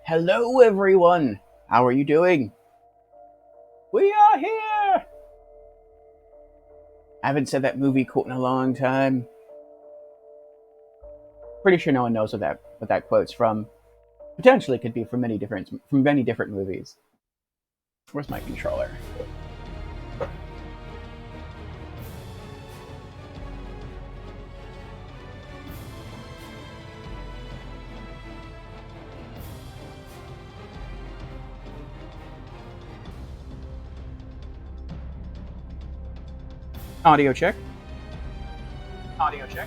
Hello, everyone. How are you doing? We are here. I haven't said that movie quote in a long time. Pretty sure no one knows what that quote's from. Potentially could be from many different movies. Where's my controller? Audio check. Audio check.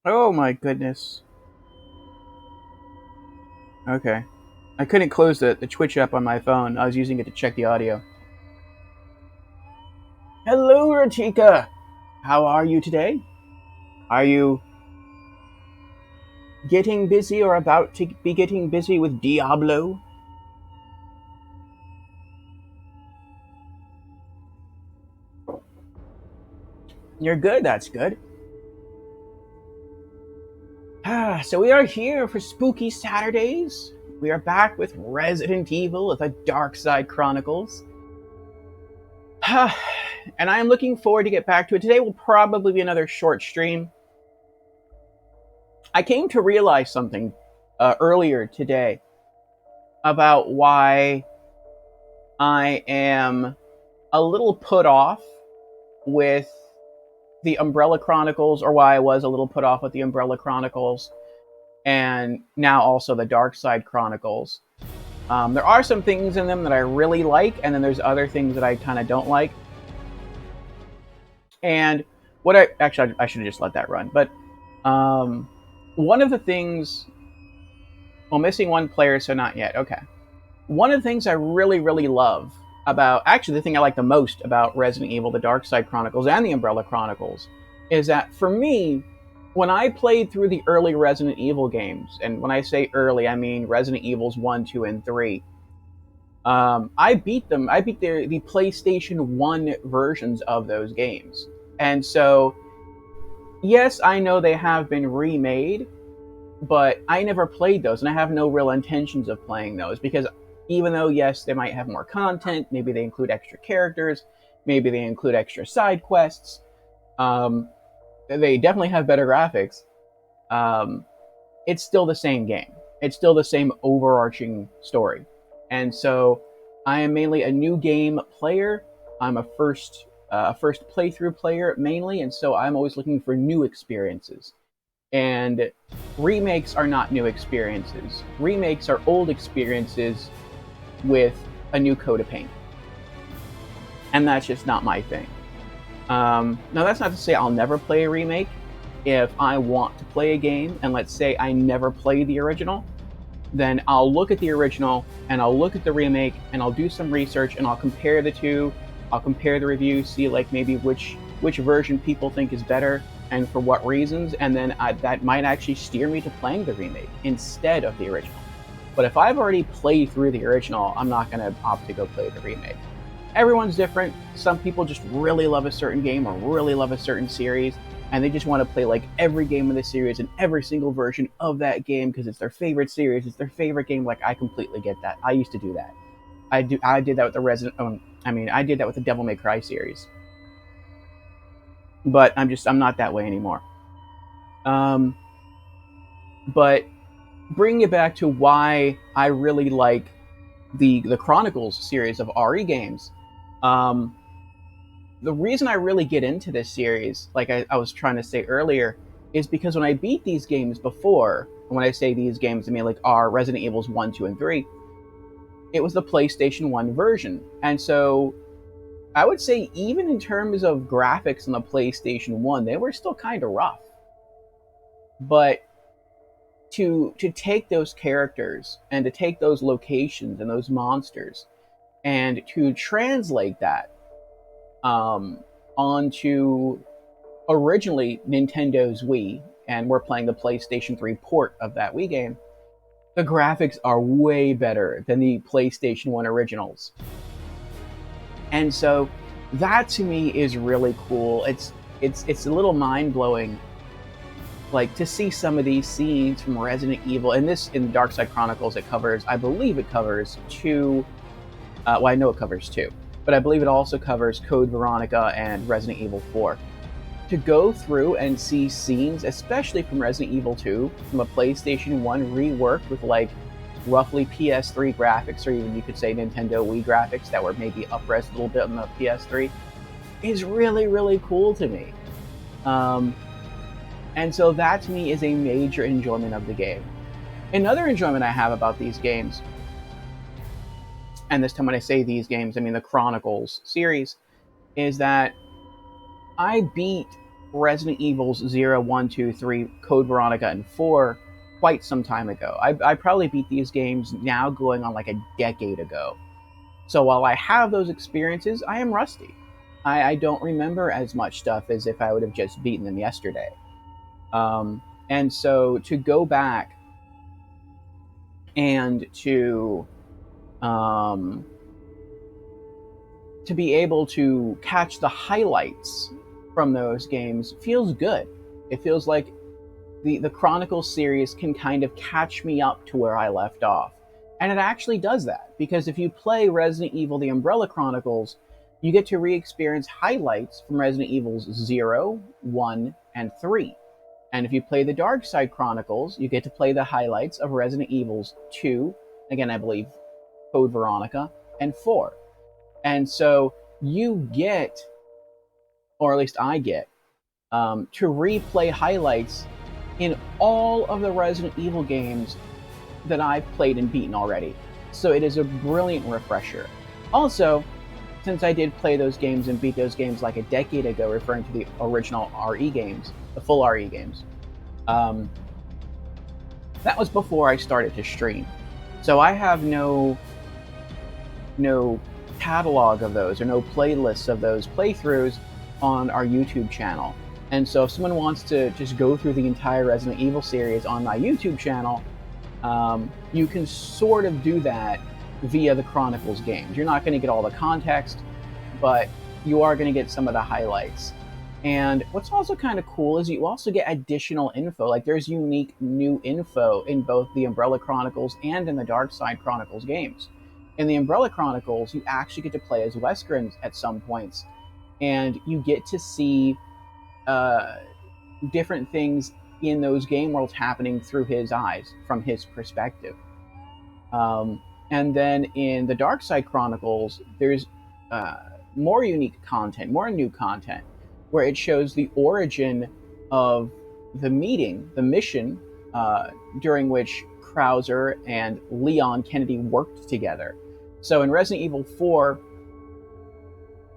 Oh my goodness. Okay. I couldn't close the Twitch app on my phone. I was using it to check the audio. Hello, Rachika. How are you today? Are you getting busy or about to be getting busy with Diablo? You're good, that's good. So we are here for Spooky Saturdays. We are back with Resident Evil, The Dark Side Chronicles. And I am looking forward to get back to it. Today will probably be another short stream. I came to realize something earlier today about why I am a little put off with the Umbrella Chronicles, or why I was a little put off with the Umbrella Chronicles, and now also the Dark Side Chronicles. There are some things in them that I really like, and then there's other things that I kind of don't like. And I should have just let that run. But one of the things, well, missing one player, so not yet. Okay. One of the things I really, really love about, actually, the thing I like the most about Resident Evil, the Dark Side Chronicles, and the Umbrella Chronicles, is that for me, when I played through the early Resident Evil games, and when I say early, I mean Resident Evils 1, 2, and 3, I beat them. I beat the PlayStation 1 versions of those games. And so, yes, I know they have been remade, but I never played those, and I have no real intentions of playing those because even though, yes, they might have more content, maybe they include extra characters, maybe they include extra side quests, they definitely have better graphics. Um, it's still the same game. It's still the same overarching story. And so I am mainly a new game player. I'm a first playthrough player mainly, and so I'm always looking for new experiences. And remakes are not new experiences. Remakes are old experiences with a new coat of paint. And that's just not my thing. Now, that's not to say I'll never play a remake. If I want to play a game, and let's say I never play the original, then I'll look at the original and I'll look at the remake and I'll do some research and I'll compare the two. I'll compare the reviews, see like maybe which version people think is better and for what reasons, and then that might actually steer me to playing the remake instead of the original. But if I've already played through the original, I'm not going to opt to go play the remake. Everyone's different. Some people just really love a certain game or really love a certain series, and they just want to play like every game of the series and every single version of that game because it's their favorite series, it's their favorite game. Like, I completely get that. I used to do that. I did that with the I did that with the Devil May Cry series. But I'm not that way anymore. Um, but bringing it back to why I really like the Chronicles series of RE games. Um, the reason I really get into this series, like I was trying to say earlier, is because when I beat these games before, and when I say these games, I mean like our Resident Evils 1, 2, and 3, it was the PlayStation 1 version. And so I would say even in terms of graphics on the PlayStation 1, they were still kind of rough. But to take those characters and to take those locations and those monsters and to translate that um, onto originally Nintendo's Wii, and we're playing the PlayStation 3 port of that Wii game, the graphics are way better than the PlayStation 1 originals. And so that to me is really cool. It's a little mind blowing, like to see some of these scenes from Resident Evil. And this in Dark Side Chronicles, it covers, I believe it covers two. Well, I know it covers two, but I believe it also covers Code Veronica and Resident Evil 4. To go through and see scenes, especially from Resident Evil 2, from a PlayStation 1 reworked with like roughly PS3 graphics, or even you could say Nintendo Wii graphics that were maybe up-res a little bit on the PS3, is really, really cool to me. Um, and so that to me is a major enjoyment of the game. Another enjoyment I have about these games, and this time when I say these games, I mean the Chronicles series, is that I beat Resident Evils 0, 1, 2, 3, Code Veronica, and 4 quite some time ago. I probably beat these games now going on like a decade ago. So while I have those experiences, I am rusty. I don't remember as much stuff as if I would have just beaten them yesterday. And so to go back and um, to be able to catch the highlights from those games feels good. It feels like the Chronicles series can kind of catch me up to where I left off. And it actually does that, because if you play Resident Evil The Umbrella Chronicles, you get to re-experience highlights from Resident Evils 0, 1, and 3. And if you play the Dark Side Chronicles, you get to play the highlights of Resident Evils 2, again, I believe Code Veronica, and 4. And so you get, or at least I get, to replay highlights in all of the Resident Evil games that I've played and beaten already. So it is a brilliant refresher. Also, since I did play those games and beat those games like a decade ago, referring to the original RE games, the full RE games, that was before I started to stream. So I have no catalog of those or no playlists of those playthroughs on our YouTube channel. And so if someone wants to just go through the entire Resident Evil series on my YouTube channel, you can sort of do that via the Chronicles games. You're not going to get all the context, but you are going to get some of the highlights. And what's also kind of cool is you also get additional info. Like there's unique new info in both the Umbrella Chronicles and in the Dark Side Chronicles games. In the Umbrella Chronicles, you actually get to play as Wesker at some points, and you get to see different things in those game worlds happening through his eyes, from his perspective. And then in the Dark Side Chronicles, there's more unique content, more new content, where it shows the origin of the meeting, the mission, during which Krauser and Leon Kennedy worked together. So in Resident Evil 4,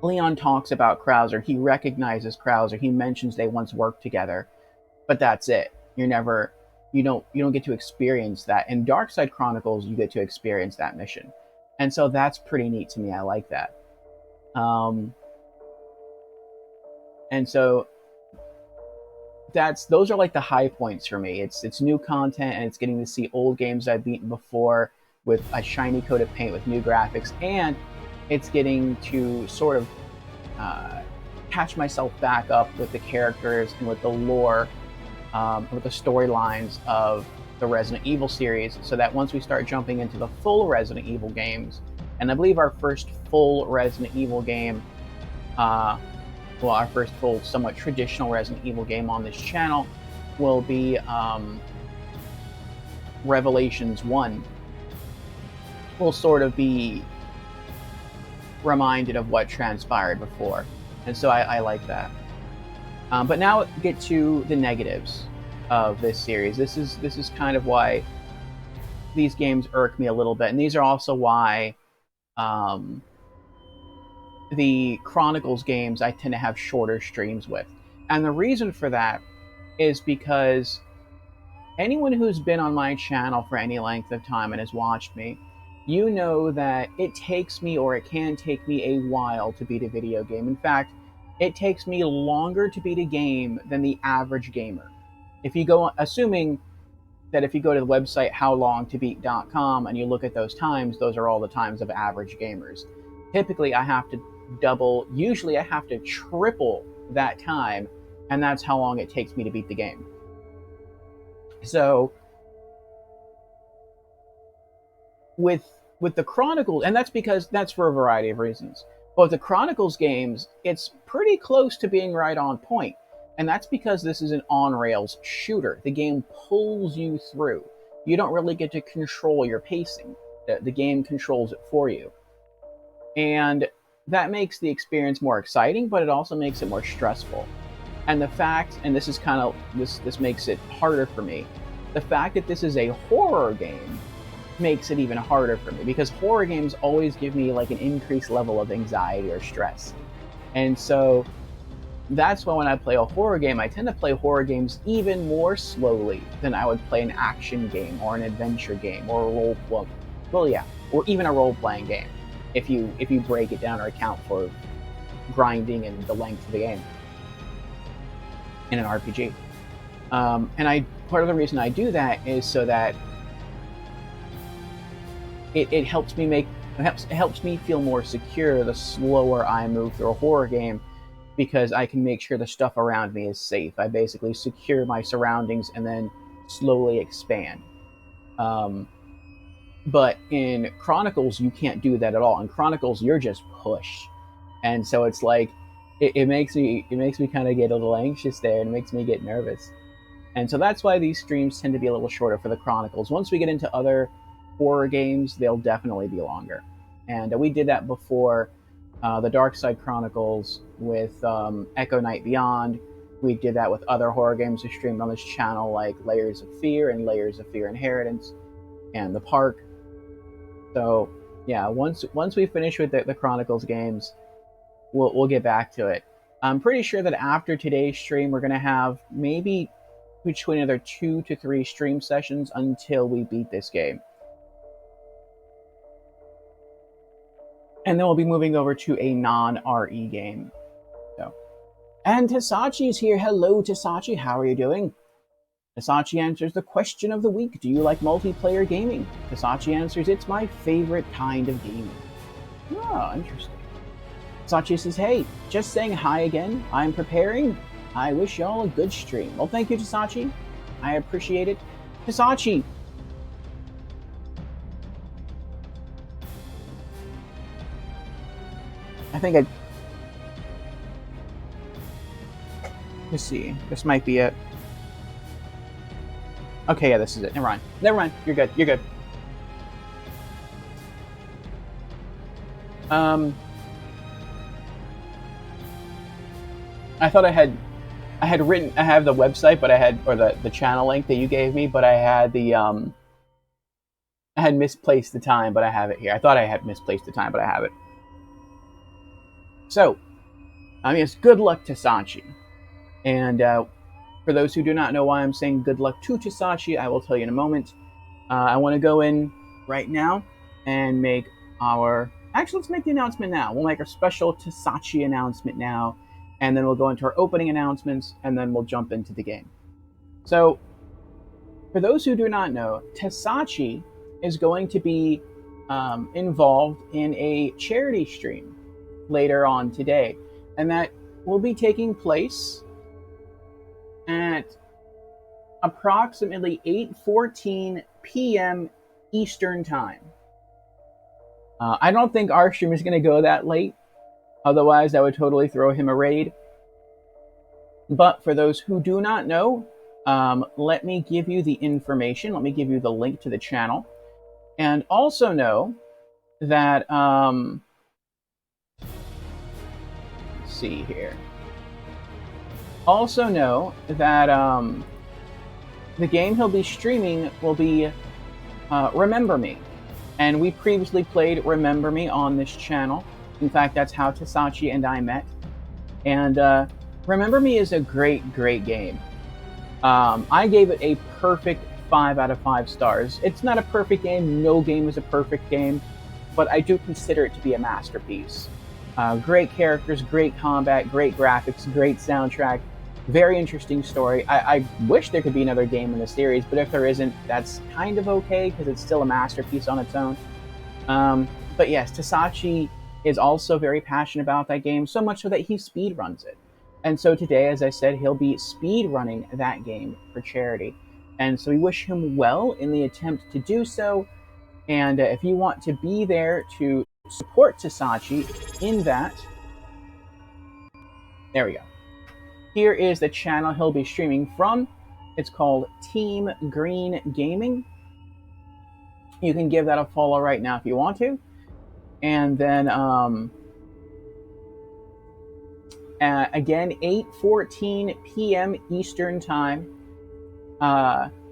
Leon talks about Krauser. He recognizes Krauser. He mentions they once worked together, but that's it. You don't get to experience that. In Dark Side Chronicles, you get to experience that mission, and so that's pretty neat to me. I like that. And so those are like the high points for me. It's new content, and it's getting to see old games I've beaten before with a shiny coat of paint with new graphics, and it's getting to sort of catch myself back up with the characters and with the lore, with the storylines of the Resident Evil series, so that once we start jumping into the full Resident Evil games, and I believe our first full Resident Evil game, our first full, somewhat traditional Resident Evil game on this channel will be Revelations 1. We'll sort of be reminded of what transpired before, and so I like that. But now get to the negatives of this series. This is kind of why these games irk me a little bit, and these are also why the Chronicles games I tend to have shorter streams with. And the reason for that is because anyone who's been on my channel for any length of time and has watched me you know that it takes me, or it can take me, a while to beat a video game. In fact, it takes me longer to beat a game than the average gamer. If you go, assuming that if you go to the website howlongtobeat.com and you look at those times, those are all the times of average gamers. Typically, I have to double, usually I have to triple that time, and that's how long it takes me to beat the game. So with the Chronicles, and that's because that's for a variety of reasons. But with the Chronicles games, it's pretty close to being right on point. And that's because this is an on-rails shooter. The game pulls you through. You don't really get to control your pacing. The game controls it for you. And that makes the experience more exciting, but it also makes it more stressful. And the fact, and this is kind of, this makes it harder for me, the fact that this is a horror game makes it even harder for me, because horror games always give me like an increased level of anxiety or stress. And so that's why when I play a horror game, I tend to play horror games even more slowly than I would play an action game or an adventure game or a or even a role-playing game, if you break it down or account for grinding and the length of the game in an RPG. And part of the reason I do that is so that it helps me feel more secure the slower I move through a horror game, because I can make sure the stuff around me is safe. I basically secure my surroundings and then slowly expand. But in Chronicles, you can't do that at all. In Chronicles, you're just pushed, and so it's like it makes me kind of get a little anxious there, and it makes me get nervous. And so that's why these streams tend to be a little shorter for the Chronicles. Once we get into other horror games, they'll definitely be longer. And we did that before the Dark Side Chronicles with Echo Night Beyond. We did that with other horror games we streamed on this channel, like Layers of Fear and Layers of Fear Inheritance and The Park. So yeah, once we finish with the Chronicles games, we'll get back to it. I'm pretty sure that after today's stream, we're going to have maybe between another 2 to 3 stream sessions until we beat this game. And then we'll be moving over to a non-RE game. So, and Tasachi's here. Hello, Tasachi. How are you doing? Tasachi answers the question of the week. Do you like multiplayer gaming? Tasachi answers, it's my favorite kind of gaming. Oh, interesting. Tasachi says, hey, just saying hi again. I'm preparing. I wish y'all a good stream. Well, thank you, Tasachi. I appreciate it. Tasachi! I think let's see. This might be it. Okay, yeah, this is it. Never mind. Never mind. You're good. You're good. I thought I had written, I have the website, but I had, or the channel link that you gave me, but I had the, I had misplaced the time, but I have it here. I thought I had misplaced the time, but I have it. So, yes, good luck, Tasachi. And for those who do not know why I'm saying good luck to Tasachi, I will tell you in a moment. I want to go in right now and make our... Actually, let's make the announcement now. We'll make our special Tasachi announcement now, and then we'll go into our opening announcements, and then we'll jump into the game. So, for those who do not know, Tasachi is going to be involved in a charity stream later on today, and that will be taking place at approximately 8:14 p.m. Eastern Time. I don't think our stream is going to go that late, otherwise I would totally throw him a raid. But for those who do not know, let me give you the information, let me give you the link to the channel, and also know that see here. Also know that the game he'll be streaming will be Remember Me. And we previously played Remember Me on this channel. In fact, that's how Tasachi and I met. And Remember Me is a great, great game. I gave it a perfect 5 out of 5 stars. It's not a perfect game. No game is a perfect game, but I do consider it to be a masterpiece. Great characters, great combat, great graphics, great soundtrack, very interesting story. I wish there could be another game in the series, but if there isn't, that's kind of okay because it's still a masterpiece on its own. But yes, Tasachi is also very passionate about that game, so much so that he speedruns it. And so today, as I said, he'll be speedrunning that game for charity. And so we wish him well in the attempt to do so. And if you want to be there to support Tasachi in that, there we go. Here is the channel he'll be streaming from. It's called Team Green Gaming. You can give that a follow right now if you want to. And then, again, 8:14 p.m. Eastern Time.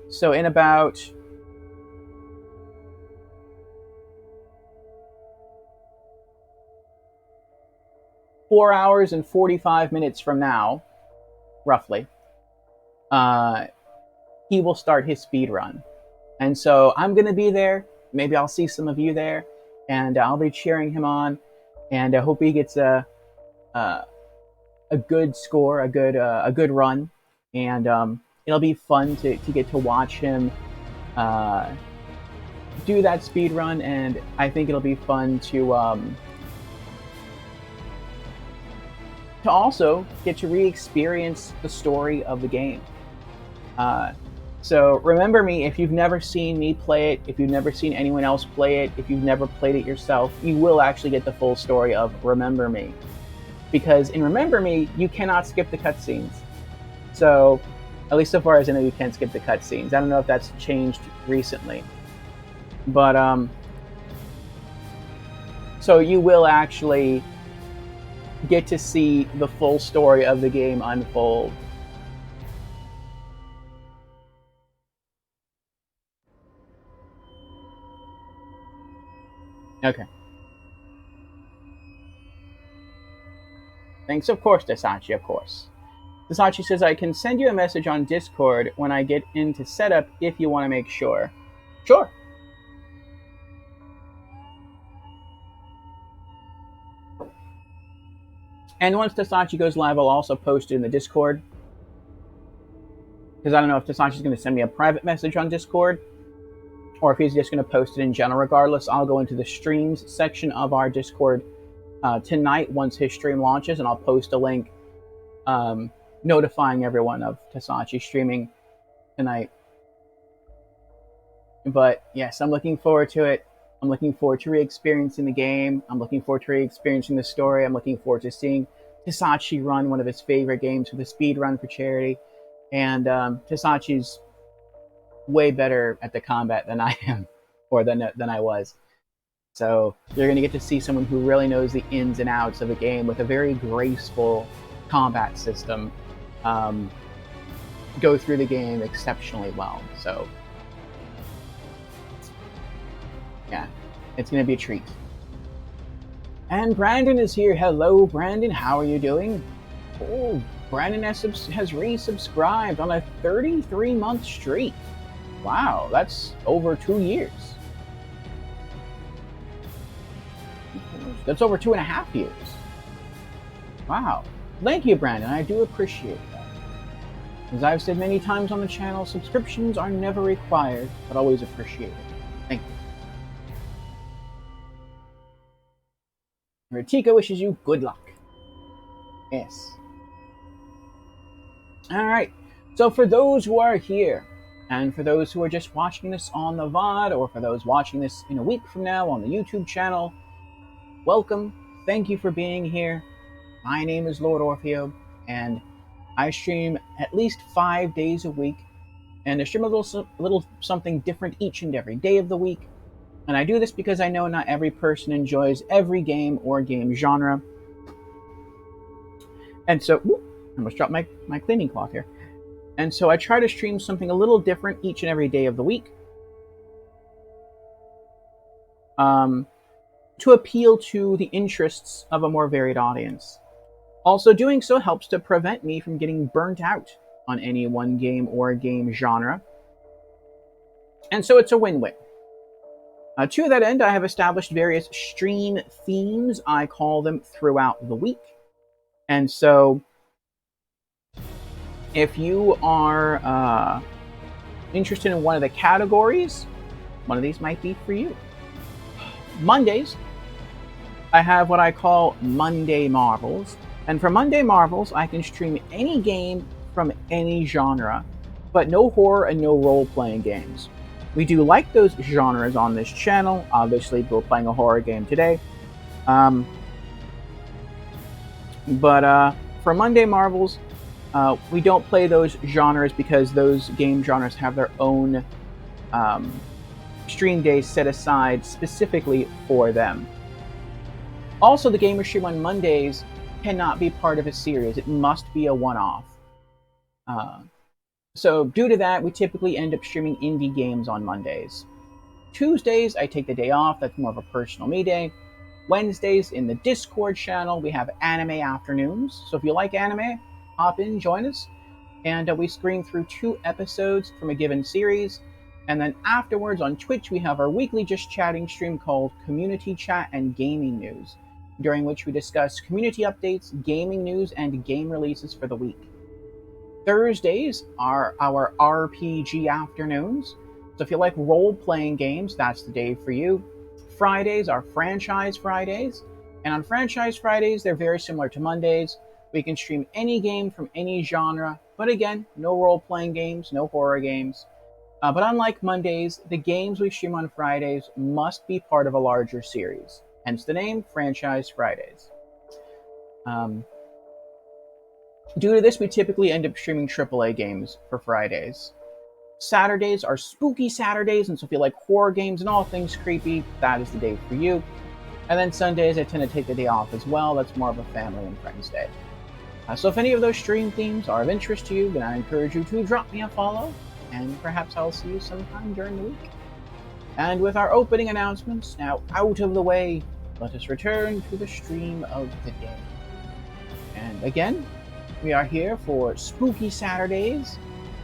So in about 4 hours and 45 minutes from now, roughly, he will start his speed run. And so I'm going to be there. Maybe I'll see some of you there, and I'll be cheering him on. And I hope he gets a good score, a good run, and it'll be fun to get to watch him do that speed run. And I think it'll be fun to also get to re-experience the story of the game. So remember me, if you've never seen me play it, if you've never seen anyone else play it, if you've never played it yourself, you will actually get the full story of Remember Me. Because in Remember Me, you cannot skip the cutscenes. So, at least so far as I know, you can't skip the cutscenes. I don't know if that's changed recently. But, so you will actually get to see the full story of the game unfold. Okay. Thanks, of course, Tasachi, of course. Tasachi says, I can send you a message on Discord when I get into setup if you want to make sure. Sure. And once Tasachi goes live, I'll also post it in the Discord. Because I don't know if Tasachi's going to send me a private message on Discord, or if he's just going to post it in general. Regardless, I'll go into the streams section of our Discord tonight once his stream launches, and I'll post a link notifying everyone of Tasachi streaming tonight. But yes, I'm looking forward to it. I'm looking forward to re-experiencing the game. I'm looking forward to re-experiencing the story. I'm looking forward to seeing Tasachi run one of his favorite games with a speed run for charity. And Tasachi's way better at the combat than I am, or than I was. So you're going to get to see someone who really knows the ins and outs of the game with a very graceful combat system go through the game exceptionally well. So yeah, it's going to be a treat. And Brandon is here. Hello, Brandon. How are you doing? Oh, Brandon has resubscribed on a 33-month streak. Wow, that's over 2 years. That's over 2.5 years. Wow. Thank you, Brandon. I do appreciate that. As I've said many times on the channel, subscriptions are never required, but always appreciated. Thank you. Ratika wishes you good luck. Yes. Alright. So for those who are here, and for those who are just watching this on the VOD, or for those watching this in a week from now on the YouTube channel, welcome. Thank you for being here. My name is Lord Orpheo, and I stream at least 5 days a week, and I stream a little something different each and every day of the week. And I do this because I know not every person enjoys every game or game genre. And so, I almost dropped my cleaning cloth here. And so I try to stream something a little different each and every day of the week. To appeal to the interests of a more varied audience. Also, doing so helps to prevent me from getting burnt out on any one game or game genre. And so it's a win-win. To that end, I have established various stream themes. I call them throughout the week. And so if you are interested in one of the categories, one of these might be for you. Mondays, I have what I call Monday Marvels. And for Monday Marvels, I can stream any game from any genre, but no horror and no role-playing games. We do like those genres on this channel. Obviously, we're playing a horror game today. But for Monday Marvels, we don't play those genres because those game genres have their own stream days set aside specifically for them. Also, the Gamer Stream on Mondays cannot be part of a series. It must be a one-off. So due to that, we typically end up streaming indie games on Mondays. Tuesdays, I take the day off. That's more of a personal me day. Wednesdays, in the Discord channel, we have anime afternoons. So if you like anime, hop in, join us. And we screen through 2 episodes from a given series. And then afterwards on Twitch, we have our weekly Just Chatting stream called Community Chat and Gaming News, during which we discuss community updates, gaming news, and game releases for the week. Thursdays are our RPG afternoons. So if you like role-playing games, that's the day for you. Fridays are Franchise Fridays. And on Franchise Fridays, they're very similar to Mondays. We can stream any game from any genre, but again, no role-playing games, no horror games. But unlike Mondays, the games we stream on Fridays must be part of a larger series. Hence the name, Franchise Fridays. Due to this, we typically end up streaming AAA games for Fridays. Saturdays are Spooky Saturdays, and so if you like horror games and all things creepy, that is the day for you. And then Sundays, I tend to take the day off as well. That's more of a family and friends day. So if any of those stream themes are of interest to you, then I encourage you to drop me a follow, and perhaps I'll see you sometime during the week. And with our opening announcements now out of the way, let us return to the stream of the day. And again, we are here for Spooky Saturdays,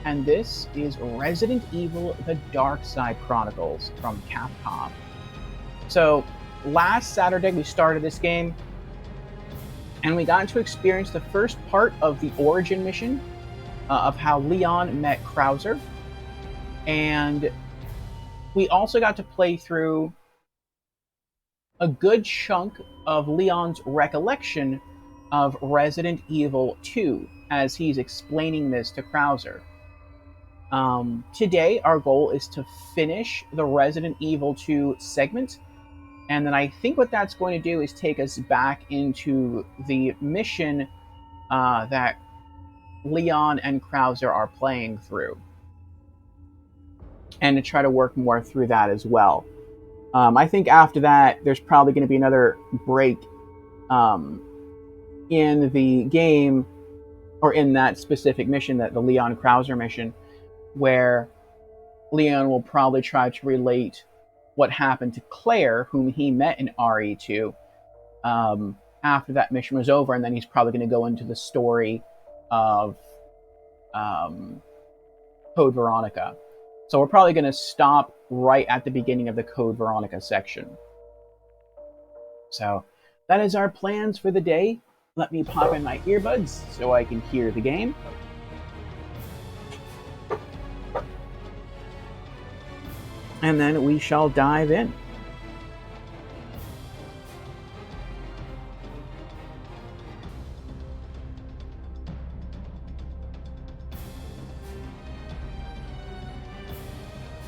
and this is Resident Evil: The Dark Side Chronicles from Capcom. So, last Saturday we started this game, and we got to experience the first part of the origin mission of how Leon met Krauser, and we also got to play through a good chunk of Leon's recollection of Resident Evil 2 as he's explaining this to Krauser. Today, our goal is to finish the Resident Evil 2 segment, and then I think what that's going to do is take us back into the mission that Leon and Krauser are playing through, and to try to work more through that as well. I think after that, there's probably going to be another break in the game, or in that specific mission, that the Leon Krauser mission, where Leon will probably try to relate what happened to Claire, whom he met in RE2, after that mission was over, and then he's probably going to go into the story of Code Veronica. So we're probably going to stop right at the beginning of the Code Veronica section. So that is our plans for the day. Let me pop in my earbuds so I can hear the game. And then we shall dive in.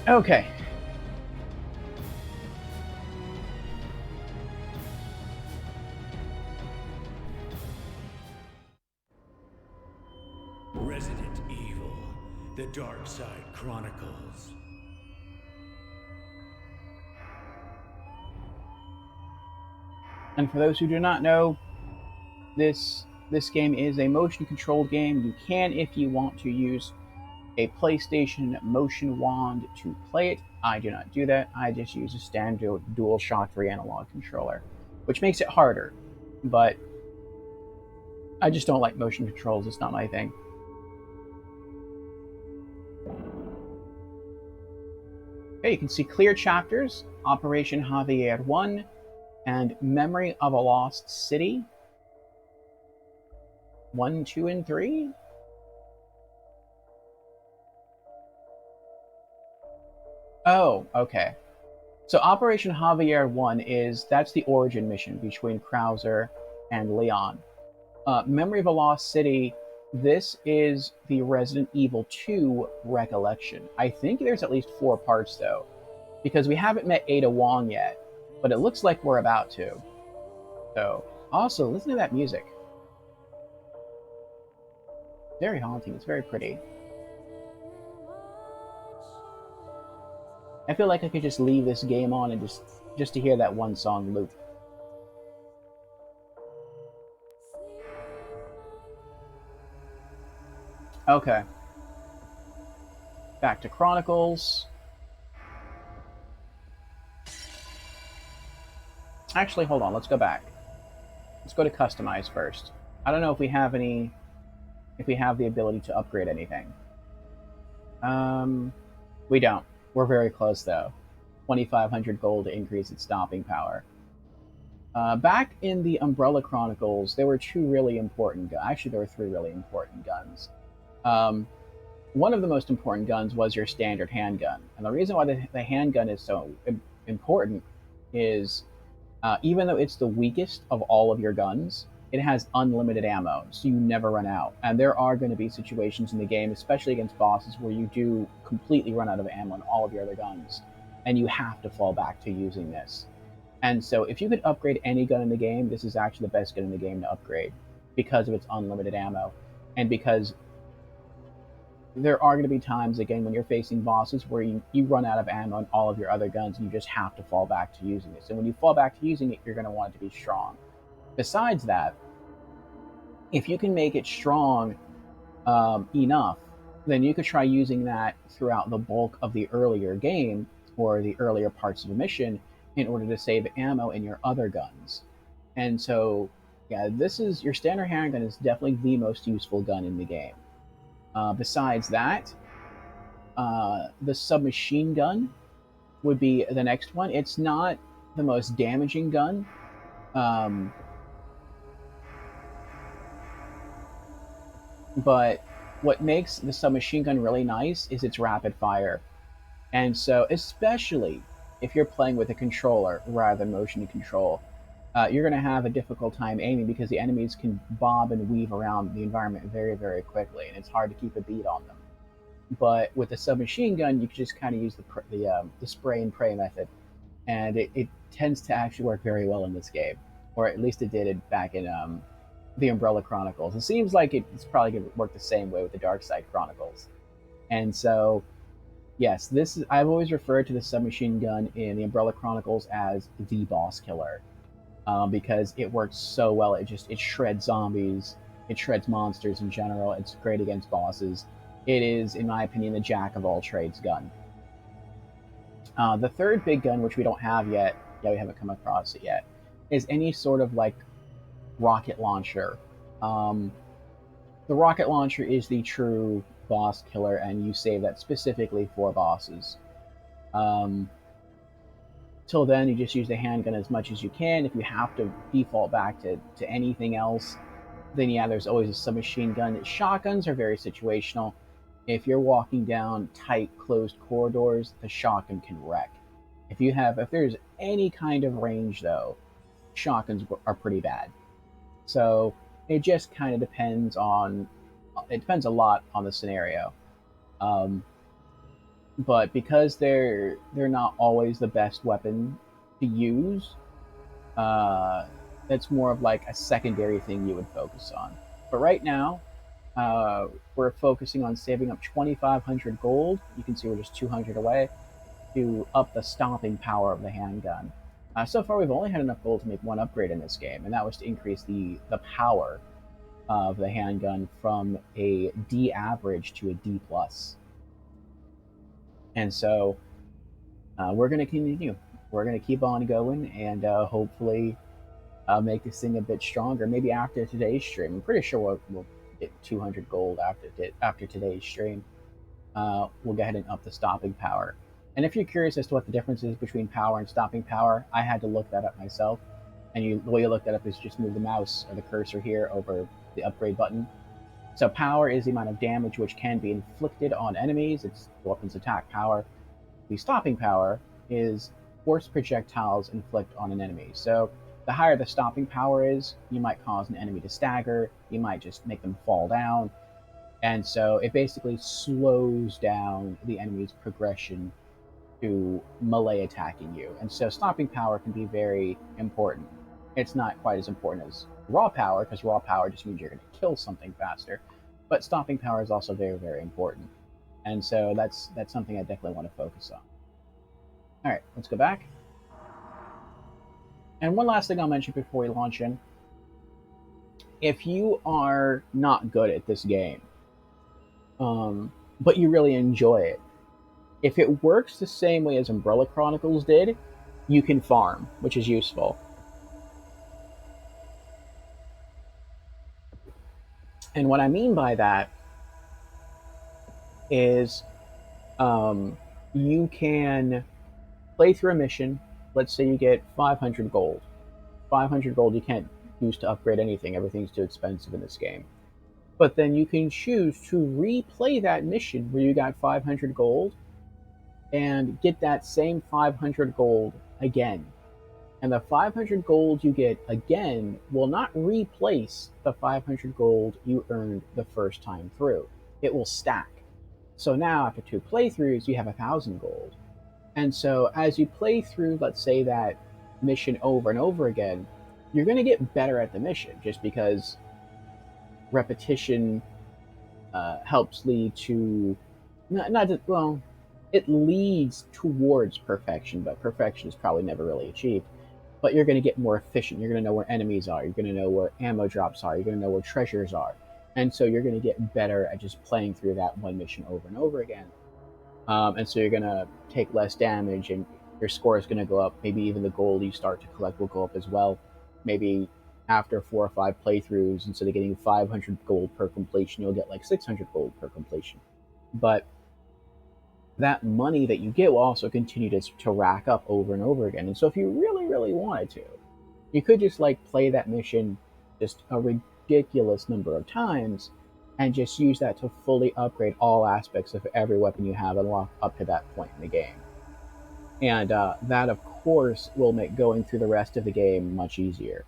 Okay. Resident Evil: The Dark Side Chronicles. And for those who do not know, this game is a motion-controlled game. You can, if you want to, use a PlayStation motion wand to play it. I do not do that. I just use a standard DualShock 3 analog controller, which makes it harder. But I just don't like motion controls. It's not my thing. Okay, you can see clear chapters, Operation Javier 1, and Memory of a Lost City 1, 2, and 3. Oh, okay. So Operation Javier 1 that's the origin mission between Krauser and Leon. Memory of a Lost City, this is the Resident Evil 2 recollection. I think there's at least 4 parts though, because we haven't met Ada Wong yet, but it looks like we're about to. So, also, listen to that music. Very haunting, it's very pretty. I feel like I could just leave this game on and just to hear that one song loop. Okay. Back to Chronicles. Actually, hold on, let's go back. Let's go to customize first. I don't know if we have the ability to upgrade anything. We don't. We're very close though. 2,500 gold to increase its stopping power. Back in the Umbrella Chronicles, there were two really important guns. Actually, there were three really important guns. One of the most important guns was your standard handgun. And the reason why the handgun is so important is even though it's the weakest of all of your guns, it has unlimited ammo, so you never run out. And there are going to be situations in the game, especially against bosses, where you do completely run out of ammo on all of your other guns, and you have to fall back to using this. And so, if you could upgrade any gun in the game, this is actually the best gun in the game to upgrade because of its unlimited ammo, and because there are going to be times again when you're facing bosses where you run out of ammo on all of your other guns and you just have to fall back to using it. So when you fall back to using it, you're going to want it to be strong. Besides that, if you can make it strong enough, then you could try using that throughout the bulk of the earlier game or the earlier parts of the mission in order to save ammo in your other guns. And so, yeah, this is your standard handgun is definitely the most useful gun in the game. Besides that, the submachine gun would be the next one. It's not the most damaging gun. But what makes the submachine gun really nice is its rapid fire. And so, especially if you're playing with a controller rather than motion control, you're going to have a difficult time aiming because the enemies can bob and weave around the environment very, very quickly, and it's hard to keep a beat on them. But with the submachine gun, you can just kind of use the spray and pray method, and it tends to actually work very well in this game, or at least it did back in the Umbrella Chronicles. It seems like it's probably going to work the same way with the Dark Side Chronicles. And so, yes, I've always referred to the submachine gun in the Umbrella Chronicles as the boss killer, because it works so well. It shreds zombies, it shreds monsters in general. It's great against bosses. It is, in my opinion, the jack of all trades gun. The third big gun, which we don't have yet, we haven't come across it yet, is any sort of like rocket launcher. Um, the rocket launcher is the true boss killer, and you save that specifically for bosses. Um, Till then, you just use the handgun as much as you can. If you have to default back to anything else, then yeah, there's always a submachine gun. Shotguns are very situational. If you're walking down tight, closed corridors, the shotgun can wreck. If there's any kind of range though, shotguns are pretty bad. So it just kind of depends on. It depends a lot on the scenario. Um, but because they're not always the best weapon to use, uh, it's more of like a secondary thing you would focus on. But right now, we're focusing on saving up 2,500 gold. You can see we're just 200 away to up the stomping power of the handgun. So far, we've only had enough gold to make one upgrade in this game, and that was to increase the power of the handgun from a D average to a D plus. And so we're going to continue. We're going to keep on going, and hopefully make this thing a bit stronger. Maybe after today's stream, I'm pretty sure we'll get 200 gold after today's stream. We'll go ahead and up the stopping power. And if you're curious as to what the difference is between power and stopping power, I had to look that up myself. And the way you look that up is just move the mouse or the cursor here over the upgrade button. So power is the amount of damage which can be inflicted on enemies. It's the weapon's attack power. The stopping power is force projectiles inflict on an enemy. So the higher the stopping power is, you might cause an enemy to stagger, you might just make them fall down, and so it basically slows down the enemy's progression to melee attacking you. And so stopping power can be very important. It's not quite as important as raw power, because raw power just means you're going to kill something faster. But stopping power is also very, very important. And so that's something I definitely want to focus on. All right, let's go back. And one last thing I'll mention before we launch in. If you are not good at this game, but you really enjoy it, if it works the same way as Umbrella Chronicles did, you can farm, which is useful. And what I mean by that is you can play through a mission. Let's say you get 500 gold. 500 gold you can't use to upgrade anything. Everything's too expensive in this game. But then you can choose to replay that mission where you got 500 gold and get that same 500 gold again. And the 500 gold you get again will not replace the 500 gold you earned the first time through. It will stack. So now, after 2 playthroughs, you have 1,000 gold. And so, as you play through, let's say, that mission over and over again, you're going to get better at the mission just because repetition helps lead to not just, well, it leads towards perfection, but perfection is probably never really achieved. But you're going to get more efficient. You're going to know where enemies are. You're going to know where ammo drops are. You're going to know where treasures are. And so you're going to get better at just playing through that one mission over and over again. And so you're going to take less damage and your score is going to go up. Maybe even the gold you start to collect will go up as well. Maybe after 4 or 5 playthroughs, instead of getting 500 gold per completion, you'll get like 600 gold per completion. But that money that you get will also continue to rack up over and over again. And so if you really, really wanted to, you could just like play that mission just a ridiculous number of times and just use that to fully upgrade all aspects of every weapon you have unlocked up to that point in the game. And that, of course, will make going through the rest of the game much easier.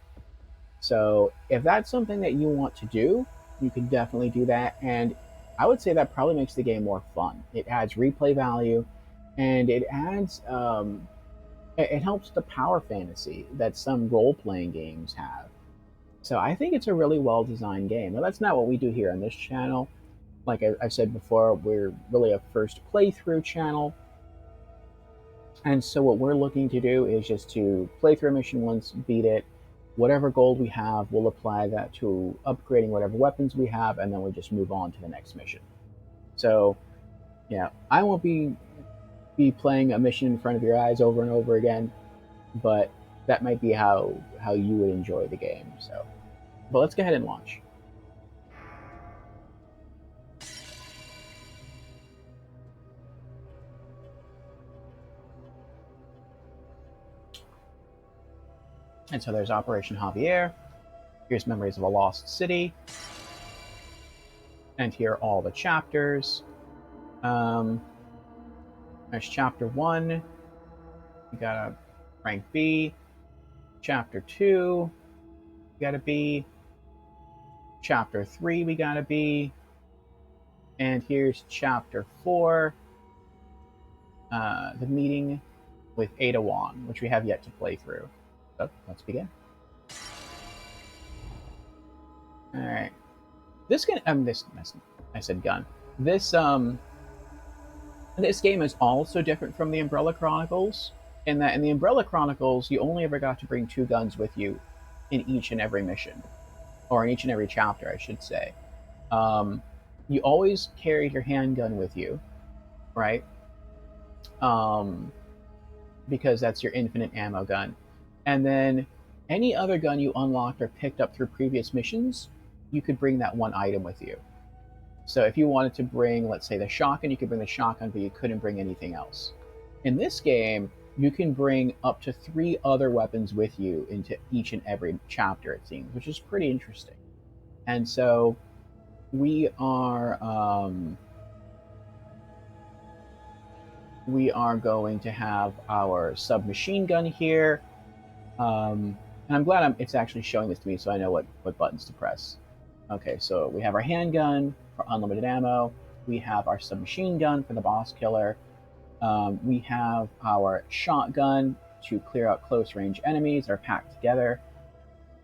So if that's something that you want to do, you can definitely do that. And I would say that probably makes the game more fun. It adds replay value, and it adds it helps the power fantasy that some role playing games have. So I think it's a really well designed game. Now that's not what we do here on this channel. Like I've said before, we're really a first playthrough channel. And so what we're looking to do is just to play through a mission once, beat it. Whatever gold we have, we'll apply that to upgrading whatever weapons we have, and then we'll just move on to the next mission. So, yeah, I won't be playing a mission in front of your eyes over and over again, but that might be how you would enjoy the game. So, but let's go ahead and launch. And so there's Operation Javier. Here's Memories of a Lost City. And here are all the chapters. There's chapter 1. We got a rank B. Chapter 2. We got a B. Chapter 3, we got a B. And here's chapter 4. The meeting with Ada Wong, which we have yet to play through. So let's begin. All right. This gun, I said gun. This game is also different from the Umbrella Chronicles in that in the Umbrella Chronicles you only ever got to bring 2 guns with you in each and every mission, or in each and every chapter, I should say. You always carried your handgun with you, right? Because that's your infinite ammo gun. And then any other gun you unlocked or picked up through previous missions, you could bring that one item with you. So if you wanted to bring, let's say, the shotgun, you could bring the shotgun, but you couldn't bring anything else. In this game, you can bring up to 3 other weapons with you into each and every chapter, it seems, which is pretty interesting. And so we are going to have our submachine gun here. And I'm glad it's actually showing this to me so I know what buttons to press. Okay, so we have our handgun for unlimited ammo. We have our submachine gun for the boss killer. We have our shotgun to clear out close range enemies that are packed together.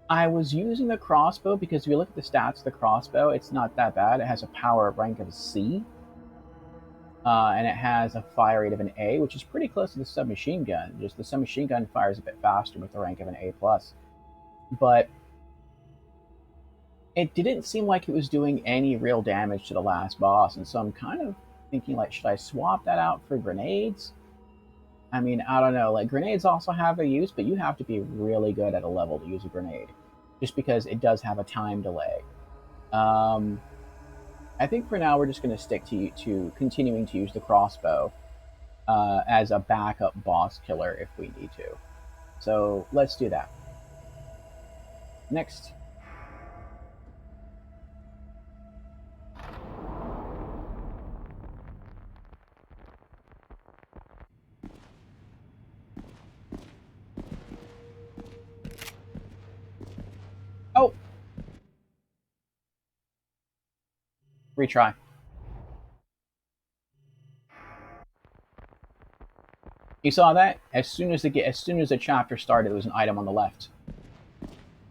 I was using the crossbow because if you look at the stats of the crossbow, it's not that bad. It has a power rank of a C, and it has a fire rate of an A, which is pretty close to the submachine gun. Just the submachine gun fires a bit faster with a rank of an A plus, but it didn't seem like it was doing any real damage to the last boss, and so I'm kind of thinking like, should I swap that out for grenades? I mean, I don't know. Like grenades also have a use, but you have to be really good at a level to use a grenade, just because it does have a time delay. Um, I think for now we're just going to stick to continuing to use the crossbow as a backup boss killer if we need to. So let's do that. Next. Oh! Retry. You saw that? As soon as the chapter started, there was an item on the left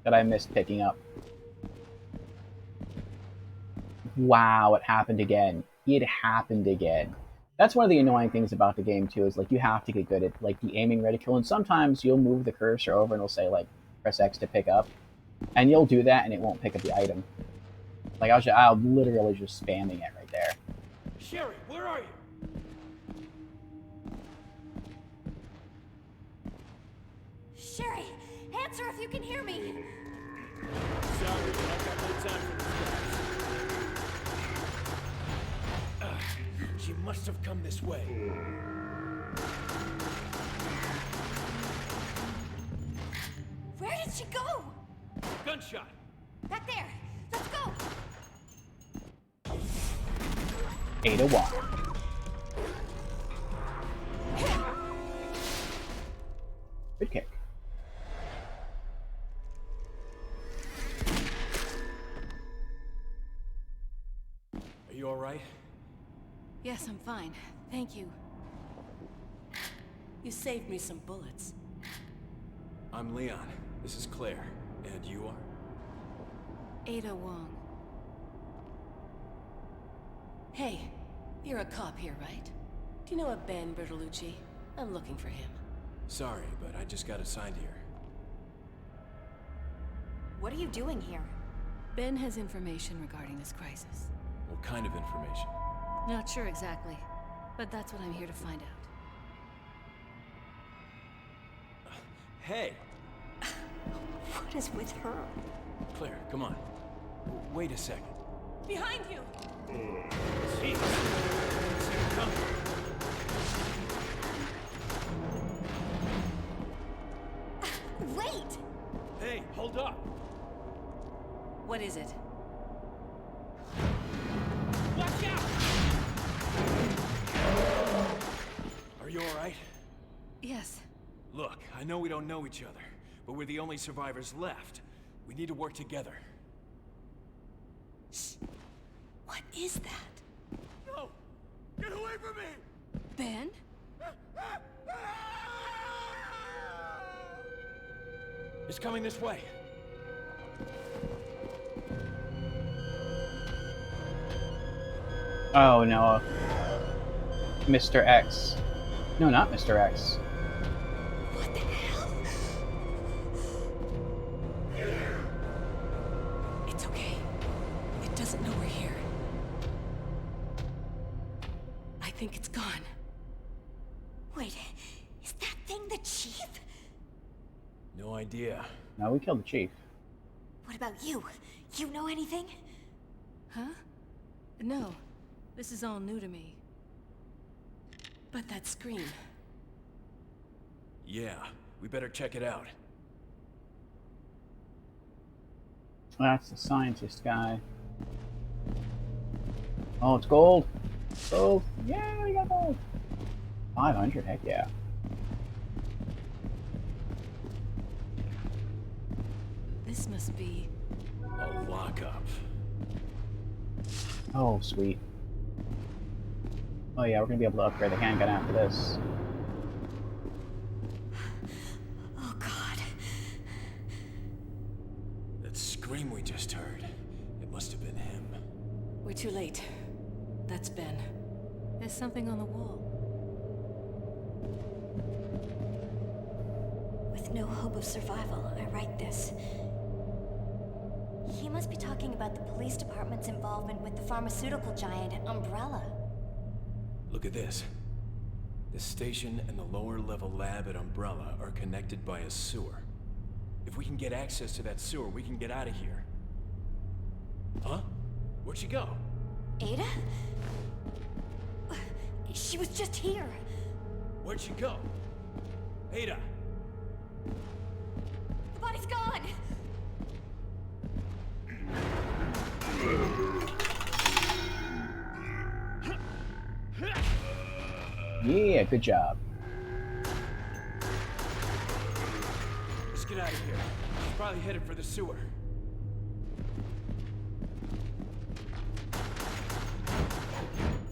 that I missed picking up. Wow, it happened again. It happened again. That's one of the annoying things about the game too, is like you have to get good at like the aiming reticule, and sometimes you'll move the cursor over and it'll say like press X to pick up, and you'll do that and it won't pick up the item. Like I'll literally just spamming it right there. Sherry, where are you? Sherry, answer if you can hear me. Sorry, but I've got no time for this guy. She must have come this way. Where did she go? Gunshot! Back there. Let's go. Ada Wong. Good kick. Are you alright? Yes, I'm fine. Thank you. You saved me some bullets. I'm Leon. This is Claire. And you are? Ada Wong. Hey, you're a cop here, right? Do you know a Ben Bertolucci? I'm looking for him. Sorry, but I just got assigned here. What are you doing here? Ben has information regarding this crisis. What kind of information? Not sure exactly, but that's what I'm here to find out. Hey! What is with her? Claire, come on. Wait a second. Behind you! Jesus! See him coming. Wait! Hey, hold up! What is it? Watch out! Are you alright? Yes. Look, I know we don't know each other, but we're the only survivors left. We need to work together. Shh. What is that? No! Get away from me! Ben? It's coming this way. Oh no. Mr. X. No, not Mr. X. What the hell? It's okay. It doesn't know we're here. I think it's gone. Wait, is that thing the chief? No idea. No, we killed the chief. What about you? You know anything? Huh? No. This is all new to me. But that scream. Yeah, we better check it out. That's the scientist guy. Oh, it's gold. Gold. Yeah, we got gold. 500. Heck yeah. This must be... A lockup. Oh, sweet. Oh yeah, we're gonna be able to upgrade the handgun after this. Oh, God. That scream we just heard. It must have been him. We're too late. That's Ben. There's something on the wall. With no hope of survival, I write this. He must be talking about the police department's involvement with the pharmaceutical giant Umbrella. Look at this. The station and the lower level lab at Umbrella are connected by a sewer. If we can get access to that sewer, we can get out of here. Huh? Where'd she go? Ada? She was just here. Where'd she go? Ada! The body's gone! Yeah, good job. Let's get out of here. She's probably headed for the sewer.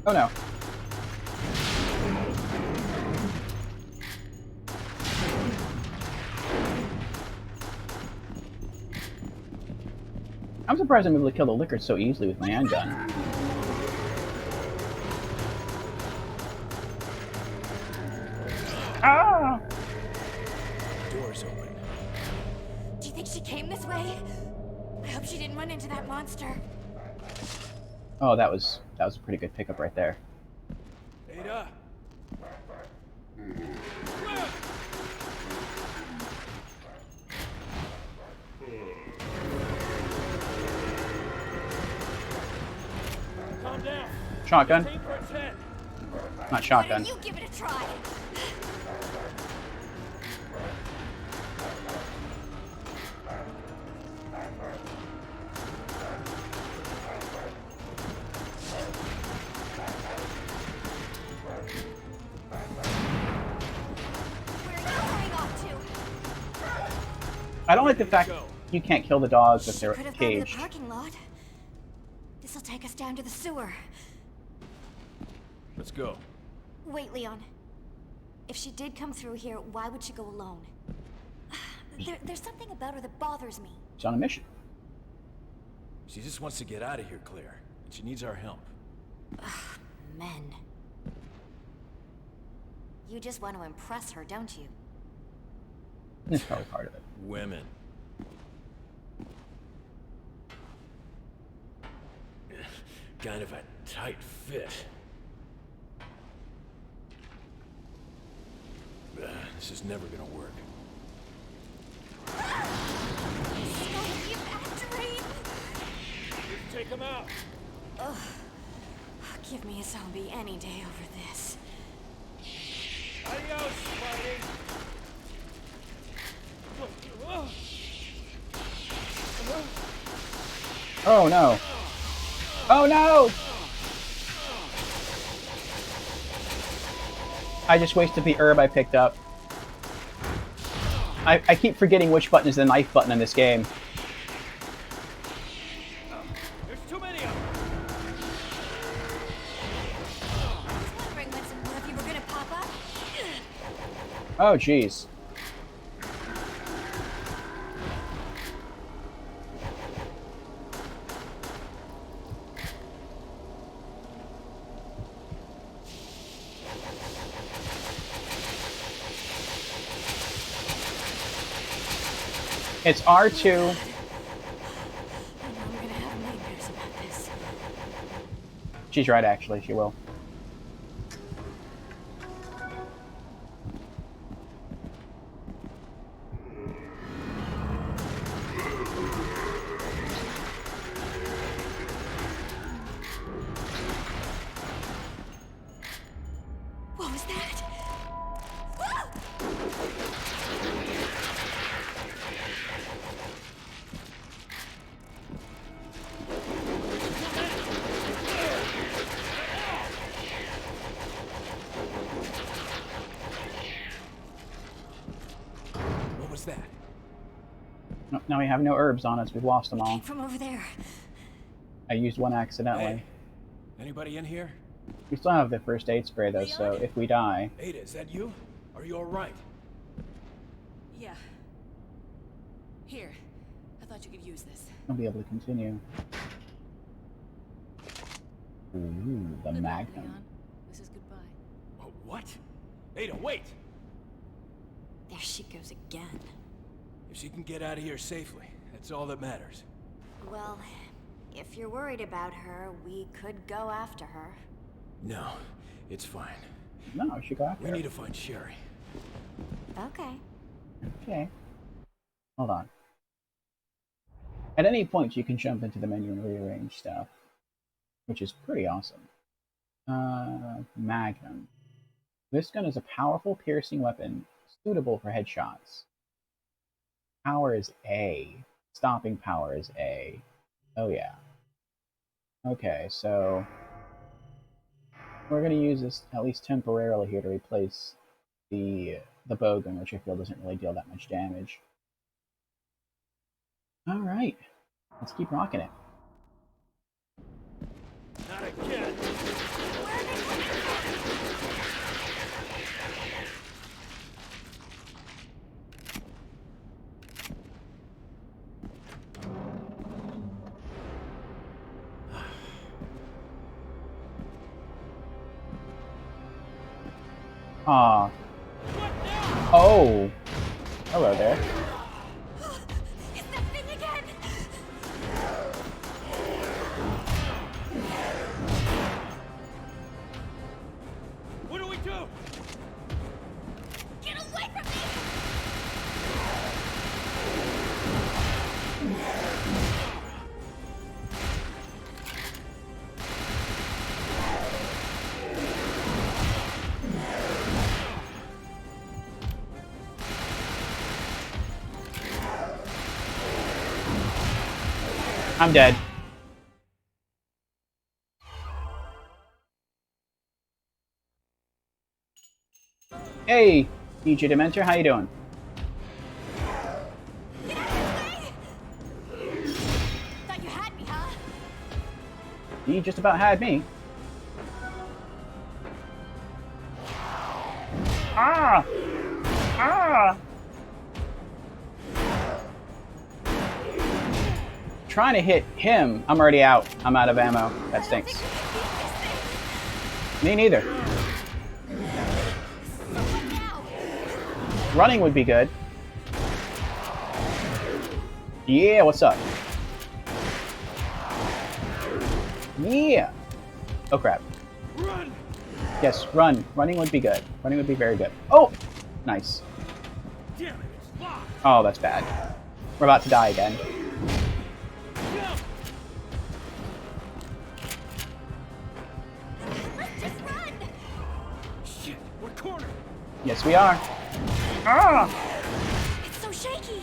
Oh no. I'm surprised I'm able to kill the liquor so easily with my handgun. Ah! Door's open. Do you think she came this way? I hope she didn't run into that monster. Oh, that was a pretty good pickup right there. Ada! Calm down. Shotgun, 10%. not Why shotgun. don't you give it a try? Where are you going off to? I don't like the fact you can't kill the dogs if She they're could have gone to the caged. parking lot. This'll take us down to the sewer. Let's go. Wait, Leon. If she did come through here, why would she go alone? There's something about her that bothers me. She's on a mission. She just wants to get out of here, Claire. And she needs our help. Men. You just want to impress her, don't you? That's probably part of it. Women. Kind of a tight fit. This is never gonna work. Stop, you bad dream! Take him out! Give me a zombie any day over this. Adios, Spidey! Oh no! Oh no! I just wasted the herb I picked up. I keep forgetting which button is the knife button in this game. There's too many of them! I was wondering when some more of you were gonna pop up. Oh jeez. It's R2. I know I'm gonna have nightmares about this. She's right, actually. She will. What was that? Ah! now we have no herbs on us. We've lost them all. Came from over there. I used one accidentally. Hey, anybody in here? We still have the first aid spray though, so Leon? if we die... Ada, is that you? Are you alright? Yeah. Here. I thought you could use this. I'll be able to continue. Ooh, the Good luck, Magnum. Leon. This is goodbye. Oh, what? Ada, wait! There she goes again. If she can get out of here safely, that's all that matters. Well, if you're worried about her, we could go after her. No, it's fine. No, she got We there. need to find Sherry. Okay. Okay. Hold on. At any point, you can jump into the menu and rearrange stuff, which is pretty awesome. Magnum. This gun is a powerful, piercing weapon suitable for headshots. Power is A. Stopping power is A. Oh yeah. Okay, so we're going to use this at least temporarily here to replace the bowgun, which I feel doesn't really deal that much damage. All right, let's keep rocking it. Not again! Ah. Oh. Hello there. It's that thing again! What do we do? Get away from me! I'm dead. Hey, DJ Dementor, how you doing? Get out of the way! Thought you had me, huh? You just about had me. Ah! Ah! Trying to hit him. I'm already out. I'm out of ammo. That stinks. Me neither. So what now? Running would be good. Yeah, what's up? Yeah. Oh crap. Run! Yes, run. Running would be good. Running would be very good. Oh! Nice. Damn it, it's locked! Oh, that's bad. We're about to die again. Jump! Let's just run! Shit, we're cornered! Yes, we are. Ah! It's so shaky!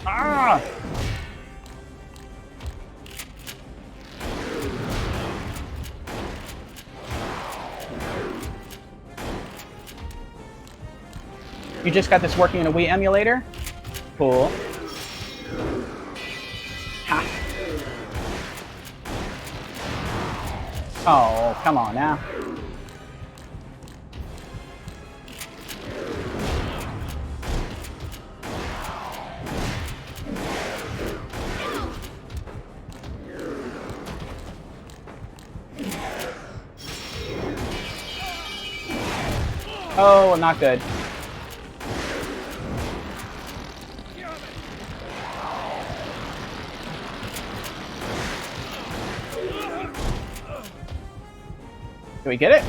Ah! You just got this working in a Wii emulator? Cool. Ha. Oh, come on now. Oh, not good. Did we get it?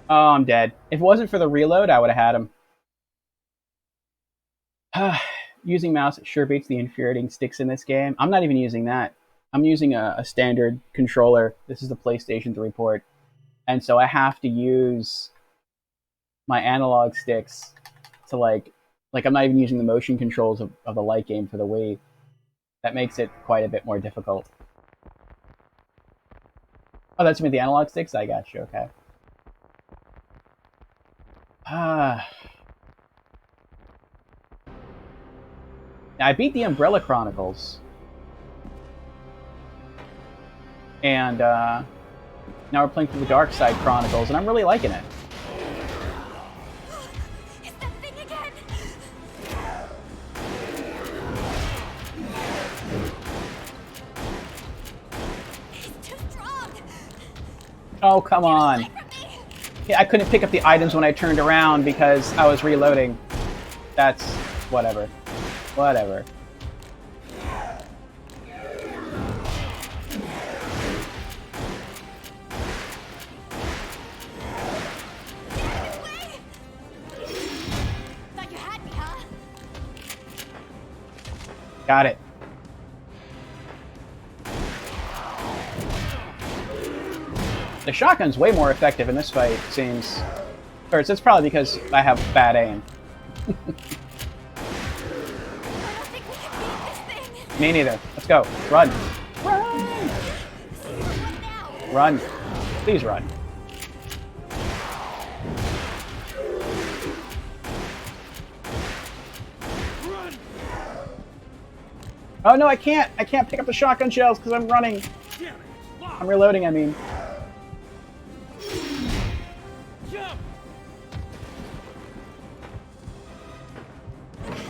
Oh, I'm dead. If it wasn't for the reload, I would have had him. Using mouse sure beats the infuriating sticks in this game. I'm not even using that. I'm using a standard controller. This is the PlayStation 3 port. And so I have to use my analog sticks to like I'm not even using the motion controls of the light game for the Wii. That makes it quite a bit more difficult. Oh, that's with the analog sticks? I got you, okay. I beat the Umbrella Chronicles. And now we're playing through the Dark Side Chronicles, and I'm really liking it. It's that thing again! He's too strong! Oh, come on. Away from me! Yeah, I couldn't pick up the items when I turned around because I was reloading. That's... whatever. Whatever. Thought you had me, huh? Got it. The shotgun's way more effective in this fight, it seems. Or it's probably because I have bad aim. I don't think we can beat this thing! Me neither. Let's go. Run. Run! So what now? Run. Please run. Oh no, I can't! I can't pick up the shotgun shells because I'm running. I'm reloading, I mean.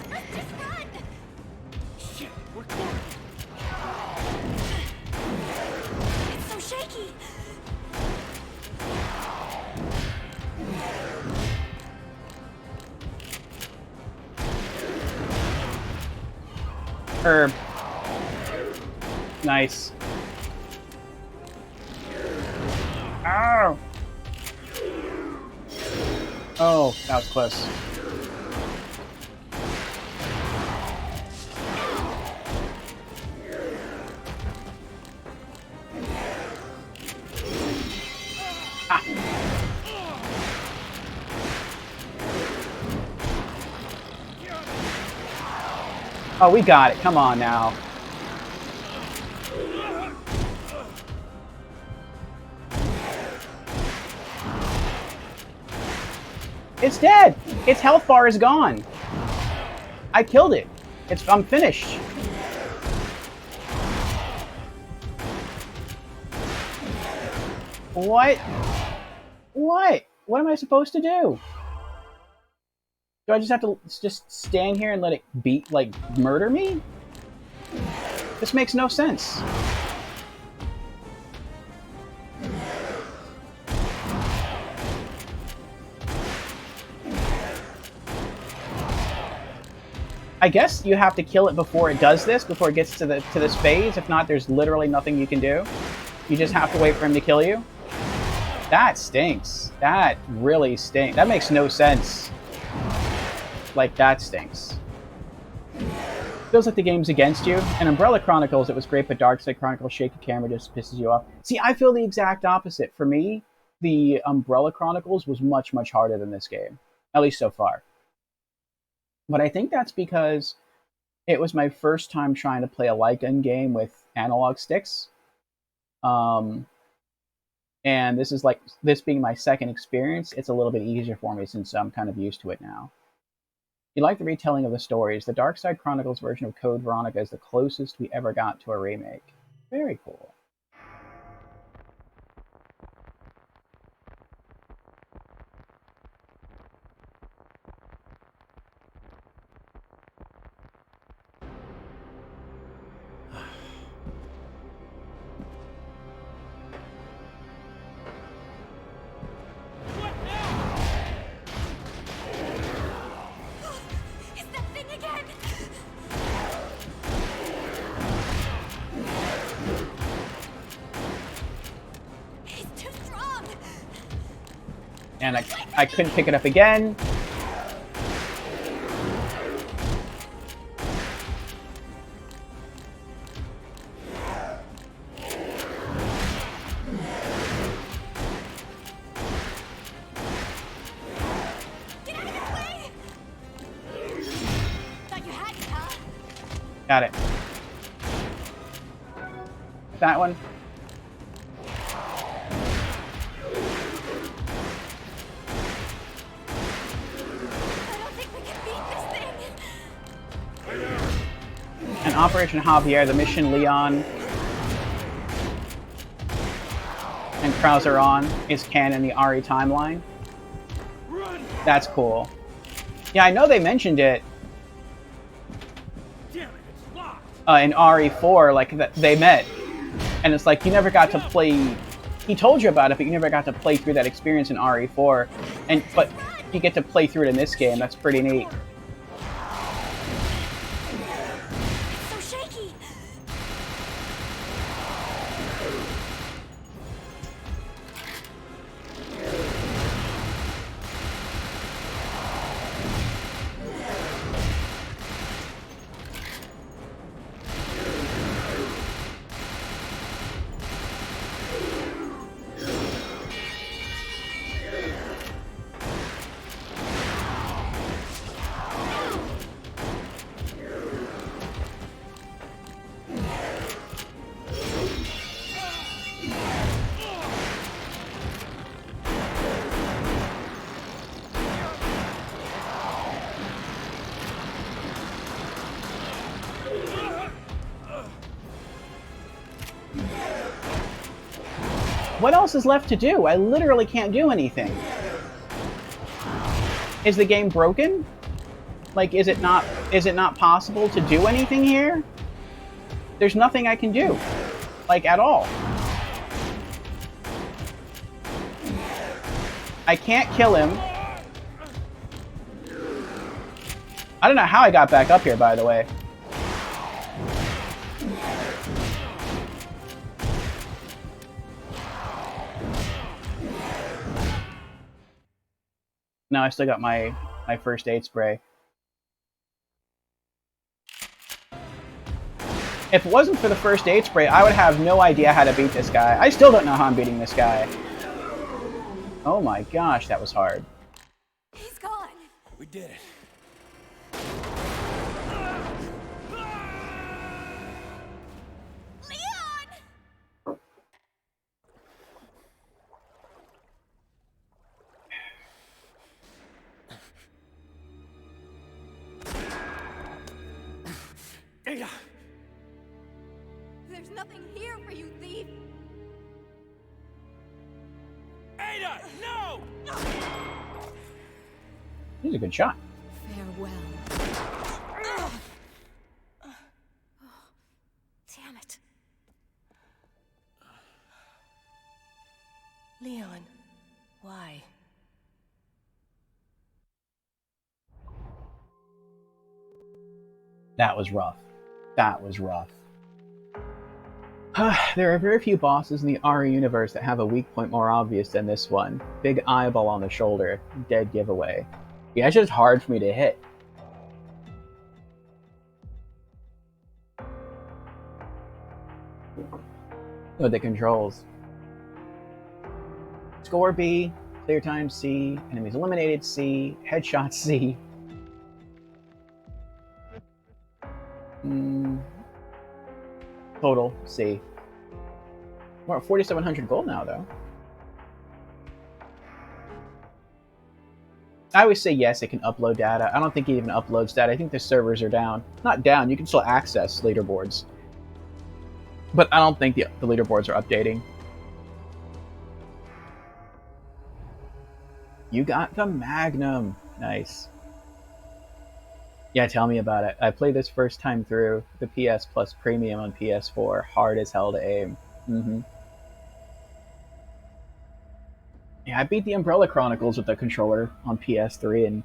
Let's just run! Shit, we're cornered. It's so shaky! Herb. Nice. Ow! Oh, that was close. Ah. Oh, we got it. Come on now. It's dead. Its health bar is gone. I killed it. I'm finished. What? What? What am I supposed to do? Do I just have to just stand here and let it beat, like, murder me? This makes no sense. I guess you have to kill it before it does this, before it gets to this phase. If not, there's literally nothing you can do. You just have to wait for him to kill you. That stinks. That really stinks. That makes no sense. Like, that stinks. Feels like the game's against you. In Umbrella Chronicles, it was great, but Darkside Chronicles shaky camera just pisses you off. See, I feel the exact opposite. For me, the Umbrella Chronicles was much, much harder than this game. At least so far. But I think that's because it was my first time trying to play a light gun game with analog sticks. And this being my second experience, it's a little bit easier for me since I'm kind of used to it now. If you like the retelling of the stories, the Darkside Chronicles version of Code Veronica is the closest we ever got to a remake. Very cool. It's that thing again! He's too strong! And I couldn't pick it up again. Get out of my way! Thought you had me, huh? Got it. That one. In Operation Javier, the mission Leon and Krauser on is canon in the RE timeline. That's cool. Yeah, I know they mentioned it in RE4, like that they met, and it's like you never got to play. He told you about it, but you never got to play through that experience in RE4, but you get to play through it in this game. That's pretty neat. It's so shaky. What else is left to do? I literally can't do anything. Is the game broken? Like, is it not possible to do anything here? There's nothing I can do. Like, at all. I can't kill him. I don't know how I got back up here, by the way. No, I still got my first aid spray. If it wasn't for the first aid spray, I would have no idea how to beat this guy. I still don't know how I'm beating this guy. Oh my gosh, that was hard. He's gone. We did it. Leon! Ada! There's nothing here for you, thief! Ada! No! He's a good shot. Farewell. Damn it. Leon, why? That was rough. That was rough. There are very few bosses in the RE universe that have a weak point more obvious than this one. Big eyeball on the shoulder. Dead giveaway. Yeah, it's just hard for me to hit. Oh, the controls. Score B, clear time C, enemies eliminated C, headshot C. Total C. We're at 4,700 gold now, though. I always say yes, it can upload data. I don't think it even uploads data. I think the servers are down. Not down, you can still access leaderboards. But I don't think the leaderboards are updating. You got the Magnum. Nice. Yeah, tell me about it. I played this first time through the PS Plus Premium on PS4. Hard as hell to aim. Yeah, I beat the Umbrella Chronicles with the controller on PS3, and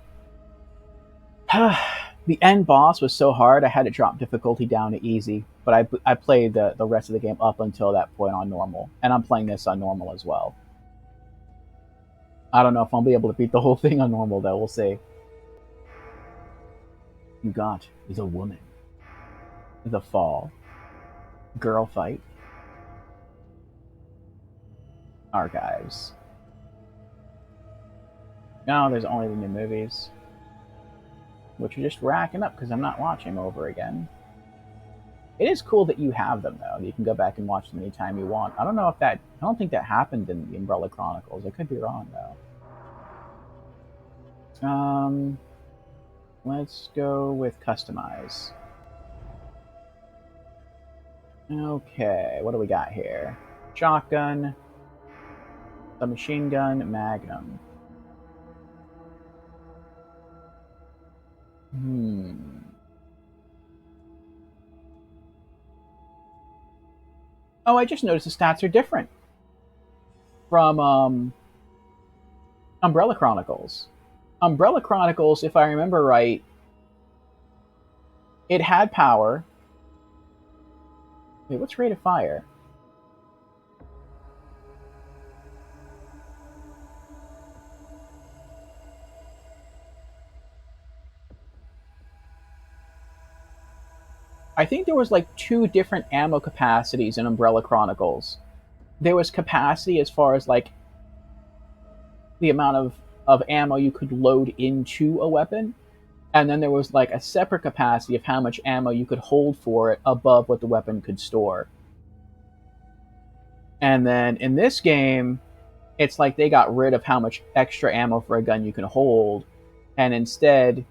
the end boss was so hard I had to drop difficulty down to easy. But I played the rest of the game up until that point on normal, and I'm playing this on normal as well. I don't know if I'll be able to beat the whole thing on normal, though. We'll see. You got is a woman. The Fall. Girl Fight. Archives. No, there's only the new movies. Which are just racking up because I'm not watching them over again. It is cool that you have them, though. You can go back and watch them anytime you want. I don't think that happened in the Umbrella Chronicles. I could be wrong, though. Let's go with customize. Okay, what do we got here? Shotgun, submachine gun, magnum. Oh, I just noticed the stats are different from Umbrella Chronicles. Umbrella Chronicles, if I remember right, it had power. Wait, what's rate of fire? I think there was like two different ammo capacities in Umbrella Chronicles. There was capacity as far as like the amount of ammo you could load into a weapon, and then there was like a separate capacity of how much ammo you could hold for it above what the weapon could store. And then in this game, it's like they got rid of how much extra ammo for a gun you can hold, and instead,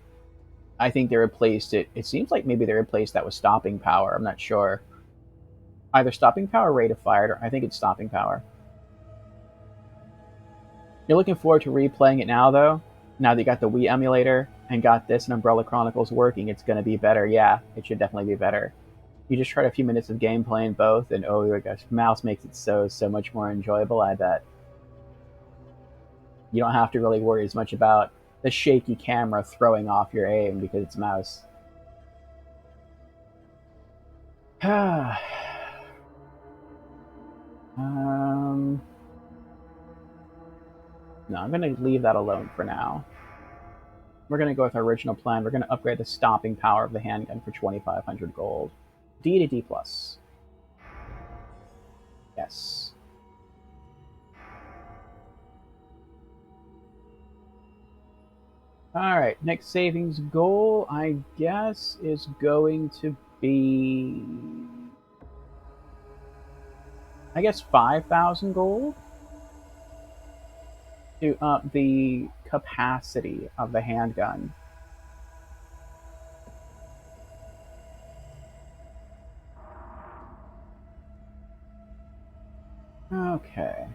I think they replaced it. It seems like maybe they replaced that with stopping power. I'm not sure. Either stopping power or rate of fire, or I think it's stopping power. You're looking forward to replaying it now, though? Now that you got the Wii emulator and got this and Umbrella Chronicles working, it's going to be better. Yeah, it should definitely be better. You just tried a few minutes of gameplay in both, and oh my gosh, mouse makes it so much more enjoyable, I bet. You don't have to really worry as much about the shaky camera throwing off your aim because it's mouse. No, I'm going to leave that alone for now. We're going to go with our original plan. We're going to upgrade the stopping power of the handgun for 2,500 gold. D to D+. Yes. Alright, next savings goal, I guess, is going to be... I guess 5,000 gold? To up the capacity of the handgun. Okay.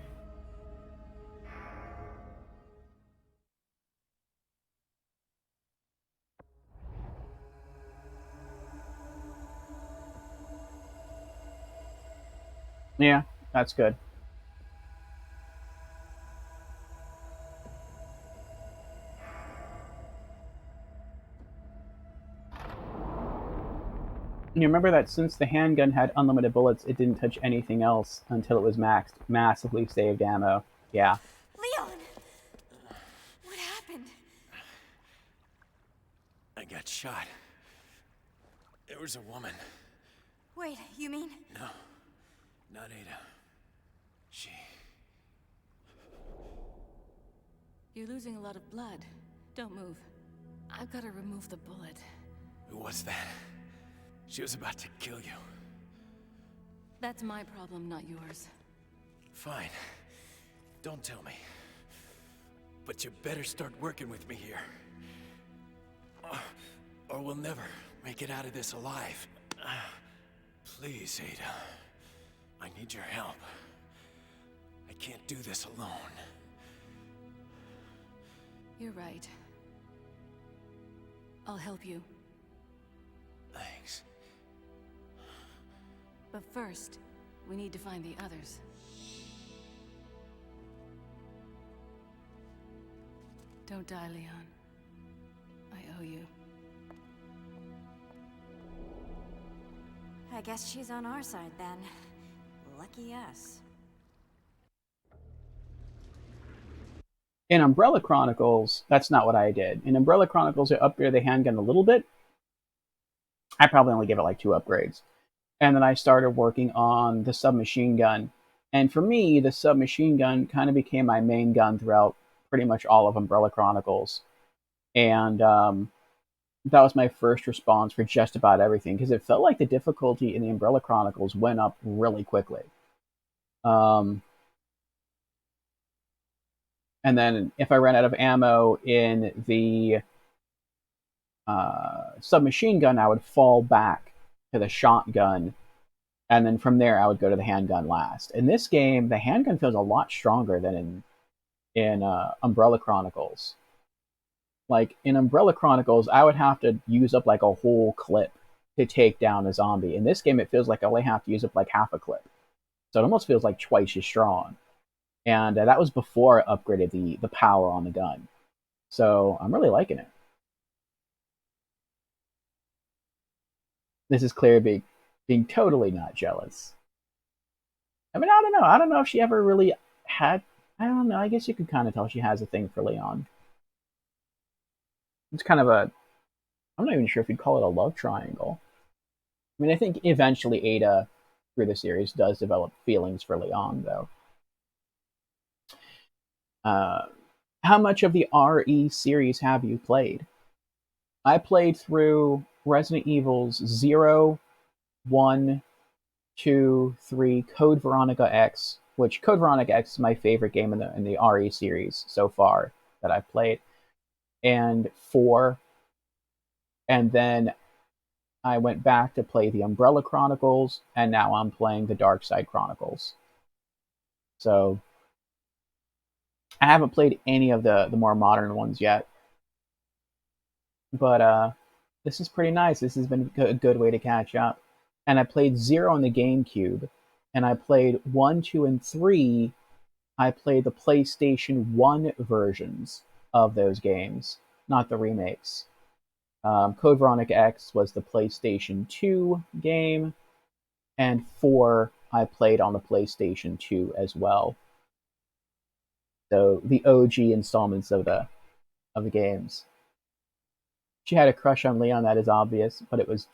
Yeah, that's good. And you remember that since the handgun had unlimited bullets, it didn't touch anything else until it was maxed. Massively saved ammo. Yeah. Leon! What happened? I got shot. There was a woman. Wait, you mean? No, not Ada. She... You're losing a lot of blood. Don't move. I've got to remove the bullet. Who was that? She was about to kill you. That's my problem, not yours. Fine. Don't tell me. But you better start working with me here. Or we'll never make it out of this alive. Please, Ada. I need your help. I can't do this alone. You're right. I'll help you. Thanks. But first, we need to find the others. Don't die, Leon. I owe you. I guess she's on our side then. Lucky us. In Umbrella Chronicles, that's not what I did. In Umbrella Chronicles, I upgraded the handgun a little bit. I probably only gave it like 2 upgrades. And then I started working on the submachine gun. And for me, the submachine gun kind of became my main gun throughout pretty much all of Umbrella Chronicles. And that was my first response for just about everything, because it felt like the difficulty in the Umbrella Chronicles went up really quickly. And then if I ran out of ammo in the submachine gun, I would fall back to the shotgun and then from there I would go to the handgun last. In this game, the handgun feels a lot stronger than in Umbrella Chronicles. Like in Umbrella Chronicles, I would have to use up like a whole clip to take down a zombie. In this game, it feels like I only have to use up like half a clip, so it almost feels like twice as strong. And that was before I upgraded the power on the gun. So I'm really liking it. This is Claire being totally not jealous. I mean, I don't know. I don't know if she ever really had. I don't know. I guess you could kind of tell she has a thing for Leon. It's kind of a. I'm not even sure if you'd call it a love triangle. I mean, I think eventually Ada, through the series, does develop feelings for Leon, though. How much of the RE series have you played? I played through Resident Evil's 0, 1, 2, 3, Code Veronica X, which Code Veronica X is my favorite game in the RE series so far that I've played, and 4, and then I went back to play the Umbrella Chronicles, and now I'm playing the Dark Side Chronicles. So I haven't played any of the more modern ones yet, but this is pretty nice. This has been a good way to catch up. And I played 0 on the GameCube, and I played 1, 2, and 3. I played the PlayStation 1 versions of those games, not the remakes. Code Veronica X was the PlayStation 2 game, and 4 I played on the PlayStation 2 as well. So the OG installments of the games. She had a crush on Leon, that is obvious, but it was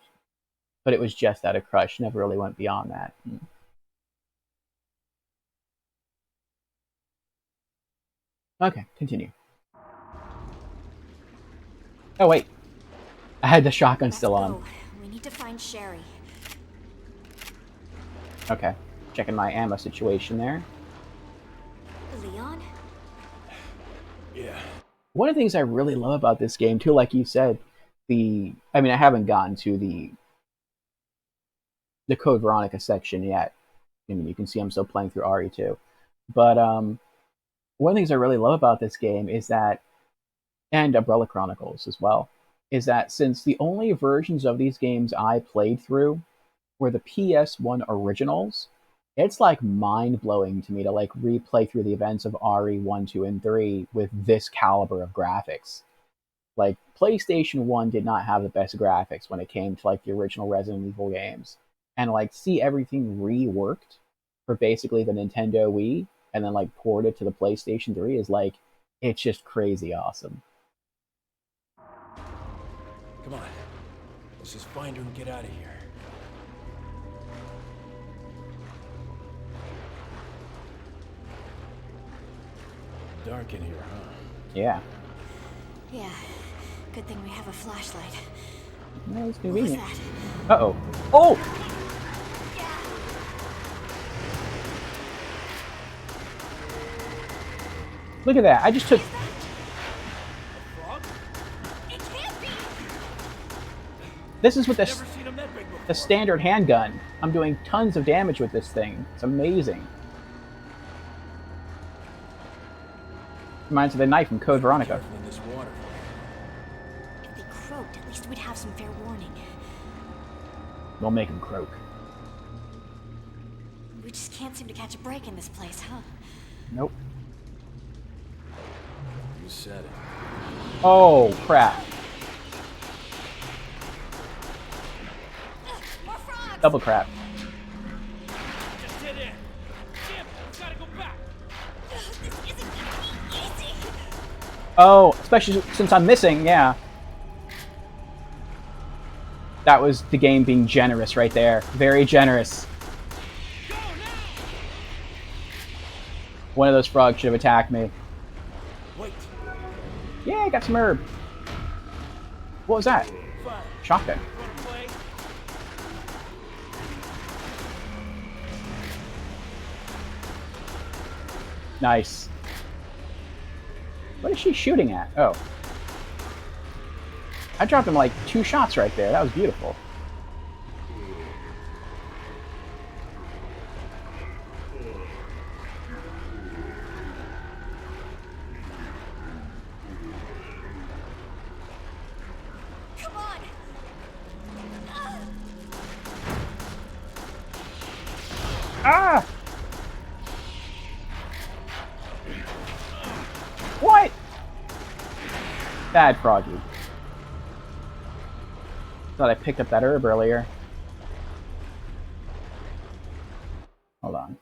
just that, a crush. Never really went beyond that. Okay, continue. Oh wait, I had the shotgun still on. We need to find Sherry. Okay, checking my ammo situation there. Leon? Yeah. One of the things I really love about this game too, like you said, I haven't gotten to the Code Veronica section yet. I mean, you can see I'm still playing through RE2. But one of the things I really love about this game is that, and Umbrella Chronicles as well, is that since the only versions of these games I played through were the PS1 originals, it's like mind-blowing to me to like replay through the events of RE1, 2, and 3 with this caliber of graphics. Like, PlayStation 1 did not have the best graphics when it came to like the original Resident Evil games. And like see everything reworked for basically the Nintendo Wii and then like ported to the PlayStation 3 is like, it's just crazy awesome. Come on. Let's just find her and get out of here. Dark in here, huh? Yeah. Yeah. Good thing we have a flashlight. No, it's What was convenient. that? Uh-oh. Oh! Look at that. I just took... It can't be! This is with Never seen him that big before. the standard handgun. I'm doing tons of damage with this thing. It's amazing. Reminds me of the knife from Code Veronica. Careful in this water. If they croaked, at least we'd have some fair warning. We'll make him croak. We just can't seem to catch a break in this place, huh? Nope. You said it. Oh, crap. More frogs! Double crap. Just hit in. Damn, we gotta go back. This isn't gonna be easy! Oh, especially since I'm missing, yeah. That was the game being generous right there. Very generous. Go now! One of those frogs should have attacked me. Wait. Yeah, I got some herb. What was that? Fire. Shotgun. You wanna play? Nice. What is she shooting at? Oh. I dropped him like 2 shots right there. That was beautiful. Ah! What? Bad Froggy. Thought I picked up that herb earlier. Hold on.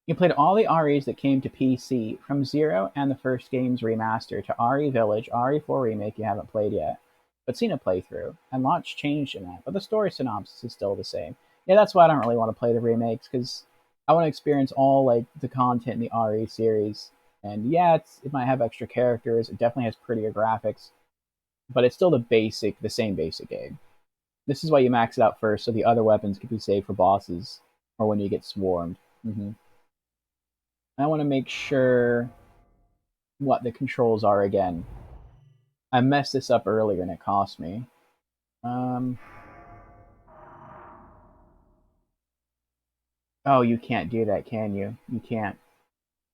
You played all the REs that came to PC, from Zero and the first game's remaster to RE Village, RE4 Remake you haven't played yet, but seen a playthrough, and lots changed in that, but the story synopsis is still the same. Yeah, that's why I don't really want to play the remakes, because I want to experience all like the content in the RE series. And yeah, it might have extra characters, it definitely has prettier graphics, but it's still the same basic game. This is why you max it out first, so the other weapons can be saved for bosses, or when you get swarmed. I want to make sure what the controls are again. I messed this up earlier and it cost me. Oh, you can't do that, can you? You can't.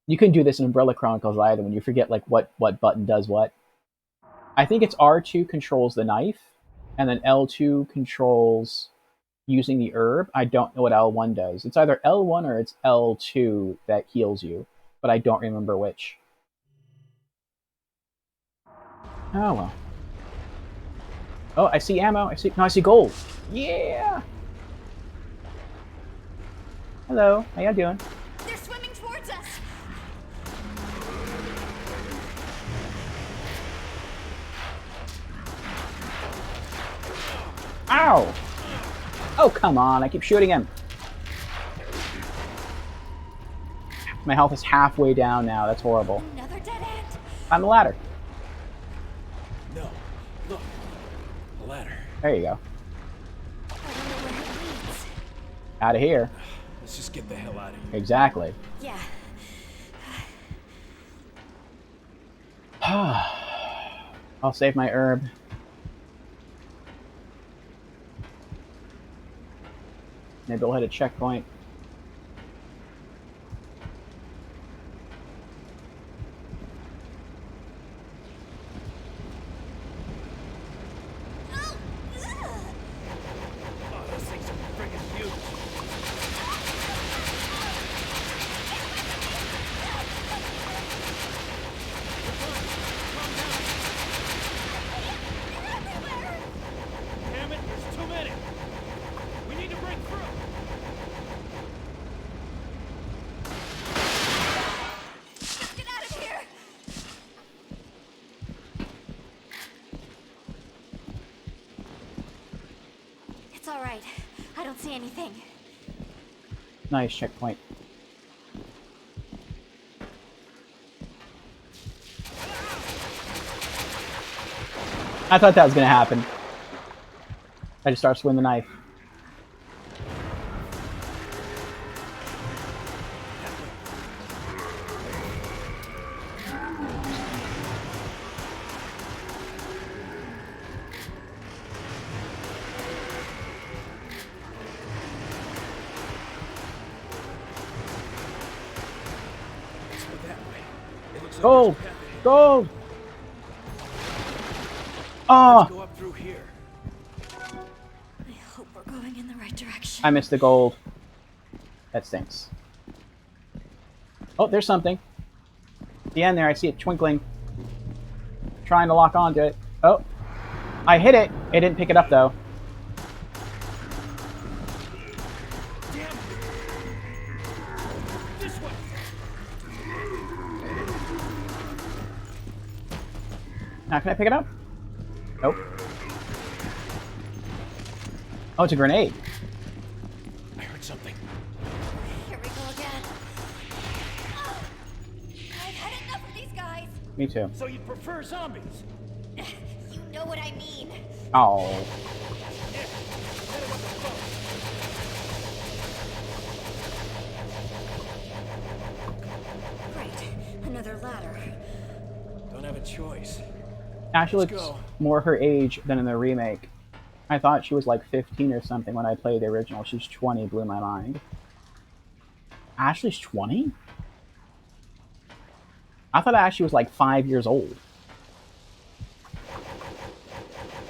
You can do this in Umbrella Chronicles either when you forget like what button does what. I think it's R2 controls the knife, and then L2 controls using the herb. I don't know what L1 does. It's either L1 or it's L2 that heals you, but I don't remember which. Oh well. Oh, I see ammo. I see gold. Yeah. Hello. How you doing? They're swimming towards us. Ow! Oh, come on. I keep shooting him. My health is halfway down now. That's horrible. Another dead end. Climb the ladder. No. Look. A ladder. There you go. I wonder where it leads. Out of here. Let's just get the hell out of here. Exactly. Yeah. I'll save my herb. Maybe we'll hit a checkpoint. Oh, those things are friggin' huge. Damn it, there's too many. We need to break through. Let's get out of here. It's all right. I don't see anything. Nice checkpoint. I thought that was gonna happen. I just start swinging the knife. Let's go that way. It looks like Gold! there's a path ahead. Gold! Oh! Go up through here. I hope we're going in the right direction. I missed the gold. That stinks. Oh, there's something. At the end there, I see it twinkling. Trying to lock onto it. Oh. I hit it. It didn't pick it up, though. Damn it. This way. Now, can I pick it up? Nope. Oh, it's a grenade. I heard something. Here we go again. Ugh. I've had enough of these guys. Me too. So you'd prefer zombies? You know what I mean. Oh. Yeah. Better with the boat. Great. Another ladder. Don't have a choice. Ashley Let's looks go. more her age than in the remake. I thought she was like 15 or something when I played the original. She's 20, blew my mind. Ashley's 20? I thought Ashley was like 5 years old.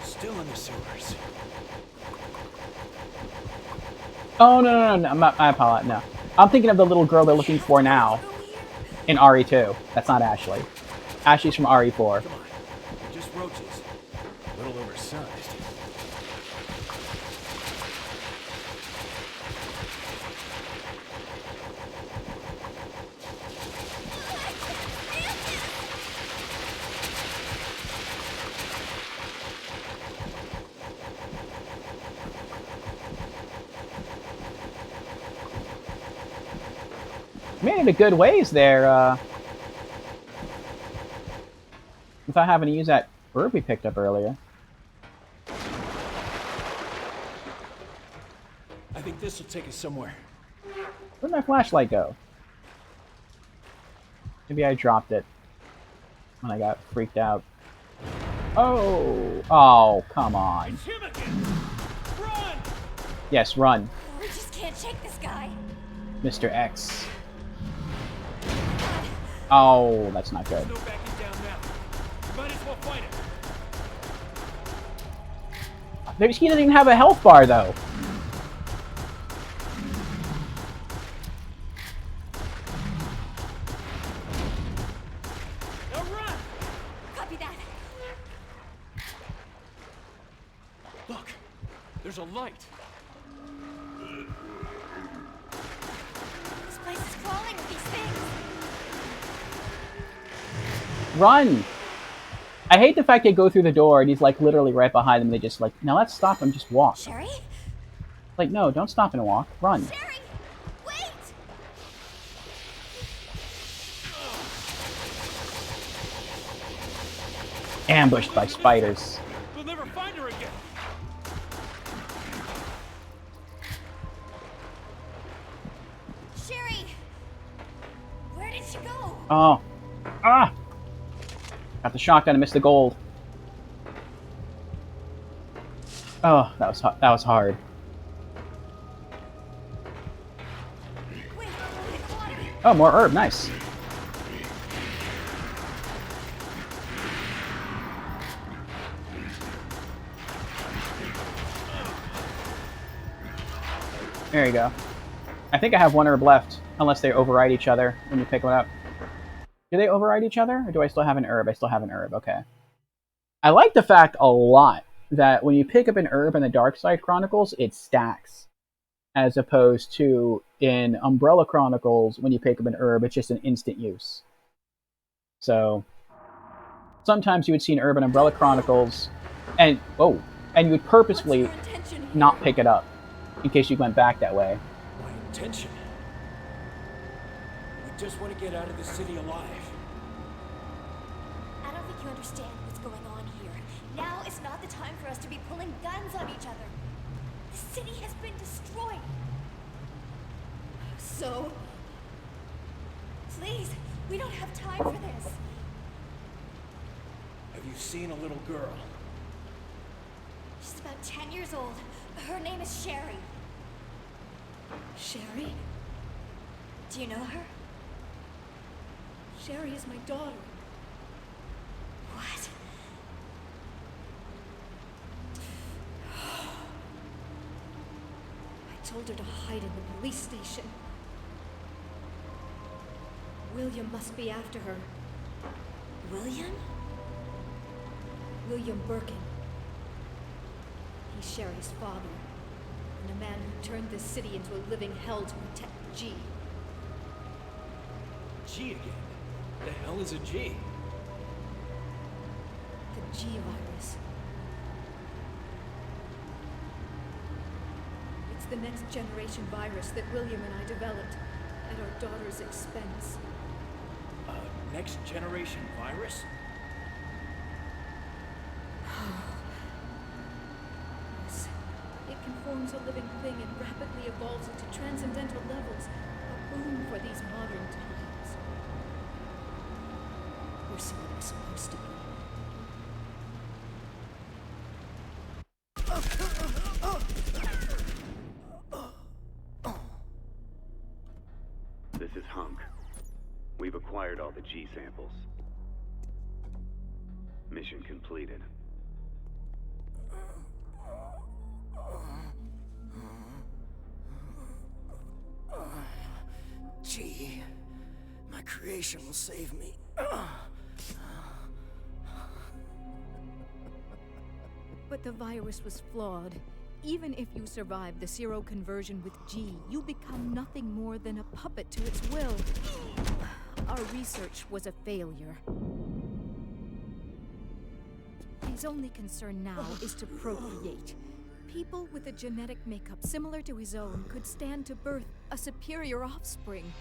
Still in the sewers. Oh, no. I apologize. No. I'm thinking of the little girl they're looking for now in RE2. That's not Ashley. Ashley's from RE4. Come on. They're just roaches. A little oversized. Made it a good ways there, without having to use that herb we picked up earlier. I think this will take us somewhere. Where'd my flashlight go? Maybe I dropped it when I got freaked out. Oh, come on. It's him again! Run! Yes, run, We just can't shake this guy. Mr. X. Oh, that's not good. No backing down now. You might as well fight it. He doesn't even have a health bar, though. Now run! Copy that. Look, there's a light. This place is crawling with these things. Run! I hate the fact they go through the door and he's like literally right behind them. They just like, now let's stop and just walk. Sherry? Like, no, don't stop and walk. Run. Sherry! Wait! Ambushed by spiders. We'll never find her again. Sherry! Where did she go? Oh. Ah! Got the shotgun and missed the gold. Oh, that was hard. Wait, in the water. Oh, more herb. Nice. There you go. I think I have one herb left, unless they override each other when you pick one up. Do they override each other, or do I still have an herb? I still have an herb, okay. I like the fact a lot that when you pick up an herb in the Darkside Chronicles, it stacks. As opposed to in Umbrella Chronicles, when you pick up an herb, it's just an instant use. So, sometimes you would see an herb in Umbrella Chronicles, and you would purposefully What's your intention here? not pick it up, in case you went back that way. My intention? We just want to get out of the city alive. I don't think you understand what's going on here. Now is not the time for us to be pulling guns on each other. The city has been destroyed. So, Please, we don't have time for this. Have you seen a little girl? She's about 10 years old. Her name is Sherry. Sherry? Do you know her? Sherry is my daughter. What? I told her to hide in the police station. William must be after her. William? William Birkin. He's Sherry's father, and a man who turned this city into a living hell to protect G. G again? The hell is a G? The G virus. It's the next generation virus that William and I developed at our daughter's expense. Next generation virus? Yes. It conforms a living thing and rapidly evolves into transcendental levels. A boon for these modern times. We're so what we're supposed to be. This is Hunk. We've acquired all the G samples. Mission completed. creation will save me. But the virus was flawed. Even if you survive the seroconversion with G, you become nothing more than a puppet to its will. Our research was a failure. His only concern now is to procreate. People with a genetic makeup similar to his own could stand to birth a superior offspring.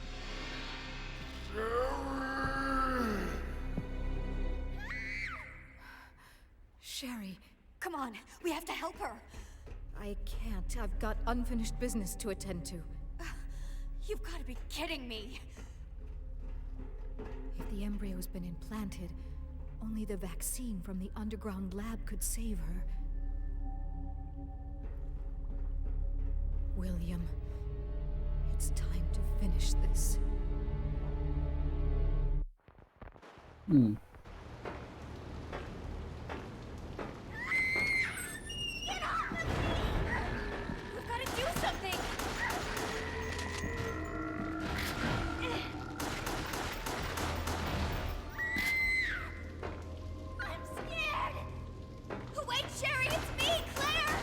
Sherry, Come on, we have to help her. I can't. I've got unfinished business to attend to. You've got to be kidding me. If the embryo's been implanted, only the vaccine from the underground lab could save her. William, it's time to finish this. Hmm. Get off of me! We've got to do something! I'm scared! Wait, Sherry, it's me, Claire!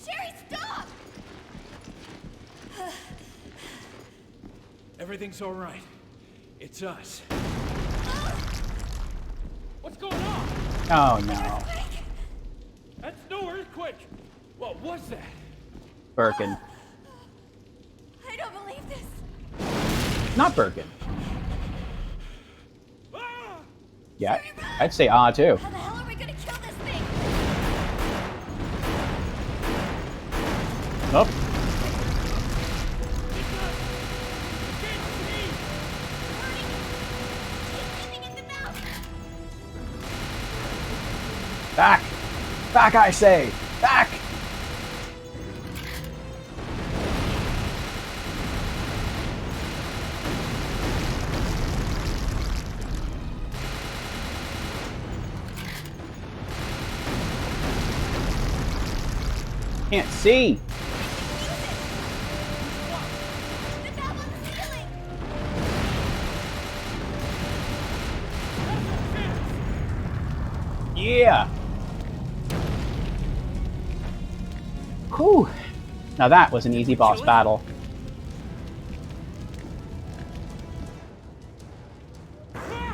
Sherry, stop! Everything's all right. It's us. What's going on? Oh no. That's no earthquake. What was that? Birkin. I don't believe this. Not Birkin. Ah! Yeah, I'd say ah too. How the hell are we gonna kill this thing? Nope. Back! Back, I say! Back! Can't see! The valve on the ceiling! Yeah! Whew! Now that was an easy boss battle.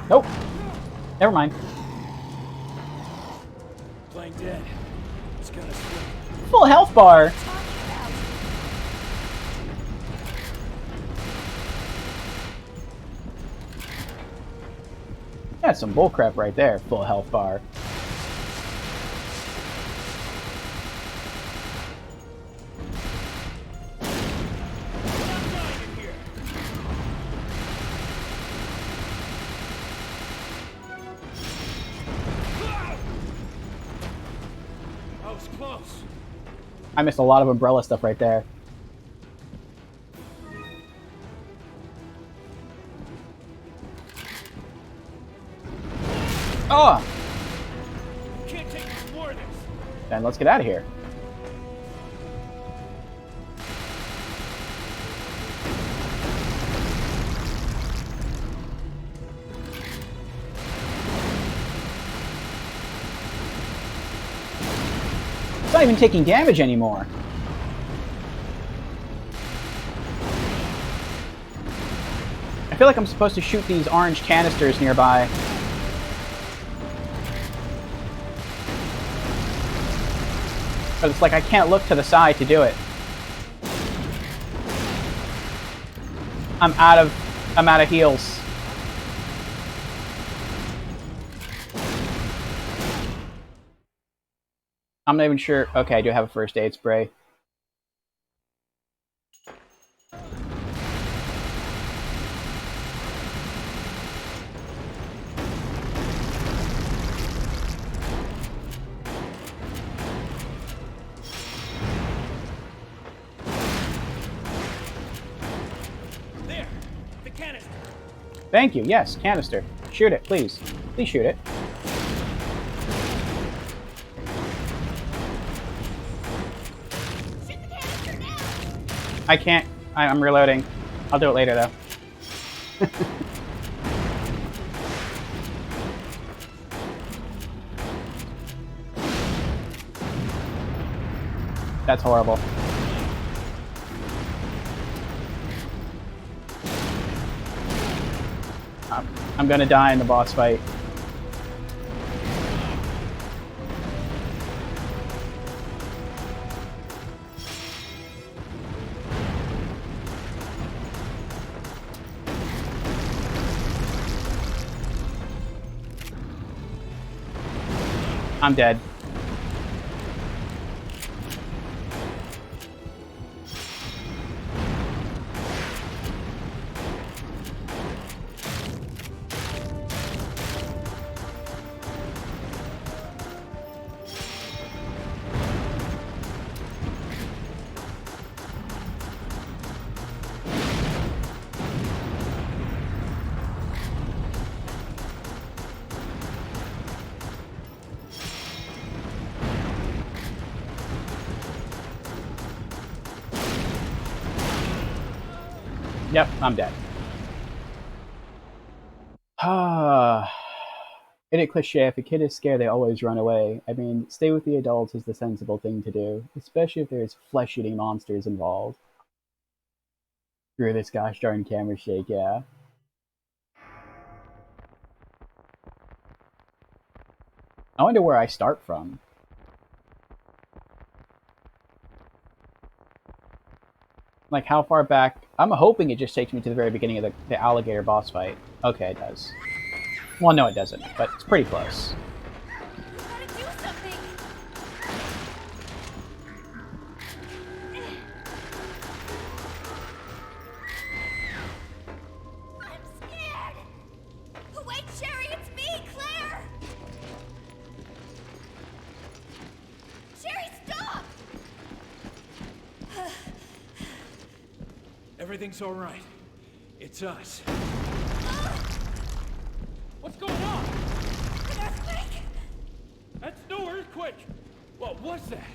Nope. Never mind. Playing dead. It's gonna swing. Full health bar! That's some bullcrap right there, full health bar. I was close. I missed a lot of umbrella stuff right there. Oh! Can't take much more of this. Then let's get out of here. It's not even taking damage anymore. I feel like I'm supposed to shoot these orange canisters nearby. But it's like I can't look to the side to do it. I'm out of heals. I'm not even sure. Okay, I do have a first aid spray. There. The canister. Thank you. Yes, canister. Shoot it, please. Please shoot it. Shoot the canister now! I can't. I'm reloading. I'll do it later, though. That's horrible. I'm gonna die in the boss fight. I'm dead. Yep, I'm dead. In a cliche, if a kid is scared, they always run away. I mean, stay with the adults is the sensible thing to do, especially if there's flesh-eating monsters involved. Screw this gosh darn camera shake, yeah. I wonder where I start from. Like, how far back? I'm hoping it just takes me to the very beginning of the alligator boss fight. Okay, it does. Well, no, it doesn't, but it's pretty close. You gotta do something! I'm scared! Wait, Sherry, it's me, Claire! Sherry, stop! Everything's all right. It's us. What's going on? An earthquake! That's no earthquake! What was that?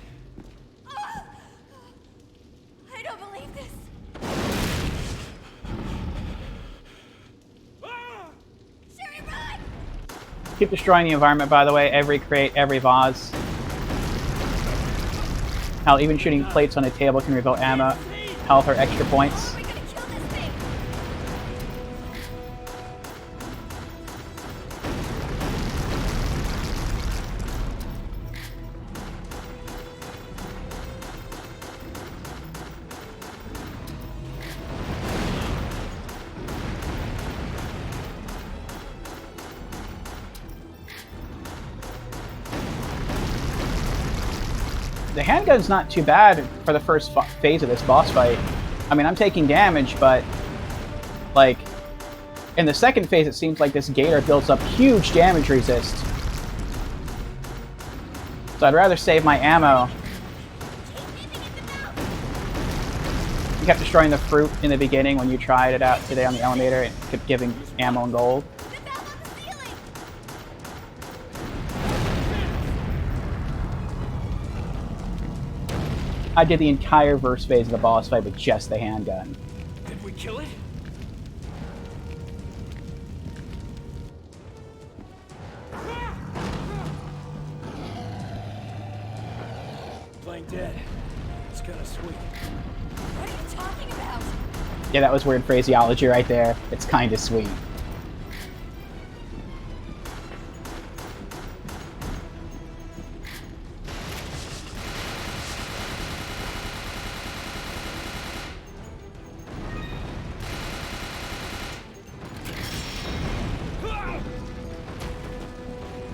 I don't believe this! Ah! Sherry, run! Keep destroying the environment, by the way. Every crate, every vase. Hell, even shooting plates on a table can revoke ammo, health, or extra points. How are we gonna kill this thing? The handgun's not too bad for the first phase of this boss fight. I mean, I'm taking damage, but like in the second phase, it seems like this gator builds up huge damage resist. So I'd rather save my ammo. You kept destroying the fruit in the beginning when you tried it out today on the elevator. It kept giving ammo and gold. The valve on the ceiling! I did the entire first phase of the boss fight with just the handgun. Did we kill it? Playing dead. It's kinda sweet. What are you talking about? Yeah, that was weird phraseology right there. It's kinda sweet.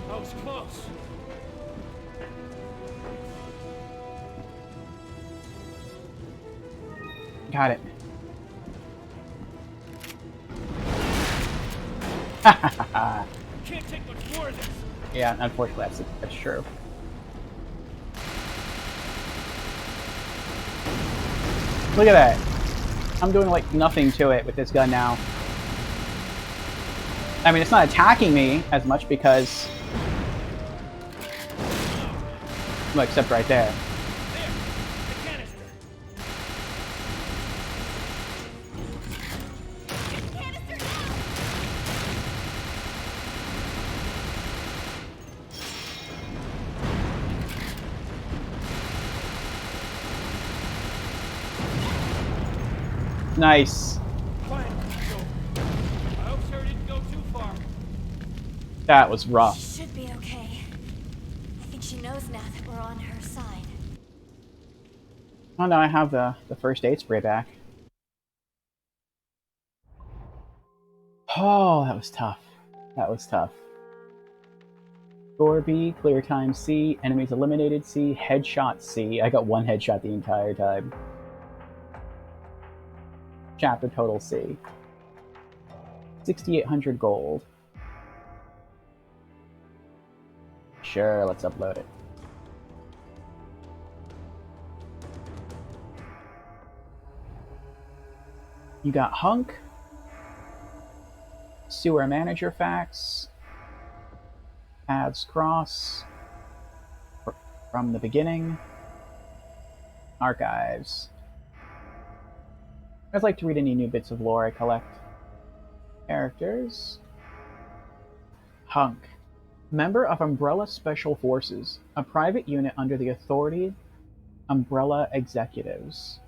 That was close. Got it. Can't take much more of this. Yeah, unfortunately, that's true. Look at that. I'm doing like nothing to it with this gun now. I mean, it's not attacking me as much because... Well, except right there. There! The canister! Nice. Quiet, Joe. I hope Sarah didn't go too far. That was rough. Should be okay. I think she knows now that we're on her side. Oh no, I have the first aid spray back. Oh, that was tough. That was tough. Score B, clear time C, enemies eliminated C, headshot C. I got one headshot the entire time. Chapter total C. 6,800 gold. Sure, let's upload it. You got Hunk, Sewer Manager Facts, Paths Cross, From the Beginning, Archives. I'd like to read any new bits of lore I collect. Characters. Hunk. Member of Umbrella Special Forces, a private unit under the authority Umbrella Executives.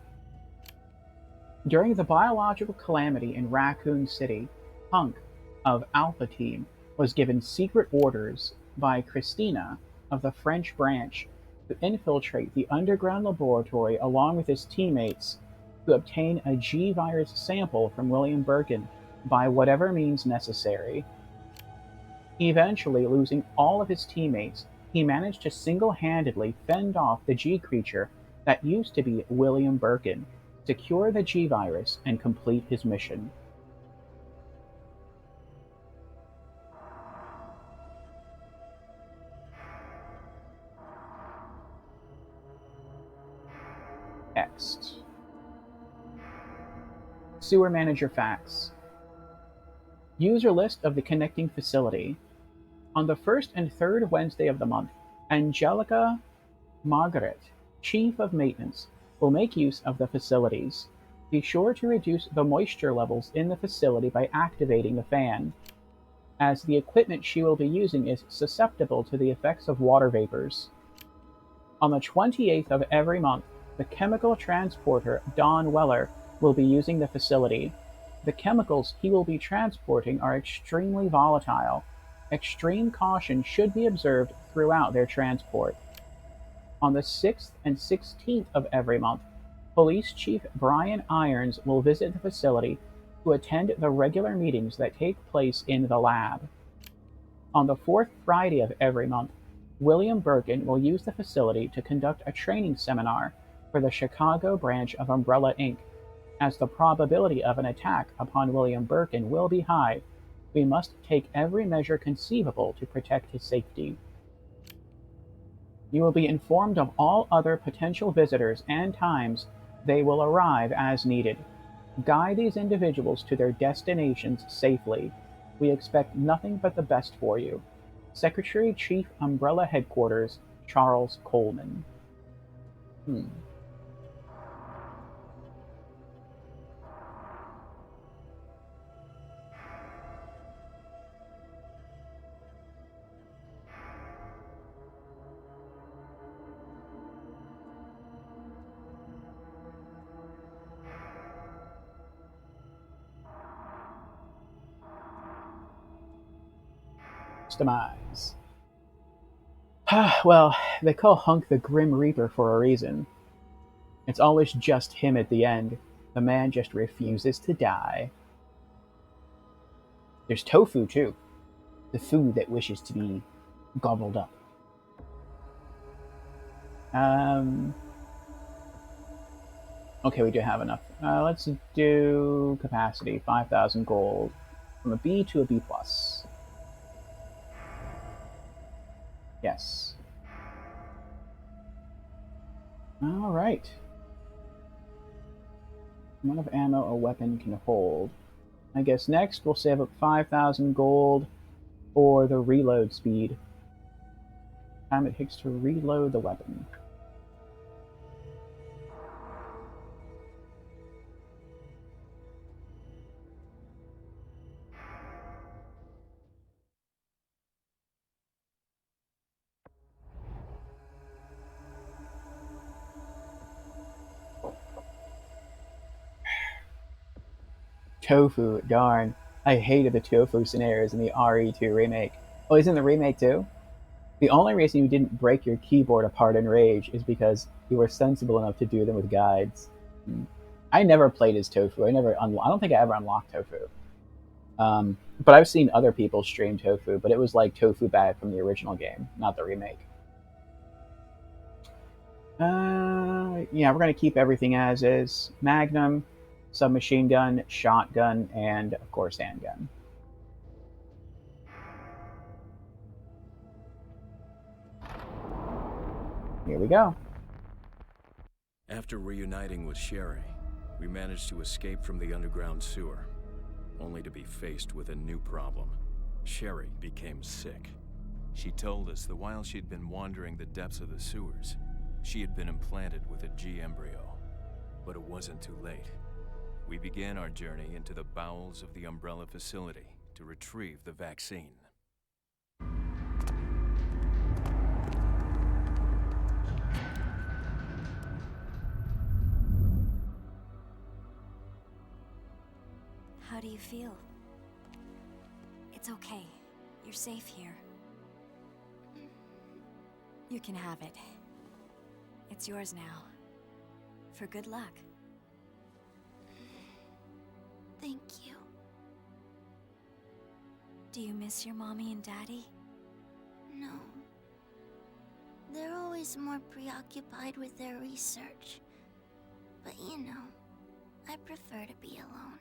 During the biological calamity in Raccoon City, Hunk of Alpha Team was given secret orders by Christina of the French branch to infiltrate the underground laboratory along with his teammates to obtain a G-virus sample from William Birkin by whatever means necessary. Eventually losing all of his teammates, he managed to single-handedly fend off the G-creature that used to be William Birkin, secure the G-virus, and complete his mission. Text. Sewer Manager Facts. User list of the connecting facility. On the first and third Wednesday of the month, Angelica Margaret, Chief of Maintenance, will make use of the facilities. Be sure to reduce the moisture levels in the facility by activating the fan, as the equipment she will be using is susceptible to the effects of water vapors. On the 28th of every month, the chemical transporter Don Weller will be using the facility. The chemicals he will be transporting are extremely volatile. Extreme caution should be observed throughout their transport. On the 6th and 16th of every month, Police Chief Brian Irons will visit the facility to attend the regular meetings that take place in the lab. On the fourth Friday of every month, William Birkin will use the facility to conduct a training seminar for the Chicago branch of Umbrella Inc. As the probability of an attack upon William Birkin will be high, we must take every measure conceivable to protect his safety. You will be informed of all other potential visitors and times they will arrive as needed. Guide these individuals to their destinations safely. We expect nothing but the best for you. Secretary Chief Umbrella Headquarters, Charles Coleman. Demise. Well, they call Hunk the Grim Reaper for a reason. It's always just him at the end. The man just refuses to die. There's tofu, too. The food that wishes to be gobbled up. Okay, we do have enough. Let's do capacity, 5,000 gold. From a B to a B+. Yes. Alright. Amount of ammo a weapon can hold. I guess next we'll save up 5,000 gold for the reload speed. Time it takes to reload the weapon. Tofu, darn. I hated the tofu scenarios in the RE2 remake. Oh, he's in the remake too? The only reason you didn't break your keyboard apart in Rage is because you were sensible enough to do them with guides. I never played as Tofu. I don't think I ever unlocked Tofu. But I've seen other people stream Tofu, but it was like Tofu bad from the original game, not the remake. Yeah, we're going to keep everything as is. Magnum, submachine gun, shotgun, and, of course, handgun. Here we go. After reuniting with Sherry, we managed to escape from the underground sewer, only to be faced with a new problem. Sherry became sick. She told us that while she'd been wandering the depths of the sewers, she had been implanted with a G embryo. But it wasn't too late. We began our journey into the bowels of the Umbrella facility to retrieve the vaccine. How do you feel? It's okay. You're safe here. You can have it. It's yours now. For good luck. Thank you. Do you miss your mommy and daddy? No. They're always more preoccupied with their research. But you know, I prefer to be alone.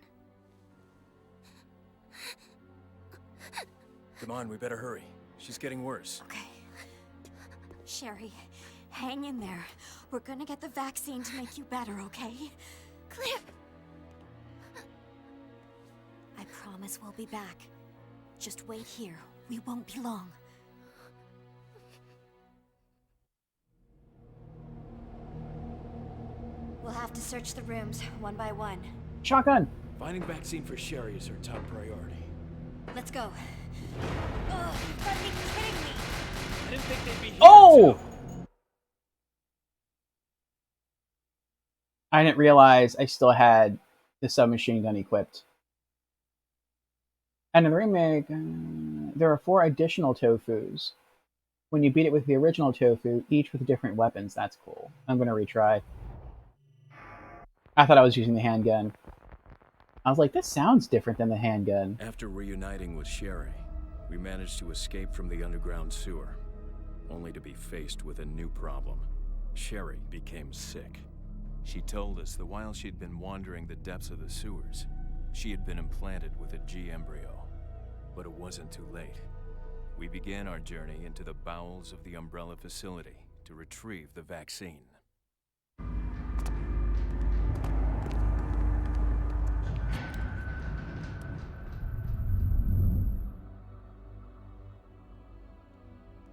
Come on, we better hurry. She's getting worse. Okay. Sherry, hang in there. We're gonna get the vaccine to make you better, okay? Claire! I promise we'll be back. Just wait here. We won't be long. We'll have to search the rooms one by one. Shotgun! Finding vaccine for Sherry is her top priority. Let's go. Oh, you've got to be kidding me! I didn't think they'd be here. Oh! Too. I didn't realize I still had the submachine gun equipped. And in the remake, there are 4 additional Tofus. When you beat it with the original Tofu, each with different weapons. That's cool. I'm going to retry. I thought I was using the handgun. I was like, this sounds different than the handgun. After reuniting with Sherry, we managed to escape from the underground sewer, only to be faced with a new problem. Sherry became sick. She told us that while she'd been wandering the depths of the sewers, she had been implanted with a G embryo. But it wasn't too late. We began our journey into the bowels of the Umbrella facility to retrieve the vaccine.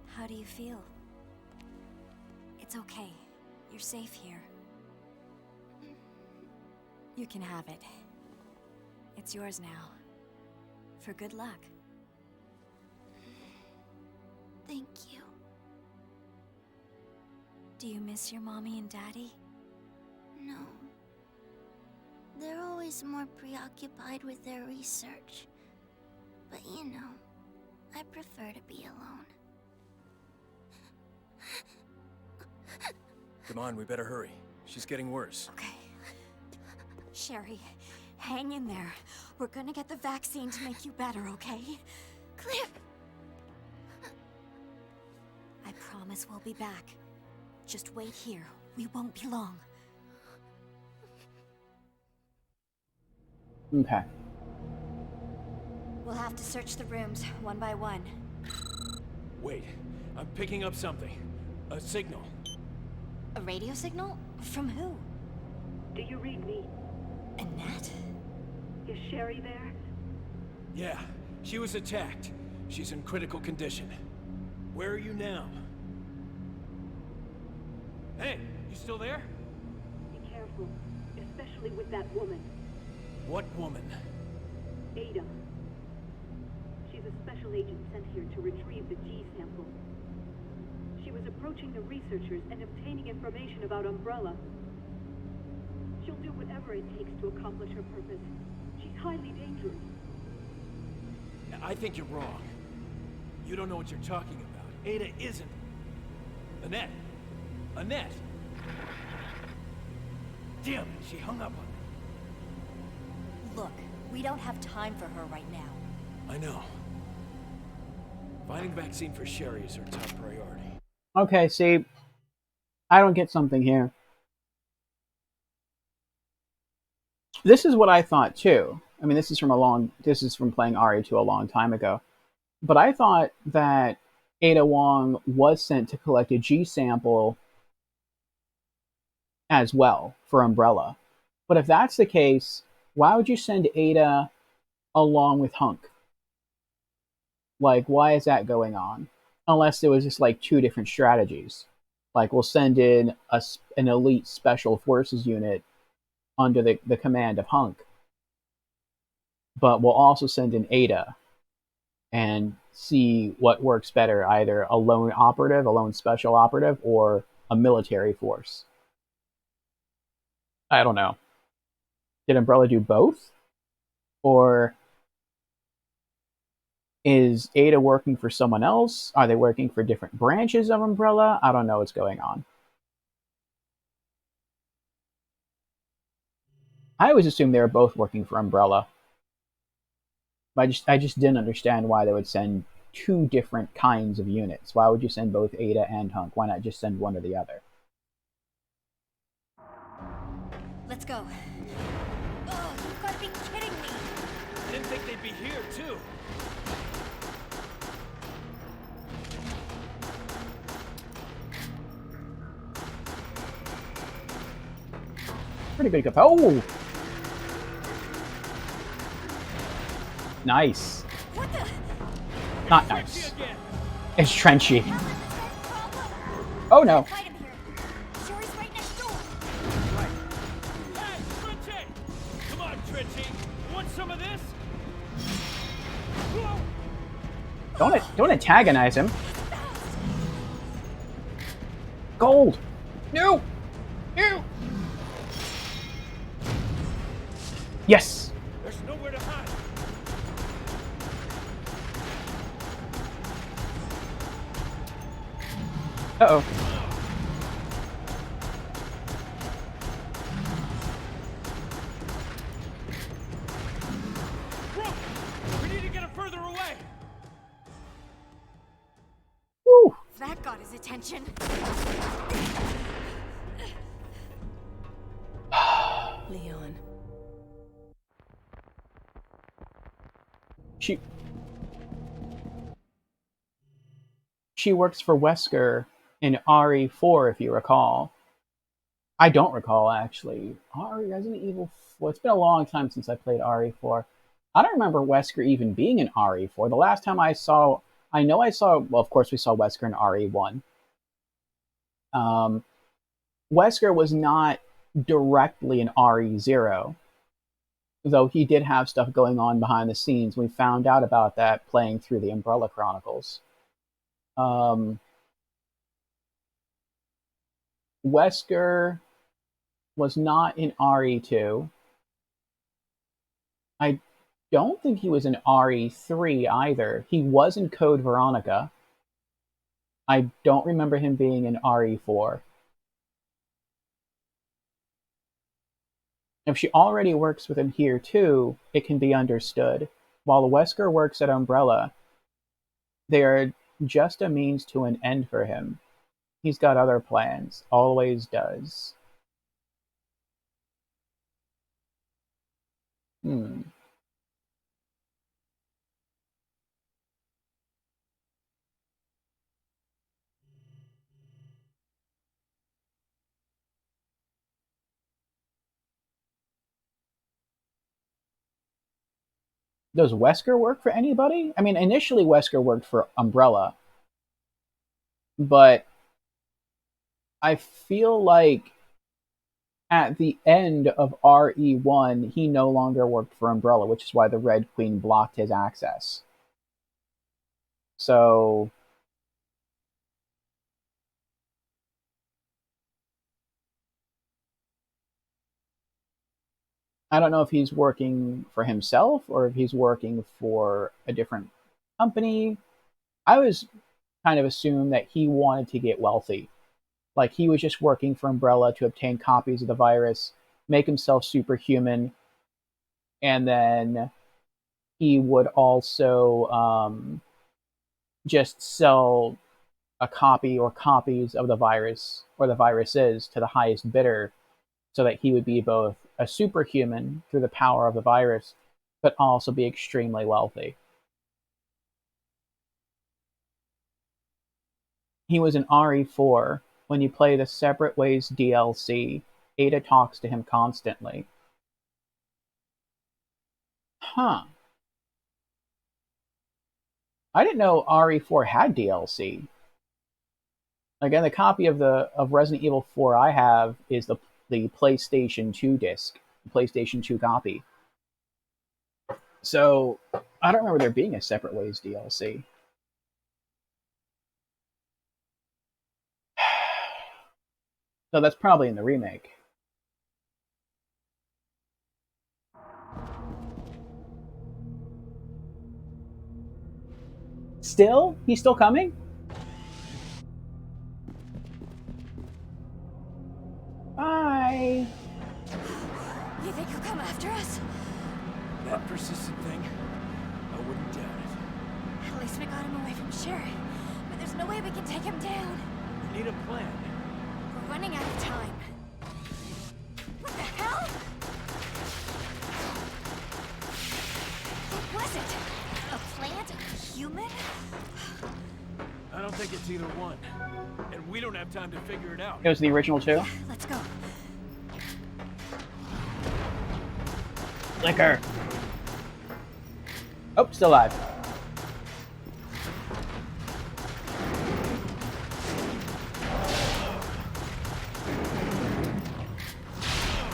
How do you feel? It's okay. You're safe here. You can have it. It's yours now. For good luck. Thank you. Do you miss your mommy and daddy? No. They're always more preoccupied with their research. But you know, I prefer to be alone. Come on, we better hurry. She's getting worse. Okay. Sherry, hang in there. We're gonna get the vaccine to make you better, okay? Claire! I promise we'll be back. Just wait here. We won't be long. Okay. We'll have to search the rooms one by one. Wait, I'm picking up something. A signal. A radio signal? From who? Do you read me? Annette? Is Sherry there? Yeah, she was attacked. She's in critical condition. Where are you now? Hey, you still there? Be careful, especially with that woman, What woman? Ada. She's a special agent sent here to retrieve the G sample. She was approaching the researchers and obtaining information about Umbrella. She'll do whatever it takes to accomplish her purpose. She's highly dangerous. I think you're wrong. You don't know what you're talking about. Ada isn't... Annette! Annette! Damn it, she hung up on me. Look, we don't have time for her right now. I know. Finding a vaccine for Sherry is her top priority. Okay, see, I don't get something here. This is what I thought too. I mean, this is from playing RE2 a long time ago. But I thought that Ada Wong was sent to collect a G sample as well for Umbrella. But if that's the case, why would you send Ada along with Hunk? Like, why is that going on? Unless there was just like two different strategies. Like, we'll send in an elite special forces unit under the command of Hunk. But we'll also send in Ada and see what works better, either a lone operative, a lone special operative, or a military force. I don't know. Did Umbrella do both? Or is Ada working for someone else? Are they working for different branches of Umbrella? I don't know what's going on. I always assumed they were both working for Umbrella. I just didn't understand why they would send two different kinds of units. Why would you send both Ada and Hunk? Why not just send one or the other? Let's go. Oh, you've got to be kidding me! I didn't think they'd be here, too. Pretty good. Oh! Nice. What the? Not nice. It's trenchy. Oh no. Fight him here. Sherry's right next door. Hey, Trenchy! Come on, Trenchy! Want some of this? Whoa. Don't antagonize him. Gold. No. No. Yes. There's nowhere to hide. Uh-oh. Bro, we need to get him further away. Woo. That got his attention. Leon. She works for Wesker in RE4, if you recall. I don't recall, actually. Resident Evil 4. It's been a long time since I played RE4. I don't remember Wesker even being in RE4. The last time well, of course we saw Wesker in RE1. Wesker was not directly in RE0, though he did have stuff going on behind the scenes. We found out about that playing through the Umbrella Chronicles. Wesker was not in RE2. I don't think he was in RE3 either. He was in Code Veronica. I don't remember him being in RE4. If she already works with him here too, it can be understood. While Wesker works at Umbrella, they are just a means to an end for him. He's got other plans. Always does. Does Wesker work for anybody? I mean, initially Wesker worked for Umbrella, but I feel like at the end of RE1, he no longer worked for Umbrella, which is why the Red Queen blocked his access. So I don't know if he's working for himself or if he's working for a different company. I was kind of assumed that he wanted to get wealthy. Like he was just working for Umbrella to obtain copies of the virus, make himself superhuman, and then he would also just sell a copy or copies of the virus or the viruses to the highest bidder so that he would be both a superhuman through the power of the virus, but also be extremely wealthy. He was in RE4. When you play the Separate Ways DLC, Ada talks to him constantly. Huh. I didn't know RE4 had DLC. Again, the copy of Resident Evil 4 I have is the PlayStation 2 disc, the PlayStation 2 copy. So I don't remember there being a Separate Ways DLC. So that's probably in the remake. Still? He's still coming? Bye. You think he'll come after us? That persistent thing, I wouldn't doubt it. At least we got him away from Sherry. But there's no way we can take him down. We need a plan. We're running out of time. What the hell? What was it? A plant? A human? I don't think it's either one. And we don't have time to figure it out. It was the original too? Let's go. Liquor. Oh, still alive.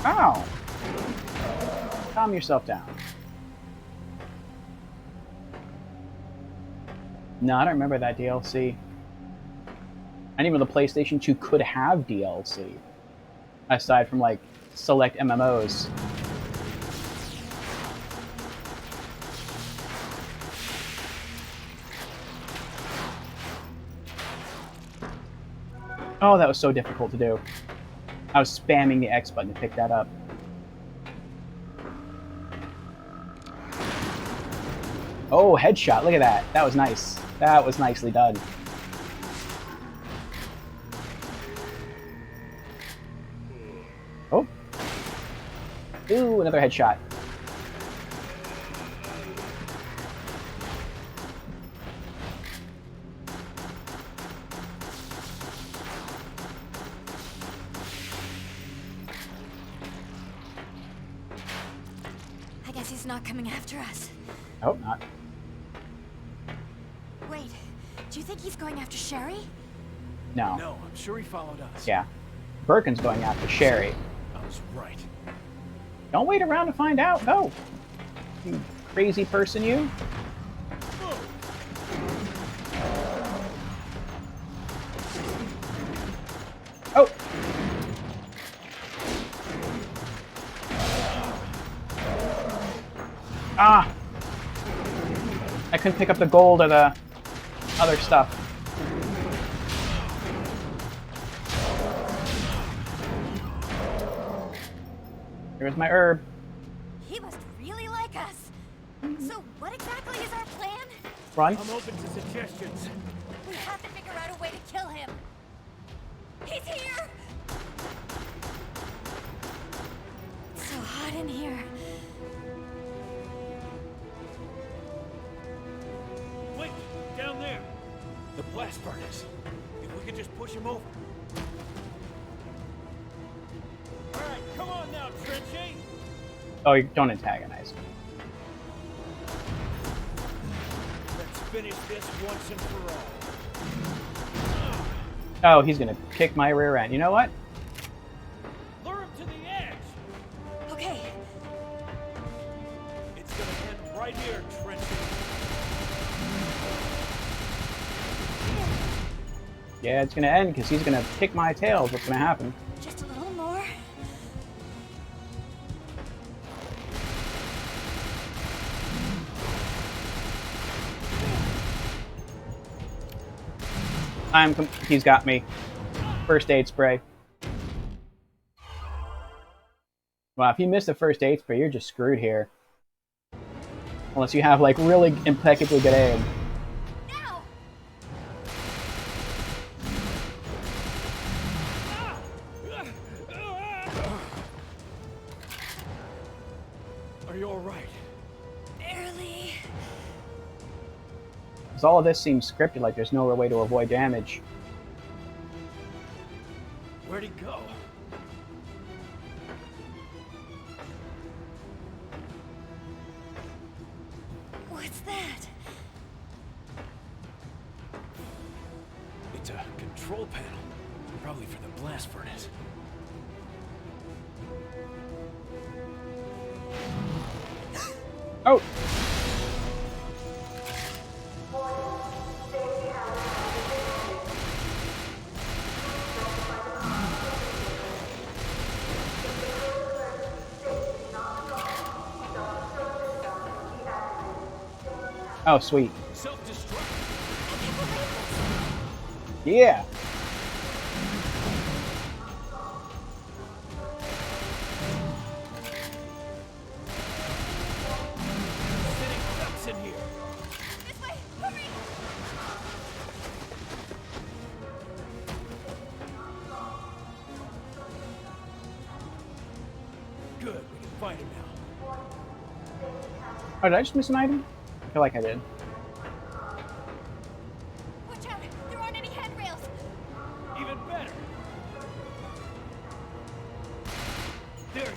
Ow. Calm yourself down. No, I don't remember that DLC. I didn't even know the PlayStation 2 could have DLC. Aside from, like, select MMOs. Oh, that was so difficult to do. I was spamming the X button to pick that up. Oh, headshot. Look at that. That was nice. That was nicely done. Oh. Ooh, another headshot. I guess he's not coming after us. I hope not. Wait, do you think he's going after Sherry? No. No, I'm sure he followed us. Yeah. Birkin's going after Sherry. I was right. Don't wait around to find out. Go. You crazy person, you. Oh. Ah. I couldn't pick up the gold or the other stuff. Here's my herb. He must really like us. So what exactly is our plan? Run. I'm open to suggestions. We have to figure out a way to kill him. He's here! It's so hot in here. Wait, down there. The blast furnace. If we could just push him over. All right, come on now, Trenchy. Oh, you don't antagonize me. Let's finish this once and for all. Oh, he's gonna kick my rear end. You know what? Lure him to the edge. Okay, It's gonna end right here, Trenchy. Yeah, it's gonna end because he's gonna kick my tail. What's gonna happen? just a little more. He's got me. First aid spray. Wow, if you miss the first aid spray, you're just screwed here. Unless you have, like, really impeccably good aim. Now! Are you alright? Barely. Because all of this seems scripted, like there's no real way to avoid damage. Where'd he go? What's that? It's a control panel. Probably for the blast furnace. Oh! Oh, sweet. Self-destruct. Yeah! Sitting ducks in here. This way! Hurry! Good, we can find him now. Oh, did I just miss an item? I feel like I did. Watch out! There aren't any handrails! Even better. There you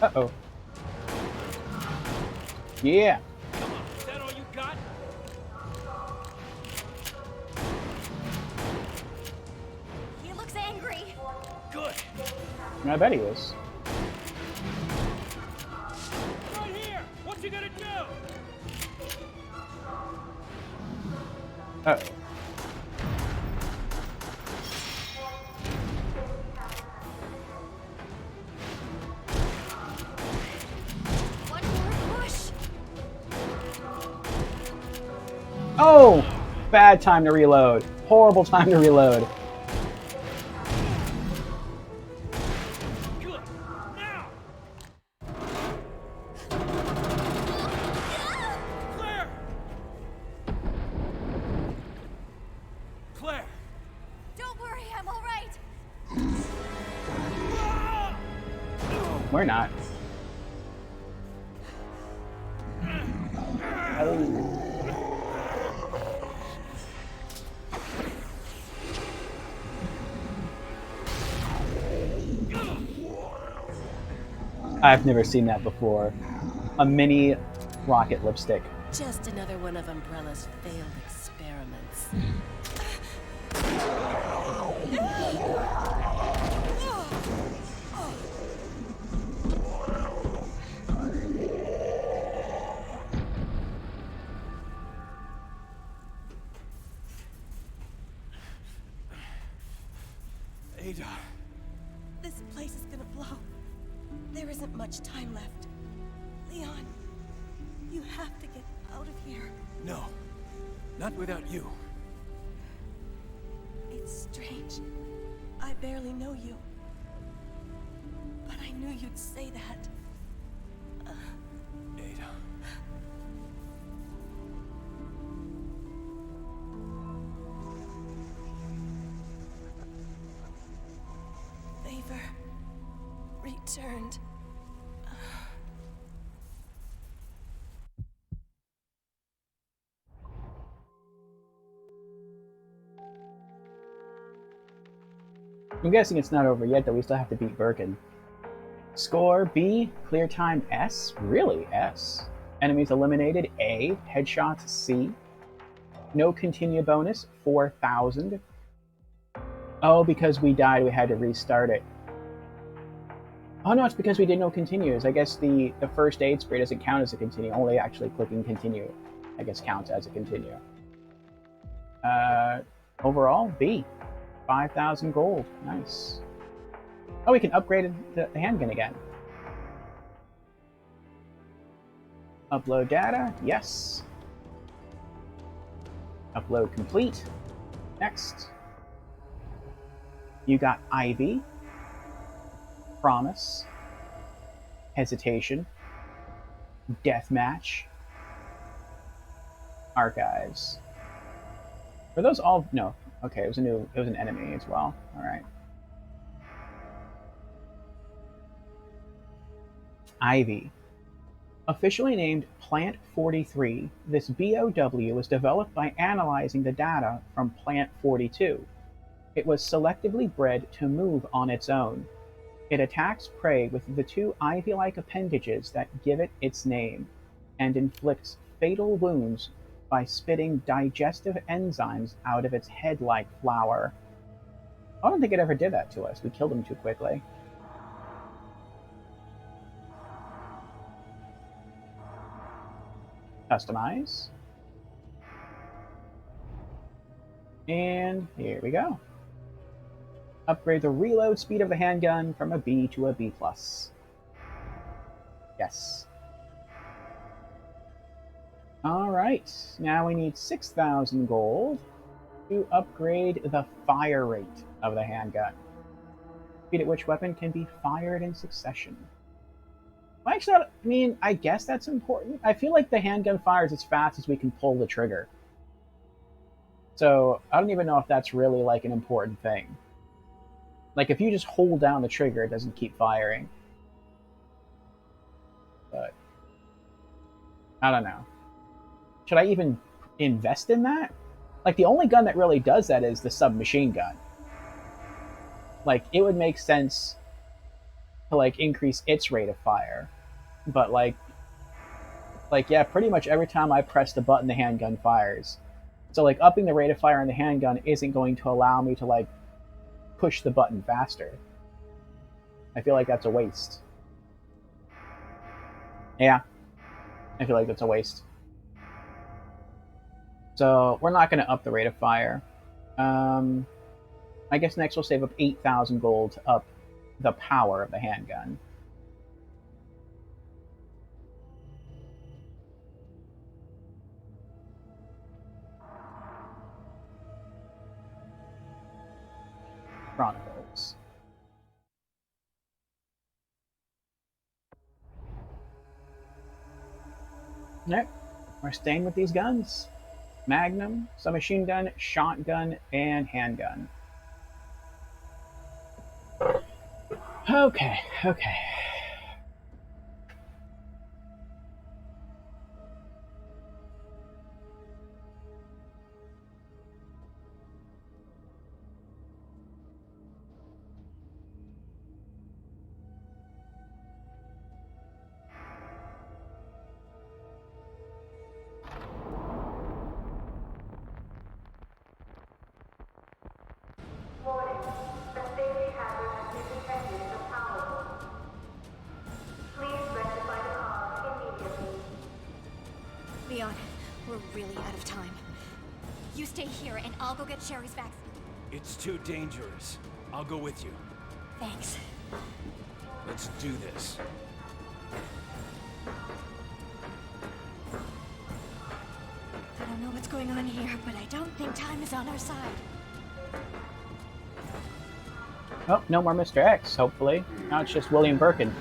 are. Uh-oh. Yeah! Come on, is that all you got? He looks angry! Good. I bet he is. Right here. What you gonna do? Uh-oh. One more push! Oh! Bad time to reload. Horrible time to reload. Good. Now. Claire. Claire. Don't worry, I'm alright! We're not. Oh. I've never seen that before. A mini rocket lipstick. Just another one of Umbrella's failed experiments. Ada. This place is gonna blow. There isn't much time left. Leon, you have to get out of here. No. Not without you. It's strange. I barely know you. But I knew you'd say that. Ada. Favor returned. I'm guessing it's not over yet, though we still have to beat Birkin. Score B, clear time S? Really, S? Enemies eliminated A, headshots C. No continue bonus, 4,000. Oh, because we died, we had to restart it. Oh no, it's because we did no continues. I guess the first aid spray doesn't count as a continue, only actually clicking continue, I guess, counts as a continue. Overall, B. 5,000 gold. Nice. Oh, we can upgrade the handgun again. Upload data. Yes. Upload complete. Next. You got Ivy, Promise, Hesitation, Deathmatch, Archives. Were those all? No. Okay, it was an enemy as well. All right. Ivy. Officially named Plant 43, this BOW was developed by analyzing the data from Plant 42. It was selectively bred to move on its own. It attacks prey with the two ivy-like appendages that give it its name, and inflicts fatal wounds by spitting digestive enzymes out of its head-like flower. I don't think it ever did that to us. We killed him too quickly. Customize. And here we go. Upgrade the reload speed of the handgun from a B to a B+. Yes. Alright, now we need 6,000 gold to upgrade the fire rate of the handgun. Speed at which weapon can be fired in succession. Well, actually, I mean, I guess that's important. I feel like the handgun fires as fast as we can pull the trigger. So, I don't even know if that's really, like, an important thing. Like, if you just hold down the trigger, it doesn't keep firing. But, I don't know. Should I even invest in that? Like, the only gun that really does that is the submachine gun. Like, it would make sense to, like, increase its rate of fire. But, like, yeah, pretty much every time I press the button, the handgun fires. So, like, upping the rate of fire on the handgun isn't going to allow me to, like, push the button faster. I feel like that's a waste. Yeah. I feel like that's a waste. So, we're not going to up the rate of fire. I guess next we'll save up 8,000 gold to up the power of the handgun. Chronicles. Nope. We're staying with these guns. Magnum, submachine gun, shotgun, and handgun. Okay. Leon, we're really out of time. You stay here and I'll go get Sherry's vaccine. It's too dangerous. I'll go with you. Thanks. Let's do this. I don't know what's going on here, but I don't think time is on our side. Oh, no more Mr. X, hopefully. Now it's just William Birkin.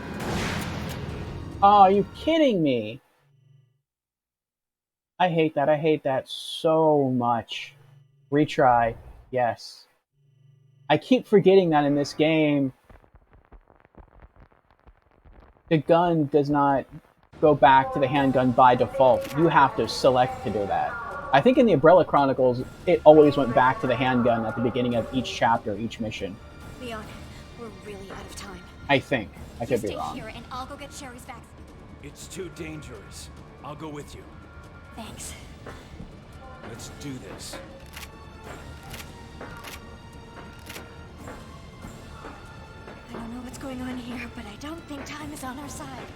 Oh, are you kidding me? I hate that. I hate that so much. Retry. Yes. I keep forgetting that in this game, the gun does not go back to the handgun by default. You have to select to do that. I think in the Umbrella Chronicles, it always went back to the handgun at the beginning of each chapter, each mission. Leon, we're really out of time. I think. I could be wrong. You stay here and I'll go get Sherry's vaccine. It's too dangerous. I'll go with you. Thanks. Let's do this. I don't know what's going on here, but I don't think time is on our side.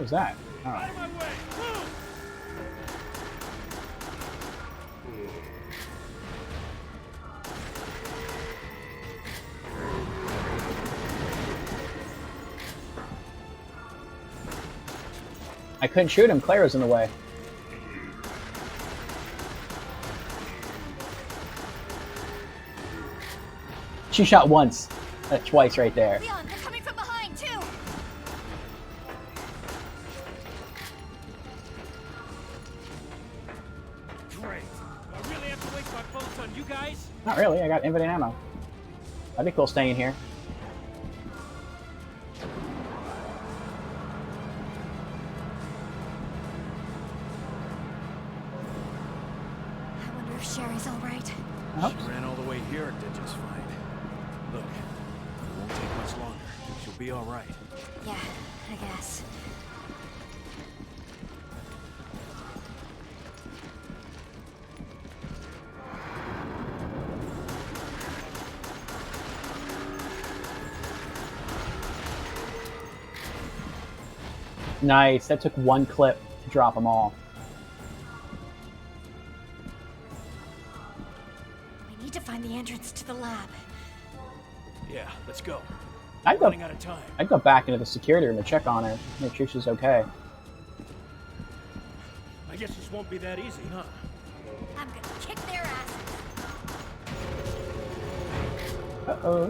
was that? Oh. Out of my way! Move! I couldn't shoot him. Claire was in the way. She shot once. Twice right there. Leon, they're coming from behind, too! Great. Do I really have to waste my bullets on you guys? Not really. I got infinite ammo. That'd be cool staying in here. I wonder if Sherry's all right. She ran all the way here and did just fine. Look, it won't take much longer. She'll be all right. Yeah, I guess. Nice. That took one clip to drop them all. We need to find the entrance to the lab. Yeah, let's go. I'd go. Running out of time. I'd go back into the security room to check on her, make sure she's okay. I guess this won't be that easy, huh? I'm gonna kick their asses. Uh-oh.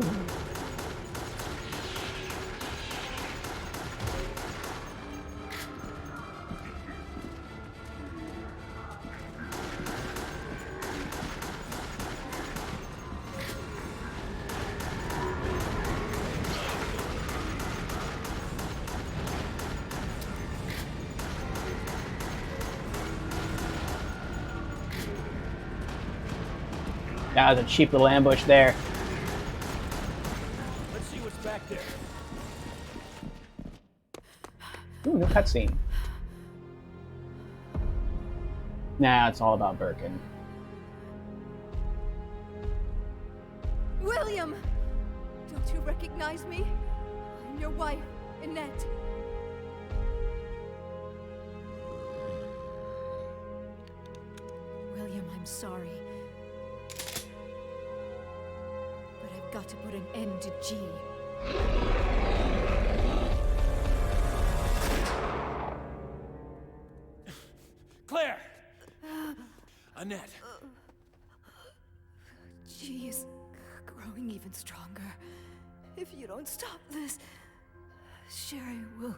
That was a cheap little ambush there. Let's see what's back there. Ooh, new cutscene. Nah, it's all about Birkin. William! Don't you recognize me? I'm your wife, Annette. William, I'm sorry. But I've got to put an end to G. Claire! Annette! G is growing even stronger. If you don't stop this, Sherry will...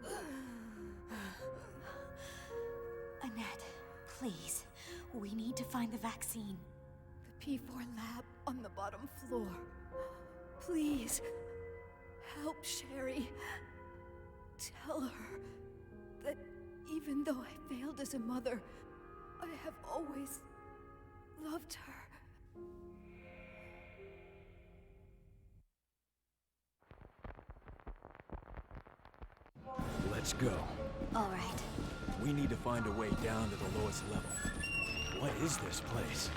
Annette, please. We need to find the vaccine. The P4 lab on the bottom floor. Please, help Sherry. Tell her that even though I failed as a mother, I have always loved her. Let's go. All right. We need to find a way down to the lowest level. What is this place?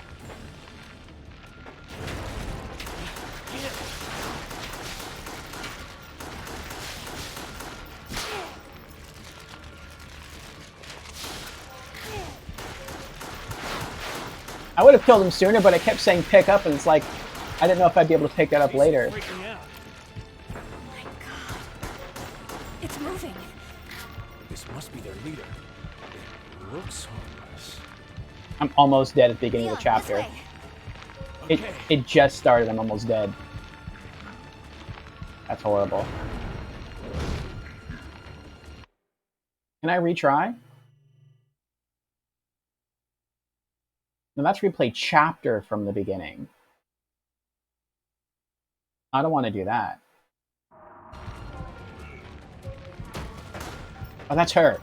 I would have killed him sooner, but I kept saying pick up, and it's like, I didn't know if I'd be able to pick that up later. Freaking out. My God. It's moving. This must be their leader. It looks harmless. I'm almost dead at the beginning Leon, of the chapter. this way. Okay. It just started, I'm almost dead. That's horrible. Can I retry? No, that's replay chapter from the beginning. I don't want to do that. Oh, that's her.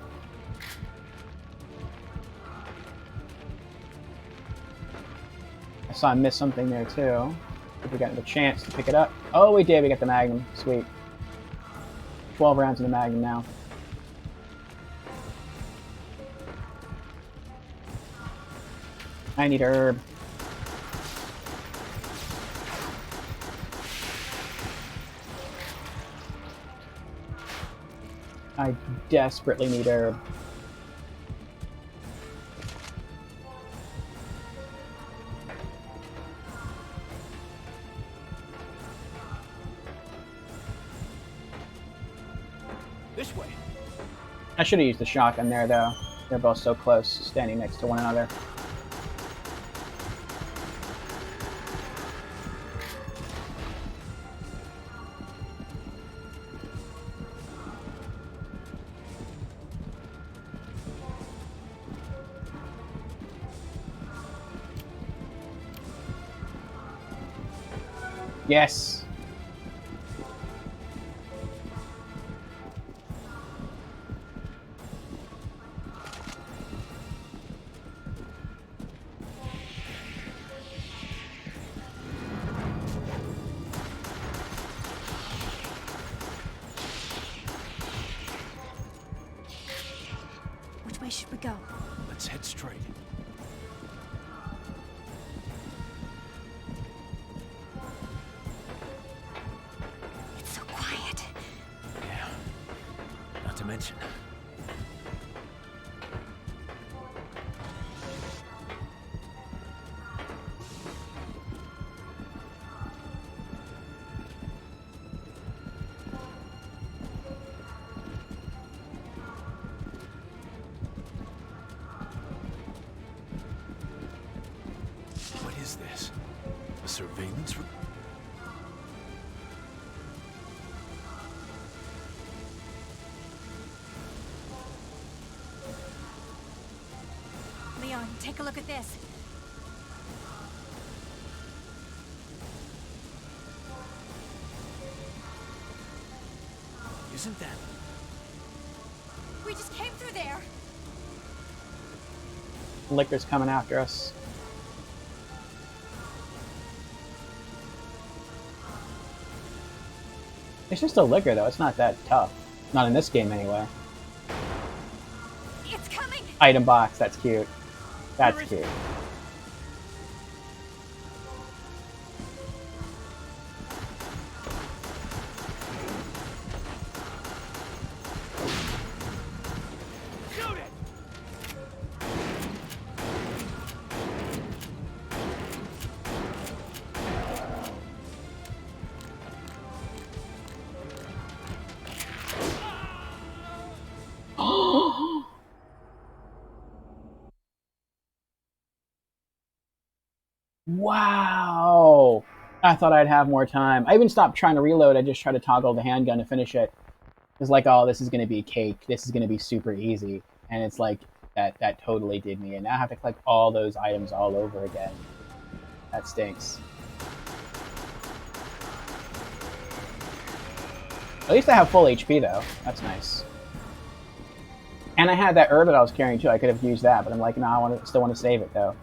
I saw I missed something there too. If we got the chance to pick it up. Oh, we did. We got the Magnum. Sweet. 12 rounds in the Magnum now. I need herb. I desperately need herb. This way. I should have used the shotgun there, though. They're both so close, standing next to one another. Yes. Which way should we go? Let's head straight. It's so quiet. Yeah. Not to mention. What is this? A surveillance room? Leon, take a look at this. Isn't that? We just came through there. Liquor's coming after us. It's just a liquor, though. It's not that tough. Not in this game, anyway. It's coming. Item box. That's cute. That's cute. Shoot it! Wow! I thought I'd have more time. I even stopped trying to reload. I just tried to toggle the handgun to finish it. It was like, oh, this is going to be cake. This is going to be super easy. And it's like, that totally did me. And now I have to collect all those items all over again. That stinks. At least I have full HP, though. That's nice. And I had that herb that I was carrying, too. I could have used that, but I'm like, no, I still want to save it, though.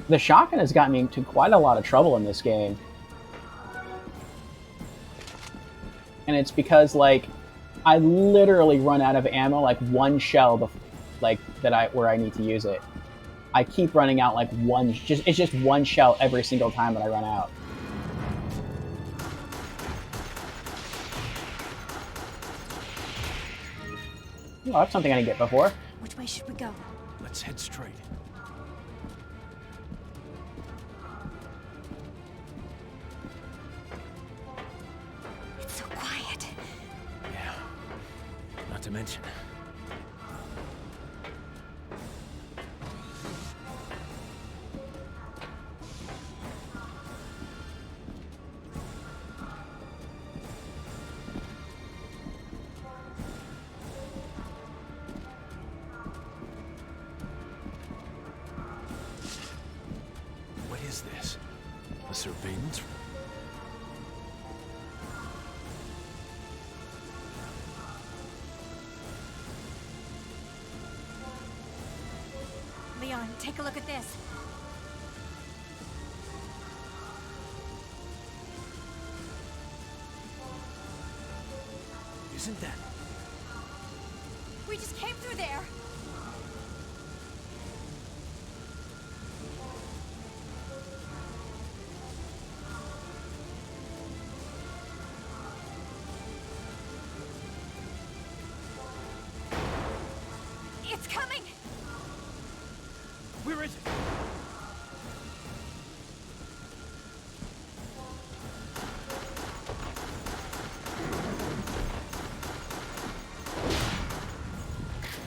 The shotgun has gotten me into quite a lot of trouble in this game. And it's because, like, I literally run out of ammo, like, one shell, where I need to use it. I keep running out, like, it's just one shell every single time that I run out. Oh, that's something I didn't get before. Which way should we go? Let's head straight. It's so quiet. Yeah. Not to mention. What is this? A surveillance room? Leon, take a look at this. Isn't that? We just came through there.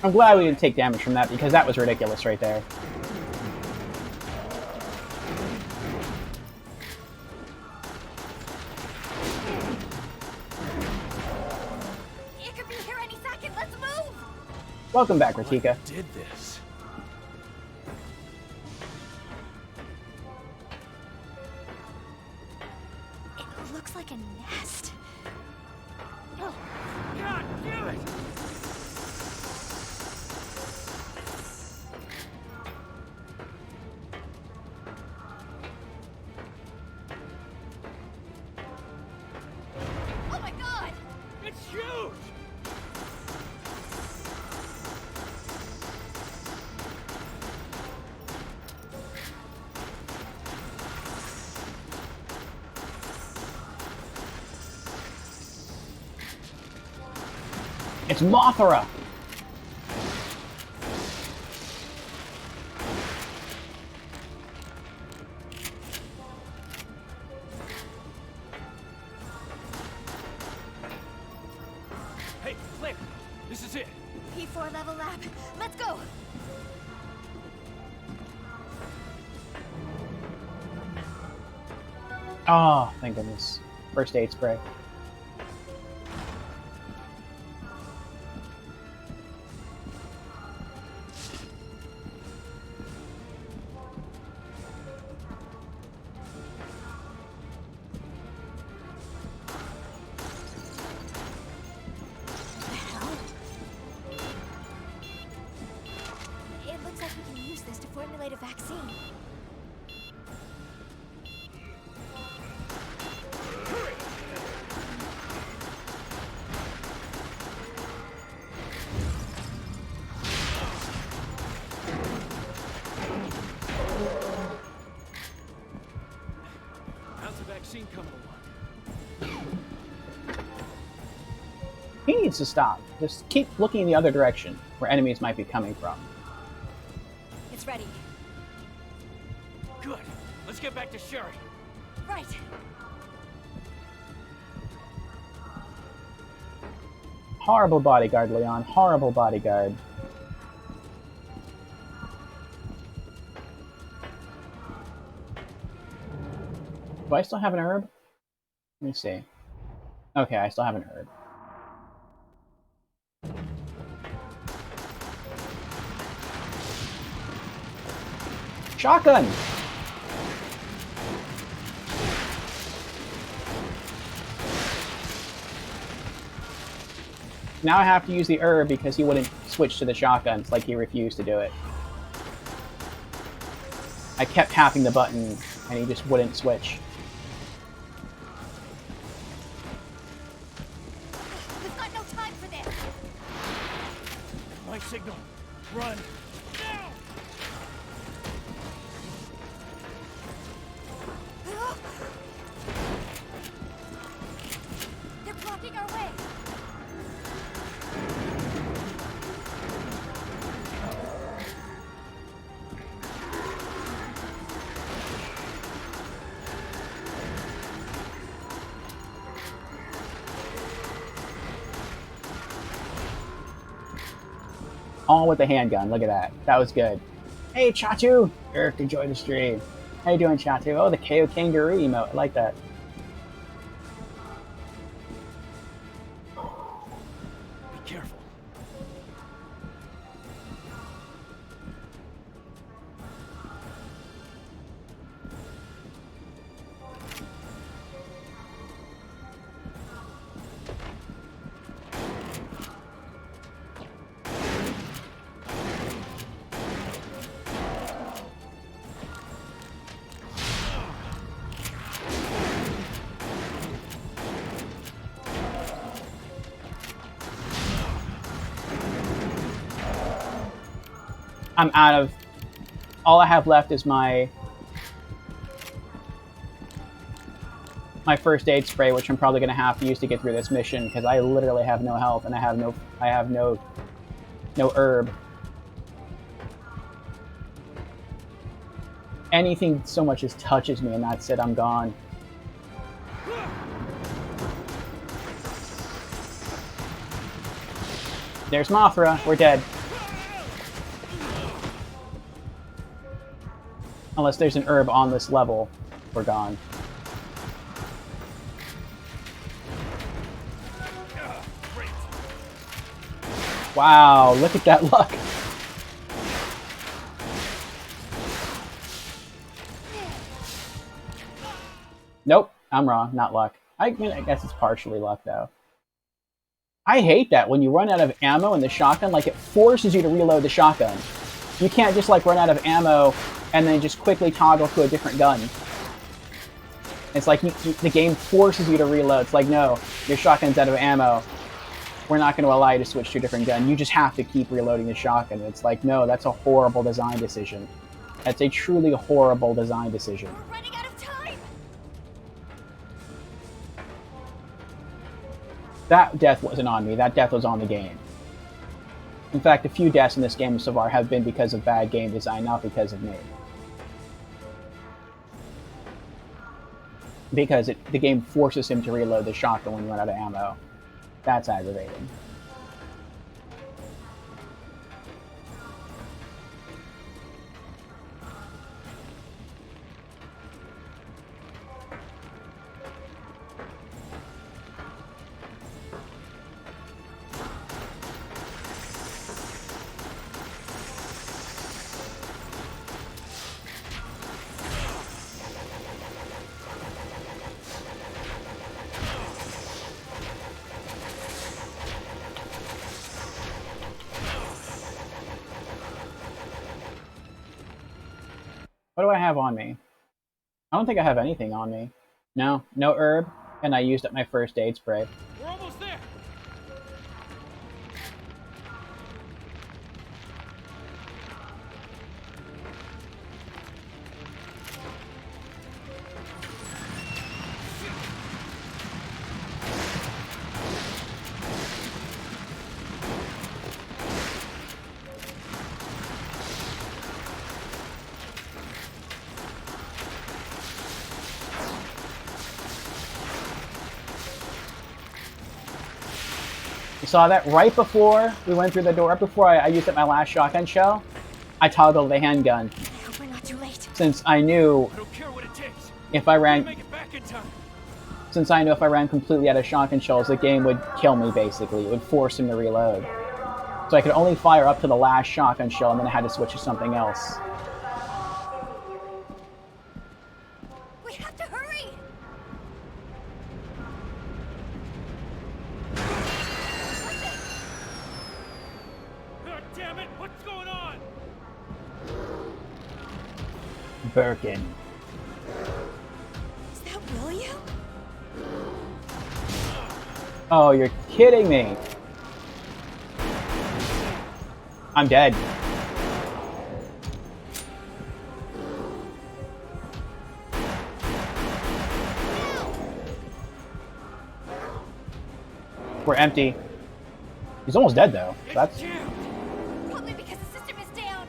I'm glad we didn't take damage from that, because that was ridiculous right there. It could be here any second. Let's move. Welcome back, Ratika. What did this? It looks like a nest. Oh, God damn it! oh my God! It's huge! It's Mothra! Hey, Claire! This is it! P4 level lab. Let's go. Oh, thank goodness. First aid spray. It looks like we can use this to formulate a vaccine. How's the vaccine coming along? He needs to stop. Just keep looking in the other direction, where enemies might be coming from. It's ready. Good. Let's get back to Sherry. Right. Horrible bodyguard, Leon. Horrible bodyguard. Do I still have an herb? Let me see. Okay, I still have an herb. Shotgun! Now I have to use the herb because he wouldn't switch to the shotguns, like he refused to do it. I kept tapping the button and he just wouldn't switch. We've got no time for this. My signal. Run. Now! They're blocking our way. All with the handgun. Look at that. That was good. Hey, Chatu! Eric, enjoy the stream. How you doing, Chatu? Oh, the KO Kangaroo emote. I like that. Be careful. I'm out of... All I have left is my first aid spray, which I'm probably going to have to use to get through this mission, because I literally have no health, and I have no herb. Anything so much as touches me, and that's it, I'm gone. There's Mothra, we're dead. Unless there's an herb on this level, we're gone. Wow, look at that luck. Nope, I'm wrong, not luck. I mean, I guess it's partially luck, though. I hate that when you run out of ammo in the shotgun, like, it forces you to reload the shotgun. You can't just, like, run out of ammo and then just quickly toggle to a different gun. It's like the game forces you to reload. It's like, no, your shotgun's out of ammo. We're not going to allow you to switch to a different gun. You just have to keep reloading the shotgun. It's like, no, that's a horrible design decision. That's a truly horrible design decision. We're running out of time! That death wasn't on me. That death was on the game. In fact, a few deaths in this game so far have been because of bad game design, not because of me. Because the game forces him to reload the shotgun when you run out of ammo. That's aggravating. What do I have on me? I don't think I have anything on me. No, no herb, and I used up my first aid spray. We're almost there. You saw that right before we went through the door, right before I used up my last shotgun shell, I toggled the handgun. I hope we're not too late. Since I knew I don't care what it takes. if I ran, Make it back in time. since I knew if I ran completely out of shotgun shells, the game would kill me basically. It would force him to reload. So I could only fire up to the last shotgun shell, and then I had to switch to something else. We have to hurry! God damn it! What's going on? Birkin. Is that William? Oh, you're kidding me. I'm dead. We're empty. He's almost dead though. So that's Probably because the system is down.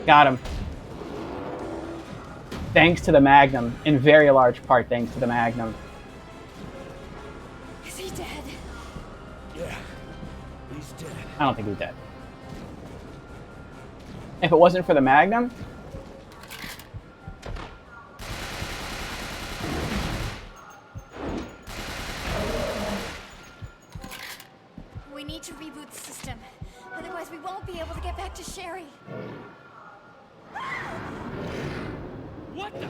got him. Thanks to the Magnum, in very large part thanks to the Magnum. Is he dead? Yeah, he's dead. I don't think he's dead. If it wasn't for the Magnum, We need to reboot the system. Otherwise we won't be able to get back to Sherry. What the?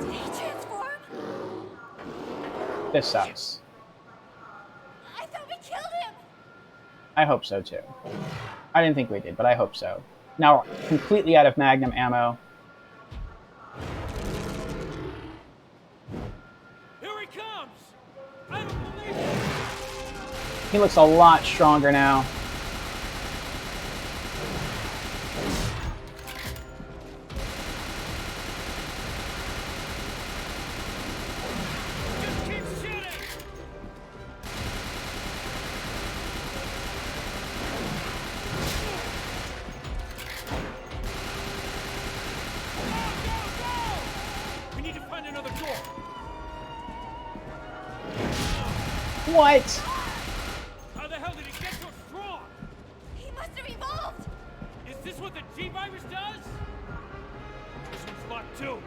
Did he transform? this sucks. I thought we killed him! I hope so too. I didn't think we did, but I hope so. Now we're completely out of Magnum ammo. Here he comes! I don't believe it! He looks a lot stronger now. Just keep shooting! Go! We need to find another door. What? How the hell did it get so strong? He must have evolved! Is this what the G-Virus does? This one's locked too.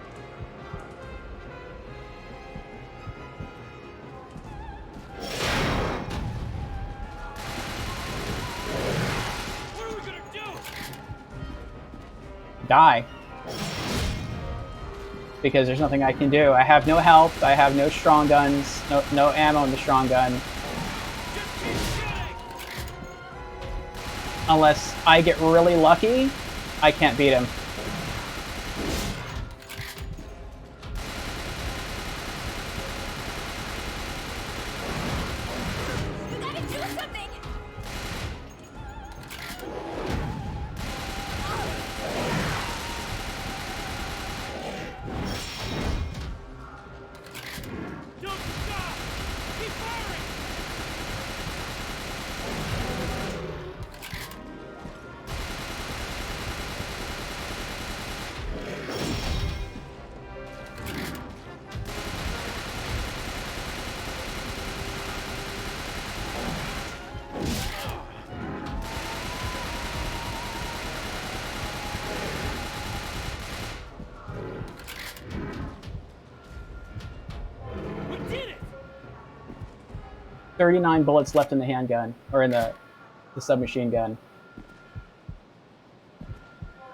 What are we gonna do? Die. Because there's nothing I can do. I have no health, I have no strong guns, no ammo in the strong gun. Just keep shooting! Unless I get really lucky, I can't beat him. You gotta do something! Don't stop! Keep firing! We did it! 39 bullets left in the handgun, or in the submachine gun.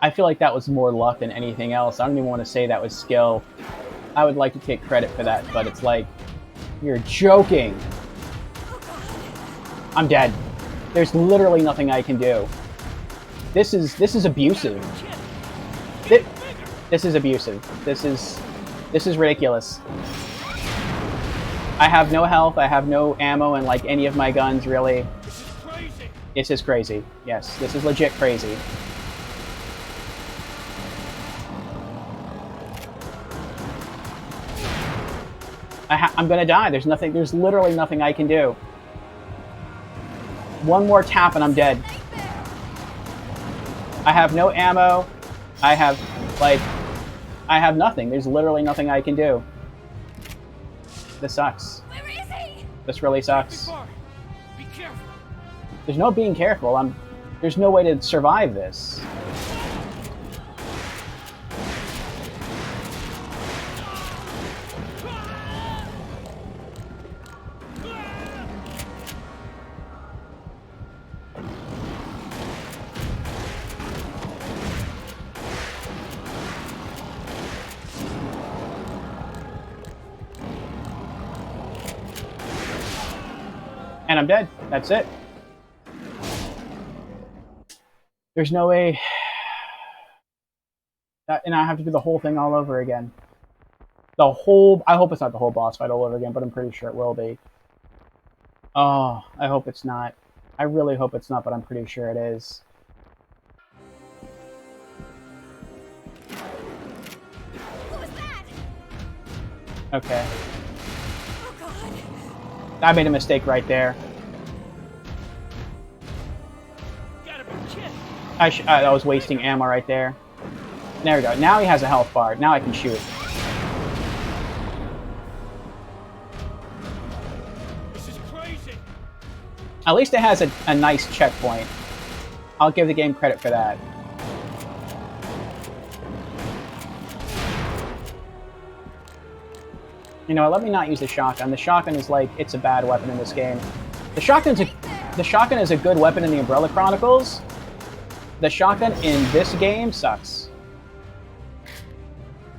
I feel like that was more luck than anything else. I don't even want to say that was skill. I would like to take credit for that, but it's like, you're joking. I'm dead. There's literally nothing I can do. This is abusive. This is abusive. This is ridiculous. I have no health, I have no ammo in like any of my guns, really. This is crazy! This is crazy. Yes, this is legit crazy. I'm gonna die. There's literally nothing I can do. One more tap and I'm dead. I have no ammo. I have nothing. There's literally nothing I can do. This sucks. Where is he? This really sucks. Be careful! There's no being careful. There's no way to survive this. And I'm dead. That's it. There's no way... and I have to do the whole thing all over again. I hope it's not the whole boss fight all over again, but I'm pretty sure it will be. Oh, I hope it's not. I really hope it's not, but I'm pretty sure it is. What was that? Okay. Oh god. I made a mistake right there. Gotta be kidding! I was wasting ammo right there. There we go. Now he has a health bar. Now I can shoot. This is crazy! At least it has a nice checkpoint. I'll give the game credit for that. You know, let me not use the shotgun. The shotgun is like, it's a bad weapon in this game. The shotgun is a good weapon in the Umbrella Chronicles. The shotgun in this game sucks.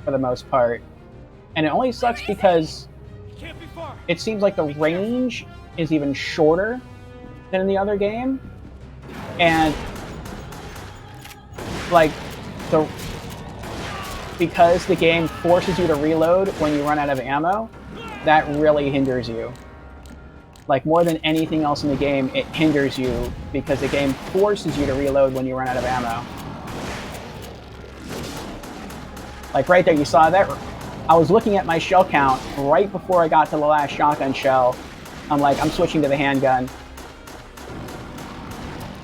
For the most part. And it only sucks because Can't be far! it seems like the range is even shorter than in the other game. And like because the game forces you to reload when you run out of ammo, that really hinders you. Like more than anything else in the game, it hinders you because the game forces you to reload when you run out of ammo. Like right there, you saw that? I was looking at my shell count right before I got to the last shotgun shell. I'm like, I'm switching to the handgun.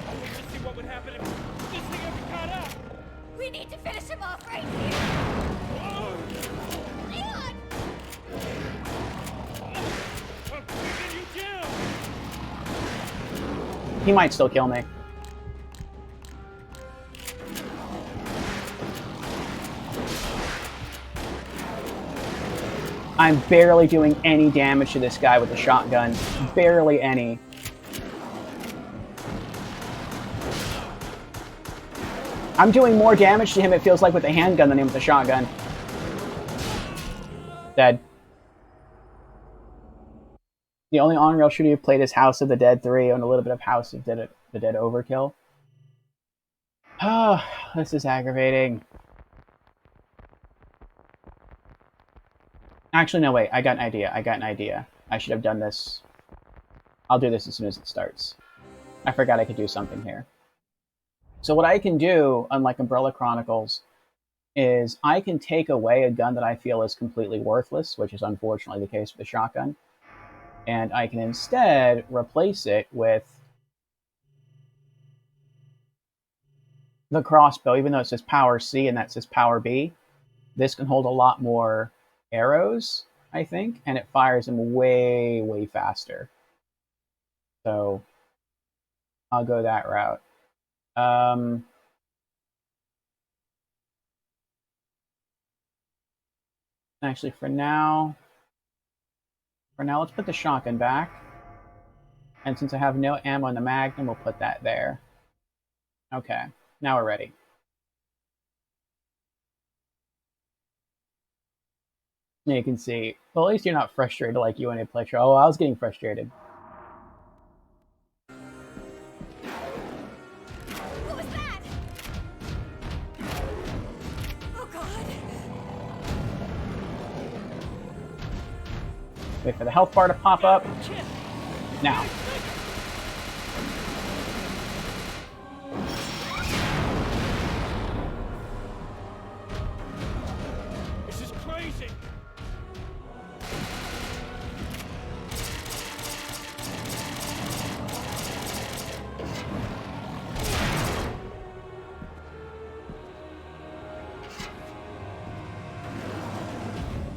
Let's see what would happen if this thing ever caught up! We need to finish him off right here. Leon! I'm taking you down! He might still kill me. I'm barely doing any damage to this guy with the shotgun. Barely any. I'm doing more damage to him, it feels like, with the handgun than him with the shotgun. Dead. The only on-rail shooter you've played is House of the Dead 3 and a little bit of House of the Dead Overkill. Oh, this is aggravating. Actually, no, wait. I got an idea. I should have done this. I'll do this as soon as it starts. I forgot I could do something here. So what I can do, unlike Umbrella Chronicles, is I can take away a gun that I feel is completely worthless, which is unfortunately the case with the shotgun, and I can instead replace it with the crossbow. Even though it says power C and that says power B, this can hold a lot more arrows, I think, and it fires them way, way faster. So I'll go that route. Actually, for now, let's put the shotgun back. And since I have no ammo in the Magnum, we'll put that there. Okay, now we're ready. You can see, well, at least you're not frustrated like you and a Plectro. Oh, I was getting frustrated. What was that? Oh God! Wait for the health bar to pop up. Now. This is crazy.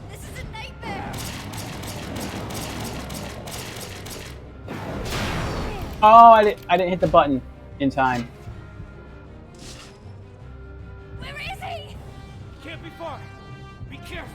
This is a nightmare! Oh, I didn't hit the button in time. Where is he? Can't be far. Be careful.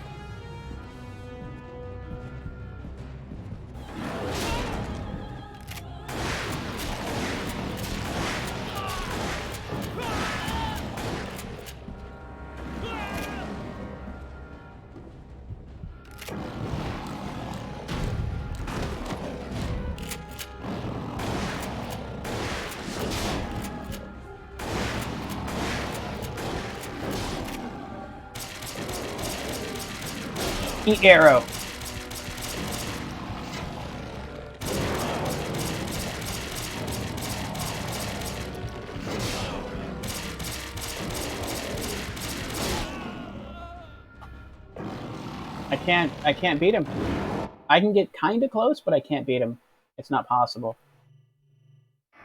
Eat arrow. I can't beat him. I can get kind of close, but I can't beat him. It's not possible.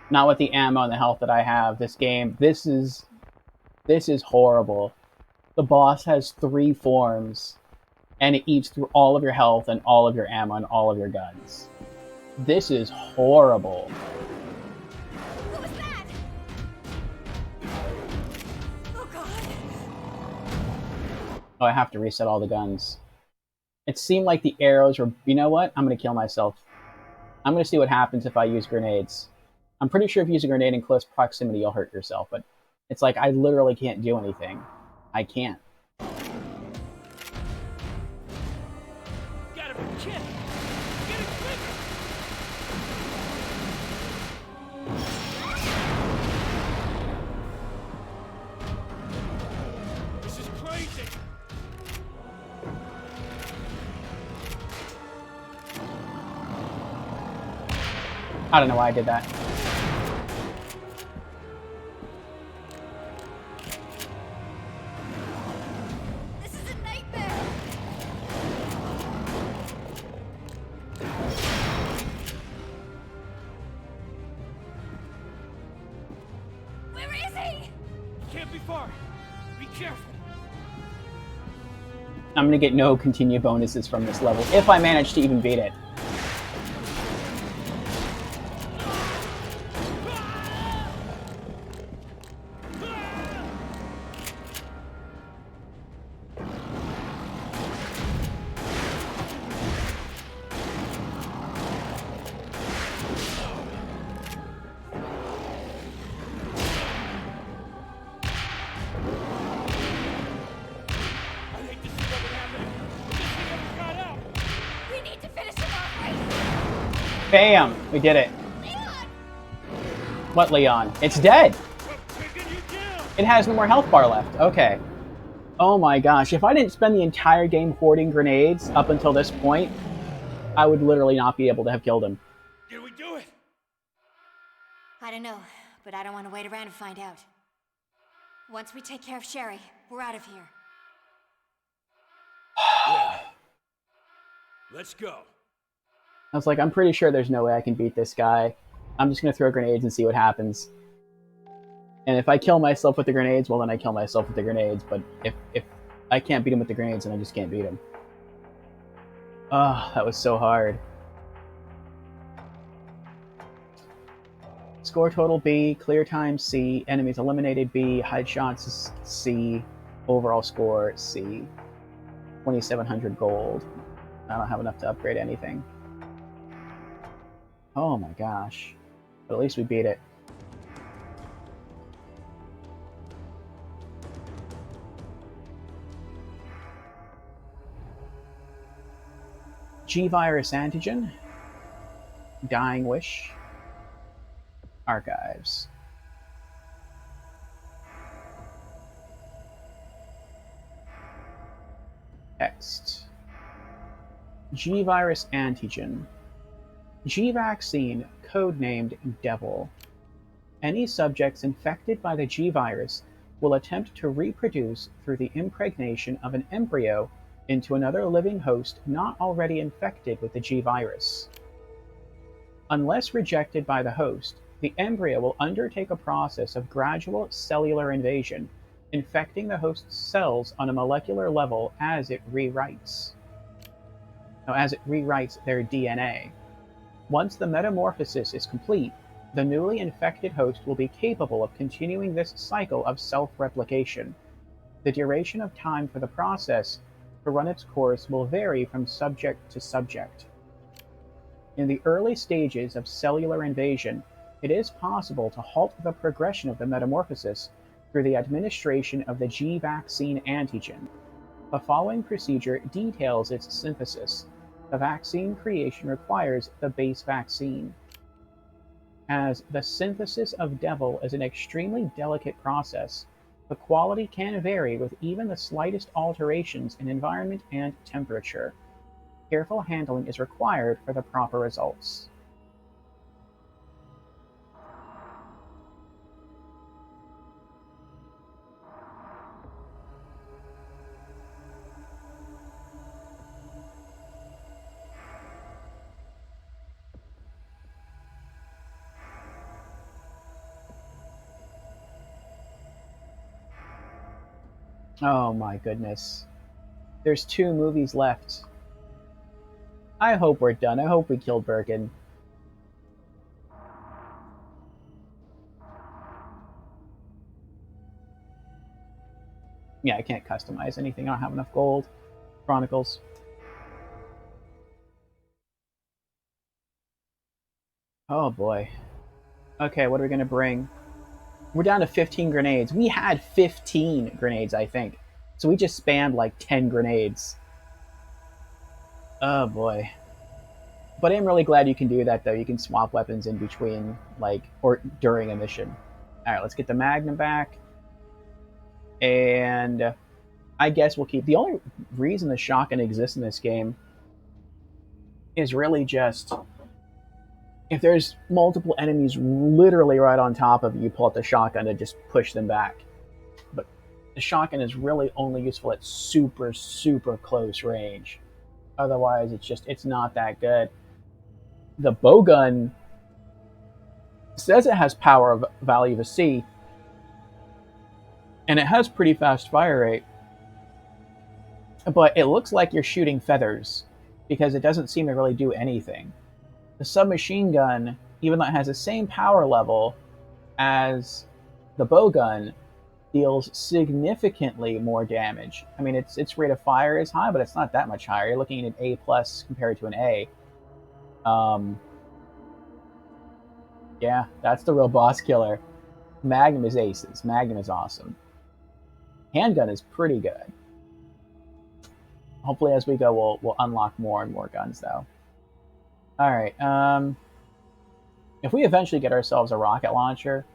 Not with the ammo and the health that I have. This game, this is horrible. The boss has 3 forms, and it eats through all of your health and all of your ammo and all of your guns. This is horrible. What was that? Oh God! Oh, I have to reset all the guns. It seemed like the arrows were... You know what? I'm going to kill myself. I'm going to see what happens if I use grenades. I'm pretty sure if you use a grenade in close proximity, you'll hurt yourself, but it's like I literally can't do anything. I can't. Gotta be kidding. Get it quicker. This is crazy. I don't know why I did that. This is a nightmare! Where is he? Can't be far. Be careful. I'm gonna get no continue bonuses from this level, if I manage to even beat it. Bam! We did it. What, Leon? It's dead! It has no more health bar left. Okay. Oh my gosh, if I didn't spend the entire game hoarding grenades up until this point, I would literally not be able to have killed him. Did we do it? I don't know, but I don't want to wait around to find out. Once we take care of Sherry, we're out of here. Yeah. Let's go. I was like, I'm pretty sure there's no way I can beat this guy. I'm just gonna throw grenades and see what happens. And if I kill myself with the grenades, well then I kill myself with the grenades. But if I can't beat him with the grenades, then I just can't beat him. Ah, that was so hard. Score total B, clear time C, enemies eliminated B, headshots C, overall score C. 2,700 gold. I don't have enough to upgrade anything. Oh my gosh. But at least we beat it. G-Virus Antigen. Dying Wish. Archives. Text. G-Virus Antigen. G-Vaccine, codenamed Devil. Any subjects infected by the G-Virus will attempt to reproduce through the impregnation of an embryo into another living host not already infected with the G-Virus. Unless rejected by the host, the embryo will undertake a process of gradual cellular invasion, infecting the host's cells on a molecular level as it rewrites their DNA. Once the metamorphosis is complete, the newly infected host will be capable of continuing this cycle of self-replication. The duration of time for the process to run its course will vary from subject to subject. In the early stages of cellular invasion, it is possible to halt the progression of the metamorphosis through the administration of the G-Vaccine antigen. The following procedure details its synthesis. The vaccine creation requires the base vaccine. As the synthesis of Devil is an extremely delicate process, the quality can vary with even the slightest alterations in environment and temperature. Careful handling is required for the proper results. Oh my goodness. There's 2 movies left. I hope we're done. I hope we killed Birkin. Yeah, I can't customize anything. I don't have enough gold. Chronicles. Oh boy. Okay, what are we gonna bring? We're down to 15 grenades. We had 15 grenades, I think. So we just spammed like 10 grenades. Oh boy. But I'm really glad you can do that, though. You can swap weapons in between, like, or during a mission. Alright, let's get the Magnum back. And I guess we'll keep... The only reason the shotgun exists in this game is really just... If there's multiple enemies literally right on top of you, you pull out the shotgun to just push them back. But the shotgun is really only useful at super, super close range. Otherwise, it's not that good. The bowgun says it has power of value of a C, and it has pretty fast fire rate. But it looks like you're shooting feathers, because it doesn't seem to really do anything. The submachine gun, even though it has the same power level as the bowgun, deals significantly more damage. I mean, its rate of fire is high, but it's not that much higher. You're looking at an A+ compared to an A. Yeah, that's the real boss killer. Magnum is aces. Magnum is awesome. Handgun is pretty good. Hopefully, as we go, we'll unlock more and more guns, though. Alright, if we eventually get ourselves a rocket launcher,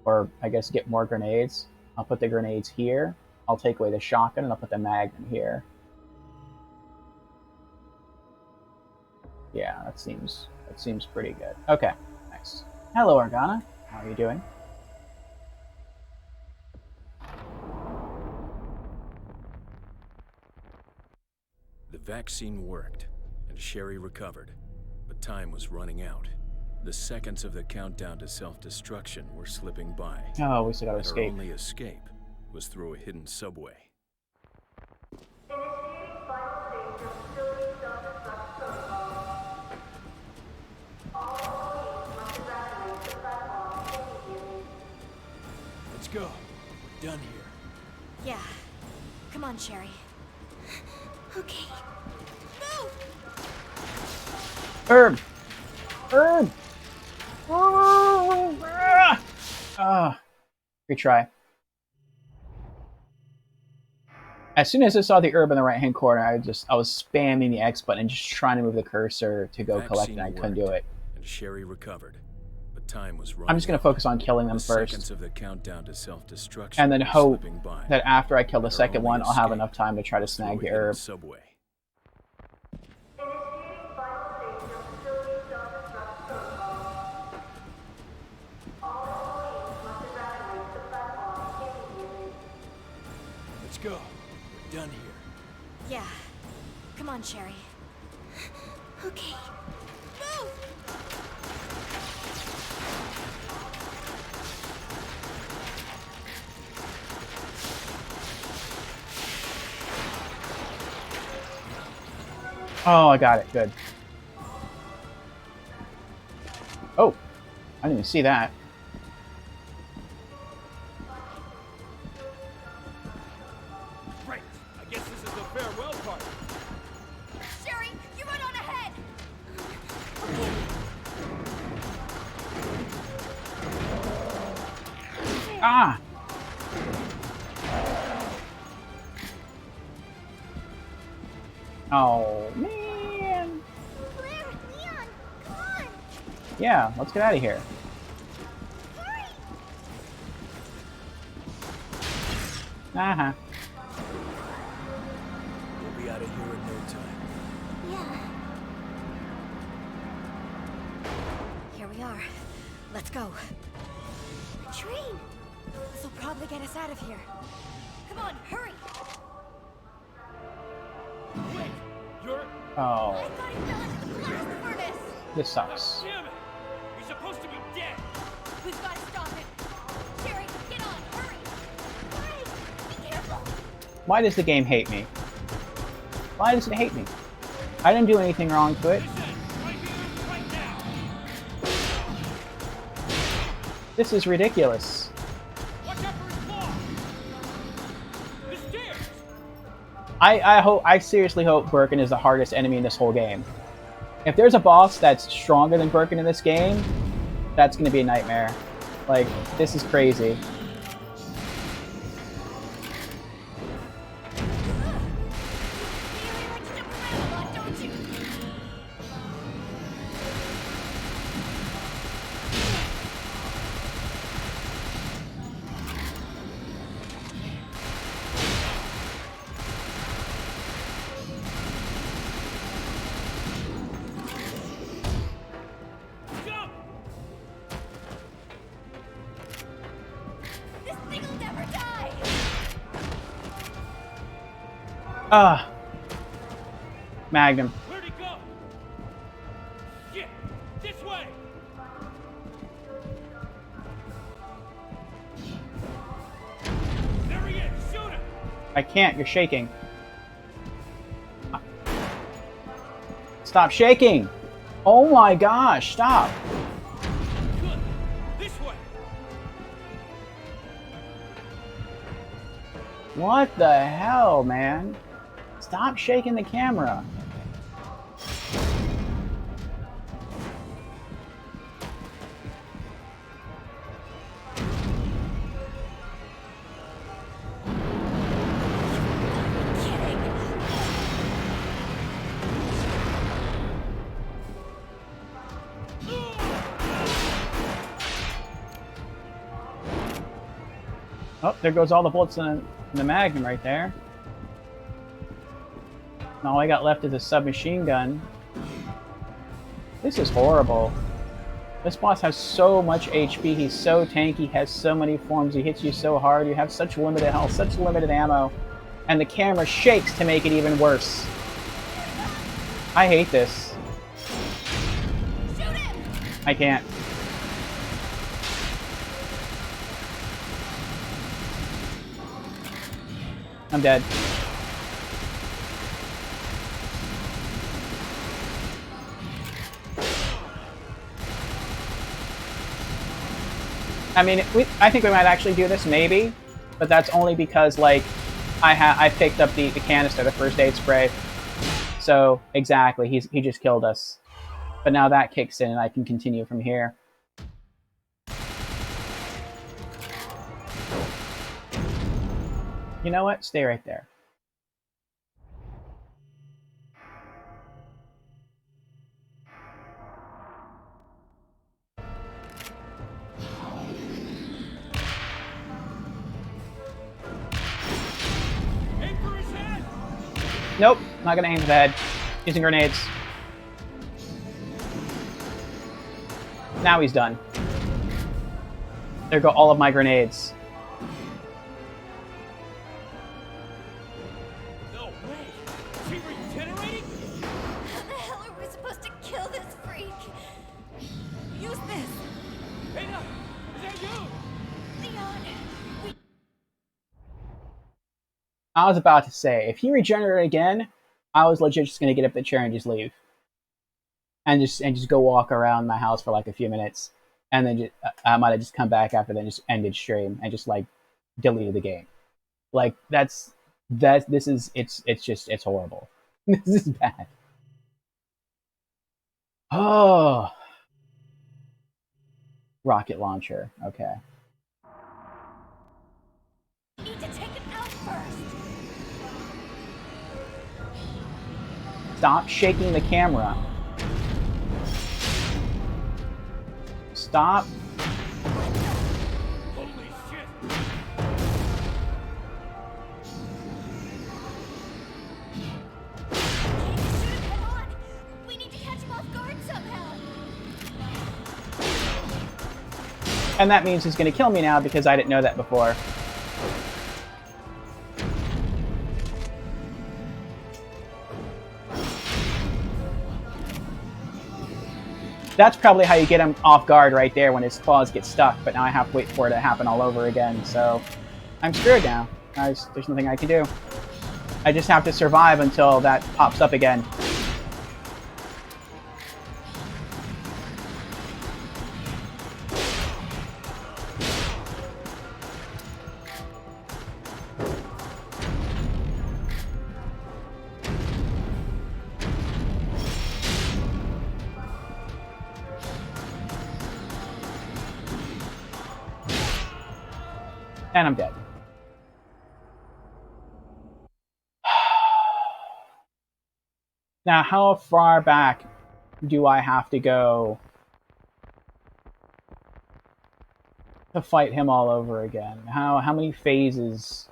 or I guess get more grenades, I'll put the grenades here. I'll take away the shotgun and I'll put the magnum here. Yeah, that seems pretty good. Okay, nice. Hello, Organa. How are you doing? The vaccine worked, and Sherry recovered, but time was running out. The seconds of the countdown to self-destruction were slipping by. Oh, we still gotta and her escape. only escape was through a hidden subway. Let's go. We're done here. Yeah. Come on, Sherry. Okay. Move! Herb! Herb! Retry. As soon as I saw the herb in the right hand corner, I was spamming the X button and just trying to move the cursor to go collect it, and I couldn't do it. And Sherry recovered, but time was running I'm just gonna out. focus on killing them The first, seconds of the countdown to self-destruction and then were hope slipping by. that after I kill the Her second only one, I'll have escape enough time to try to was snag through the a hidden herb. subway. Let's go. We're done here. Yeah. Come on, Sherry. Okay. Move! Oh, I got it. Good. Oh, I didn't even see that. Right. I guess this is the farewell party. Sherry, you run on ahead! Ah! Oh, man. Claire, Leon, come on. Yeah, let's get out of here. Hurry. Uh-huh. We'll be out of here in no time. Yeah. Here we are. Let's go. A train. This'll probably get us out of here. Come on, hurry! Wait! You're... Oh, I thought he fell into the blast furnace! this sucks. Damn it! You're supposed to be dead! We've got to stop him! Sherry, get on, hurry! Hurry. Be careful. Why does the game hate me? Why does it hate me? I didn't do anything wrong to it. Listen! Right here, right now! This is ridiculous. Watch out for his claw! The stairs! I seriously hope Birkin is the hardest enemy in this whole game. If there's a boss that's stronger than Birkin in this game, that's gonna be a nightmare. Like, this is crazy. You really like to jump around a lot, don't you? Jump! This thing will never die! Ah. Magnum. Where'd he go? Shit! This way! There he is! Shoot him! I can't, you're shaking. Stop shaking! Oh my gosh, stop! Good! This way! What the hell, man? Stop shaking the camera. Oh, there goes all the bullets in the Magnum right there. And all I got left is a submachine gun. This is horrible. This boss has so much HP, he's so tanky, has so many forms, he hits you so hard, you have such limited health, such limited ammo, and the camera shakes to make it even worse. I hate this. Shoot him! I can't. I'm dead. I mean, I think we might actually do this, maybe, but that's only because, like, I picked up the canister, the first aid spray. So, exactly, he just killed us. But now that kicks in and I can continue from here. You know what? Stay right there. Nope, not gonna aim for the head. Using grenades. Now he's done. There go all of my grenades. No way! Is he regenerating? How the hell are we supposed to kill this freak? Use this! Ada! Is that you? Leon! I was about to say, if he regenerated again, I was legit just gonna get up the chair and just leave. And just go walk around my house for like a few minutes. And then I might have just come back after that and just ended stream and just like deleted the game. Like it's horrible. This is bad. Oh. Rocket launcher, okay. Need to take it out first! Stop shaking the camera. Stop. Holy shit! Can't shoot him head on! We need to catch him off guard somehow! And that means he's gonna kill me now because I didn't know that before. That's probably how you get him off guard right there when his claws get stuck, but now I have to wait for it to happen all over again, so I'm screwed now. There's nothing I can do. I just have to survive until that pops up again. And I'm dead. Now, how far back do I have to go to fight him all over again? How many phases?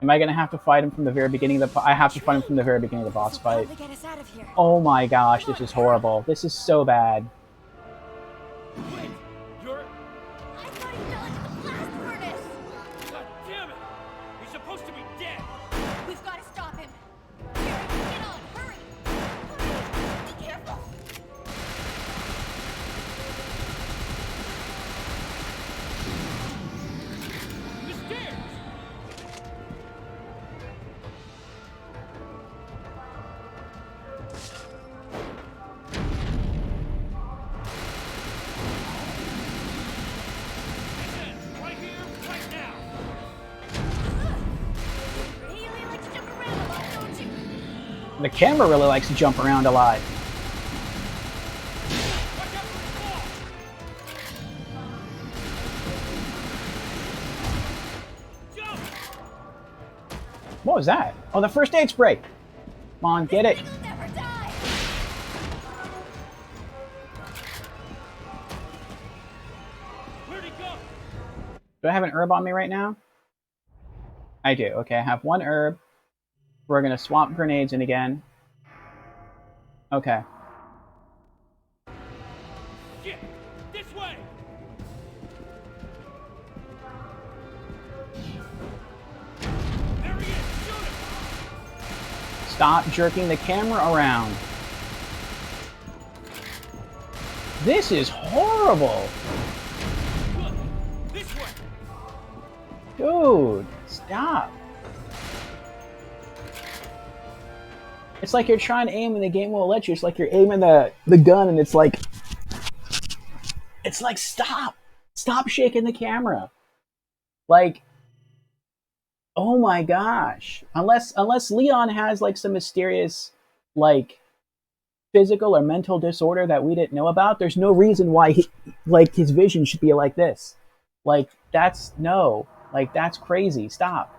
Am I going to have to fight him from the very beginning of the... I have to fight him from the very beginning of the boss fight. Get us out of here. Oh my gosh, this is horrible. This is so bad. Wait! You're... I thought he fell into the blast furnace! God damn it! He's supposed to be dead! We've got to stop him! Here, get on, hurry! Hurry! Be careful! The stairs! Right here, right now! Really like to jump around a lot, don't you? The camera really likes to jump around a lot. Watch out for the wall! Jump! What was that? Oh, the first aid spray. Come on, get it. Things never die! Where'd he go? Do I have an herb on me right now? I do. Okay, I have 1 herb. We're gonna swap grenades in again. Okay. Shit! This way! There he is! Shoot him! Stop jerking the camera around. This is horrible. Look! This way! Dude, stop. It's like you're trying to aim and the game won't let you. It's like you're aiming the gun and it's like stop. Stop shaking the camera. Like, oh my gosh. Unless Leon has like some mysterious like physical or mental disorder that we didn't know about, there's no reason why his vision should be like this. Like that's crazy. Stop.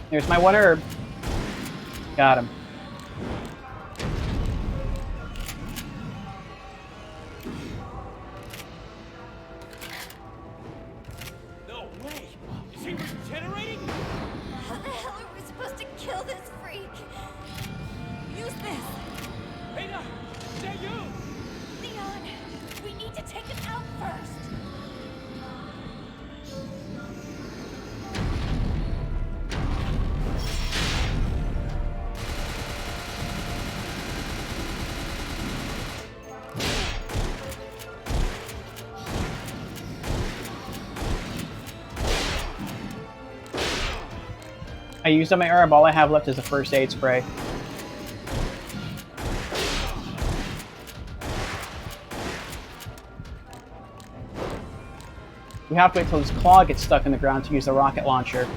Here's my 1 herb. Got him. No way! Is he regenerating? How the hell are we supposed to kill this freak? Use this! Ada! Is that you? Leon, we need to take him out first. I used up my herb. All I have left is a first aid spray. We have to wait till this claw gets stuck in the ground to use the rocket launcher.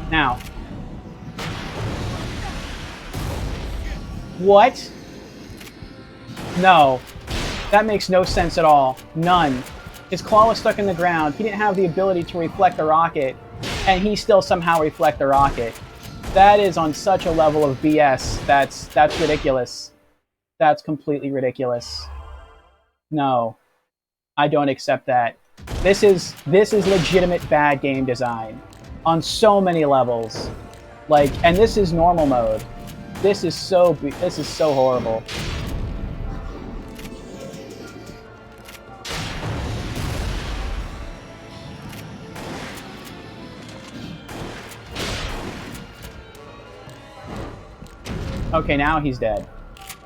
Now. What? No. That makes no sense at all. None. His claw was stuck in the ground. He didn't have the ability to reflect the rocket, and he still somehow reflect the rocket. That is on such a level of BS. That's ridiculous. That's completely ridiculous. No. I don't accept that. This is legitimate bad game design on so many levels. Like, and this is normal mode. This is so horrible. Okay, now he's dead.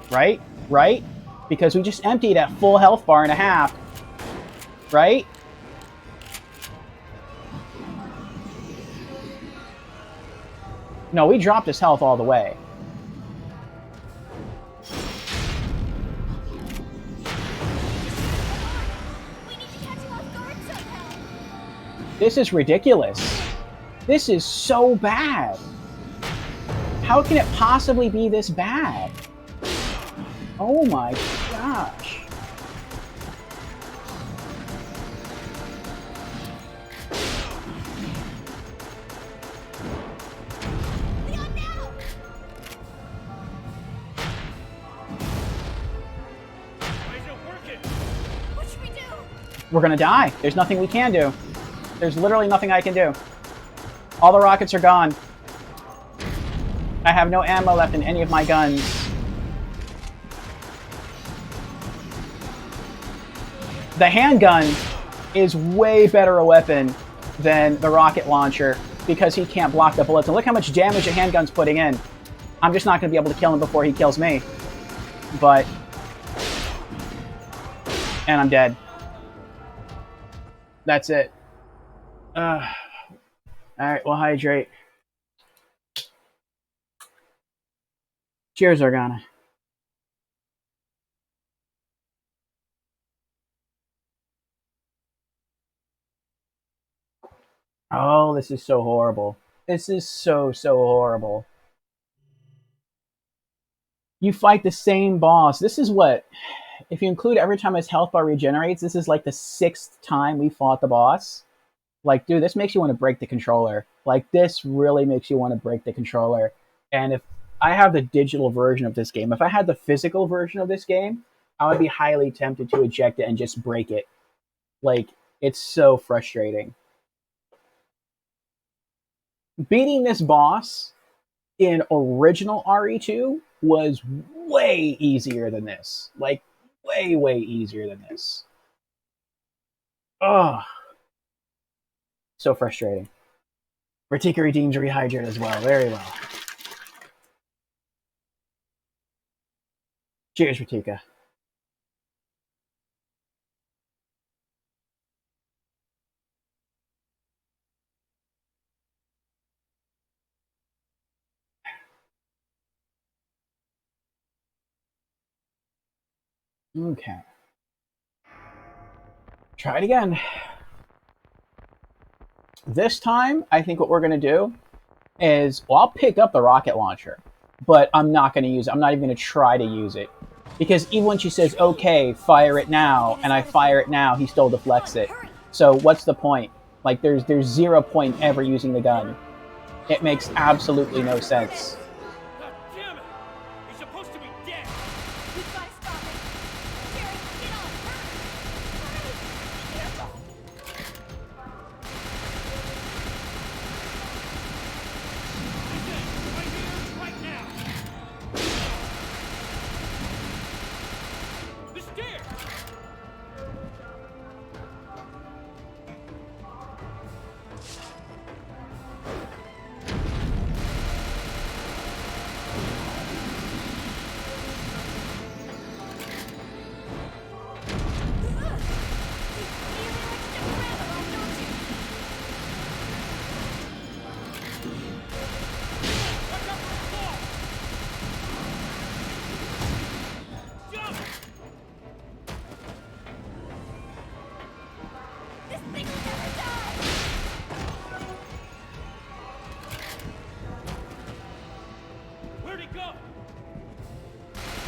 Right? Right? Because we just emptied that full health bar and a half. Right? No, we dropped his health all the way. We need to catch him off guard somehow. This is ridiculous. This is so bad. How can it possibly be this bad? Oh my gosh. Leon, now! Why is it working? What should we do? We're gonna die. There's nothing we can do. There's literally nothing I can do. All the rockets are gone. I have no ammo left in any of my guns. The handgun is way better a weapon than the rocket launcher because he can't block the bullets. And look how much damage the handgun's putting in. I'm just not going to be able to kill him before he kills me. But... and I'm dead. That's it. Alright, we'll hydrate. Cheers, Organa. Oh, this is so horrible. This is so horrible. You fight the same boss. This is what... if you include every time his health bar regenerates, this is like the 6th time we fought the boss. Like, dude, this makes you want to break the controller. Like, this really makes you want to break the controller. And if I have the digital version of this game, if I had the physical version of this game, I would be highly tempted to eject it and just break it. Like, it's so frustrating. Beating this boss in original RE2 was way easier than this. Like, way easier than this. Ugh. So frustrating. Ratika redeems Rehydrate as well. Very well. Cheers, Ratika. Okay. Try it again. This time, I think what we're going to do is, well, I'll pick up the rocket launcher, but I'm not going to use it. I'm not even going to try to use it. Because even when she says, okay, fire it now, and I fire it now, he still deflects it. So what's the point? Like, there's 0 point ever using the gun. It makes absolutely no sense. God damn it! He's supposed to be dead! You gotta stop it. Jerry, get on. Hurry. Careful. Right here, right now! The stairs! This thing will never die. Where'd he go?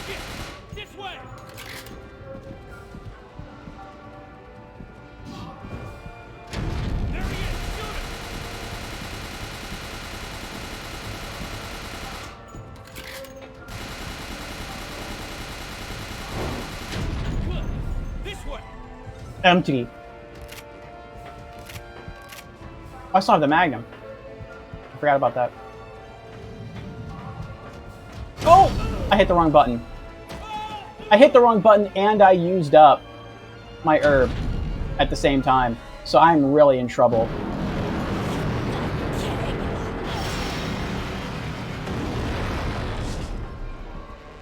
Shit! This way! There he is! Shoot him! Good. This way! Empty. I still have the Magnum. I forgot about that. Oh! I hit the wrong button. I hit the wrong button and I used up my herb at the same time. So I'm really in trouble.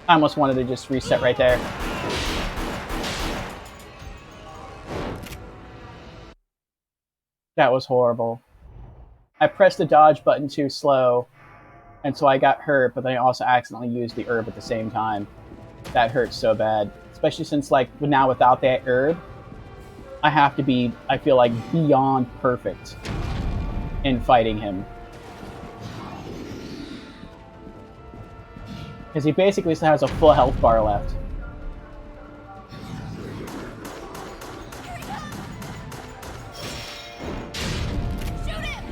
I almost wanted to just reset right there. That was horrible. I pressed the dodge button too slow, and so I got hurt, but then I also accidentally used the herb at the same time. That hurts so bad. Especially since, like, now without that herb, I have to be, I feel like, beyond perfect in fighting him. Because he basically still has a full health bar left. Shoot him.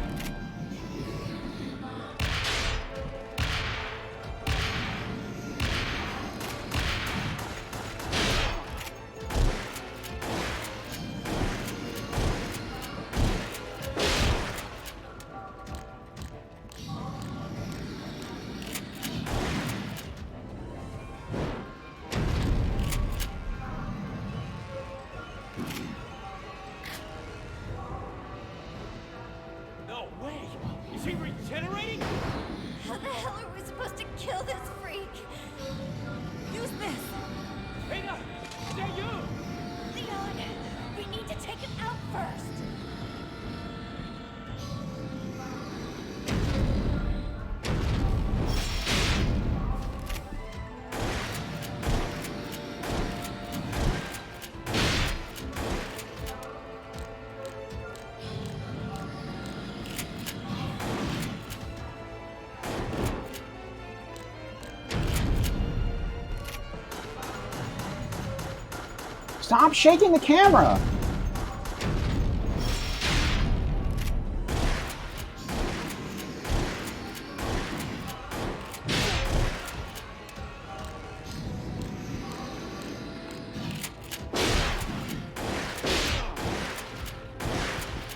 No way! Is he regenerating? How the hell are we supposed to kill this freak? Use this! Ada! Is that you? Leon, we need to take him out first! Stop shaking the camera!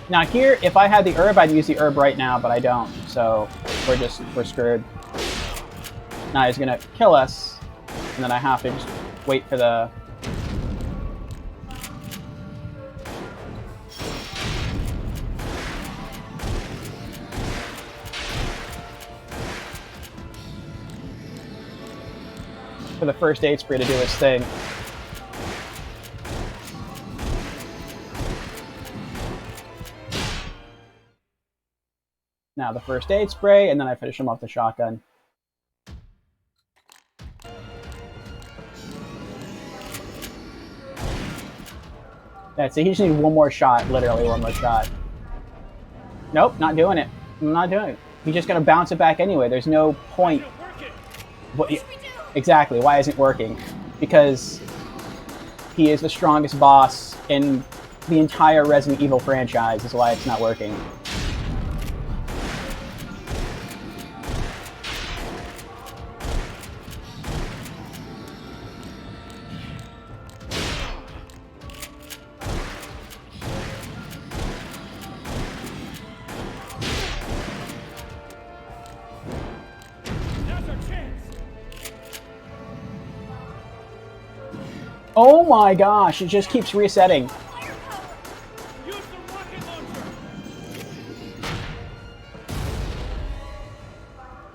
Now here, if I had the herb, I'd use the herb right now, but I don't, so we're screwed. Now he's gonna kill us, and then I have to just wait for the... for the first aid spray to do its thing. Now the first aid spray, and then I finish him off the shotgun. That's it. He just needs one more shot, literally one more shot. Nope, not doing it. I'm not doing it. He's just gonna bounce it back anyway. There's no point. What, exactly. Why isn't it working? Because he is the strongest boss in the entire Resident Evil franchise. Is why it's not working. Oh my gosh, it just keeps resetting. Use the rocket launcher!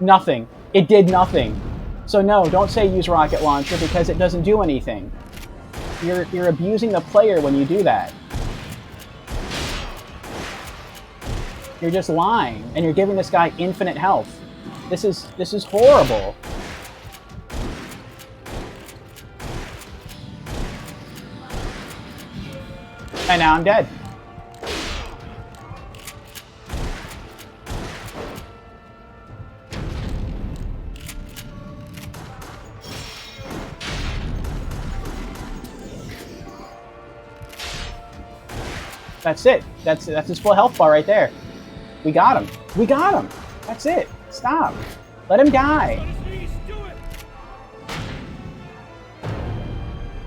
Nothing. It did nothing. So no, don't say use rocket launcher because it doesn't do anything. You're abusing the player when you do that. You're just lying, and you're giving this guy infinite health. This is horrible. And now I'm dead. That's it. That's his full health bar right there. We got him. We got him. That's it. Stop. Let him die.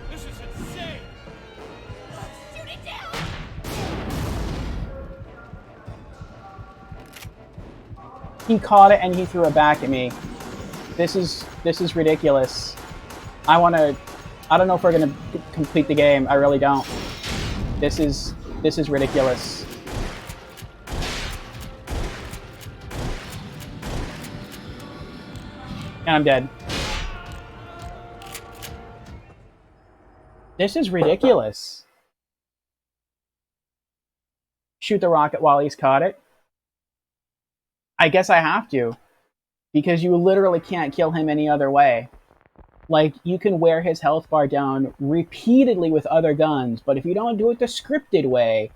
This is insane. Shoot it down! He caught it and he threw it back at me. This is ridiculous. I don't know if we're gonna complete the game. I really don't. This is ridiculous. And I'm dead. This is ridiculous. Shoot the rocket while he's caught it. I guess I have to. Because you literally can't kill him any other way. Like, you can wear his health bar down repeatedly with other guns, but if you don't do it the scripted way,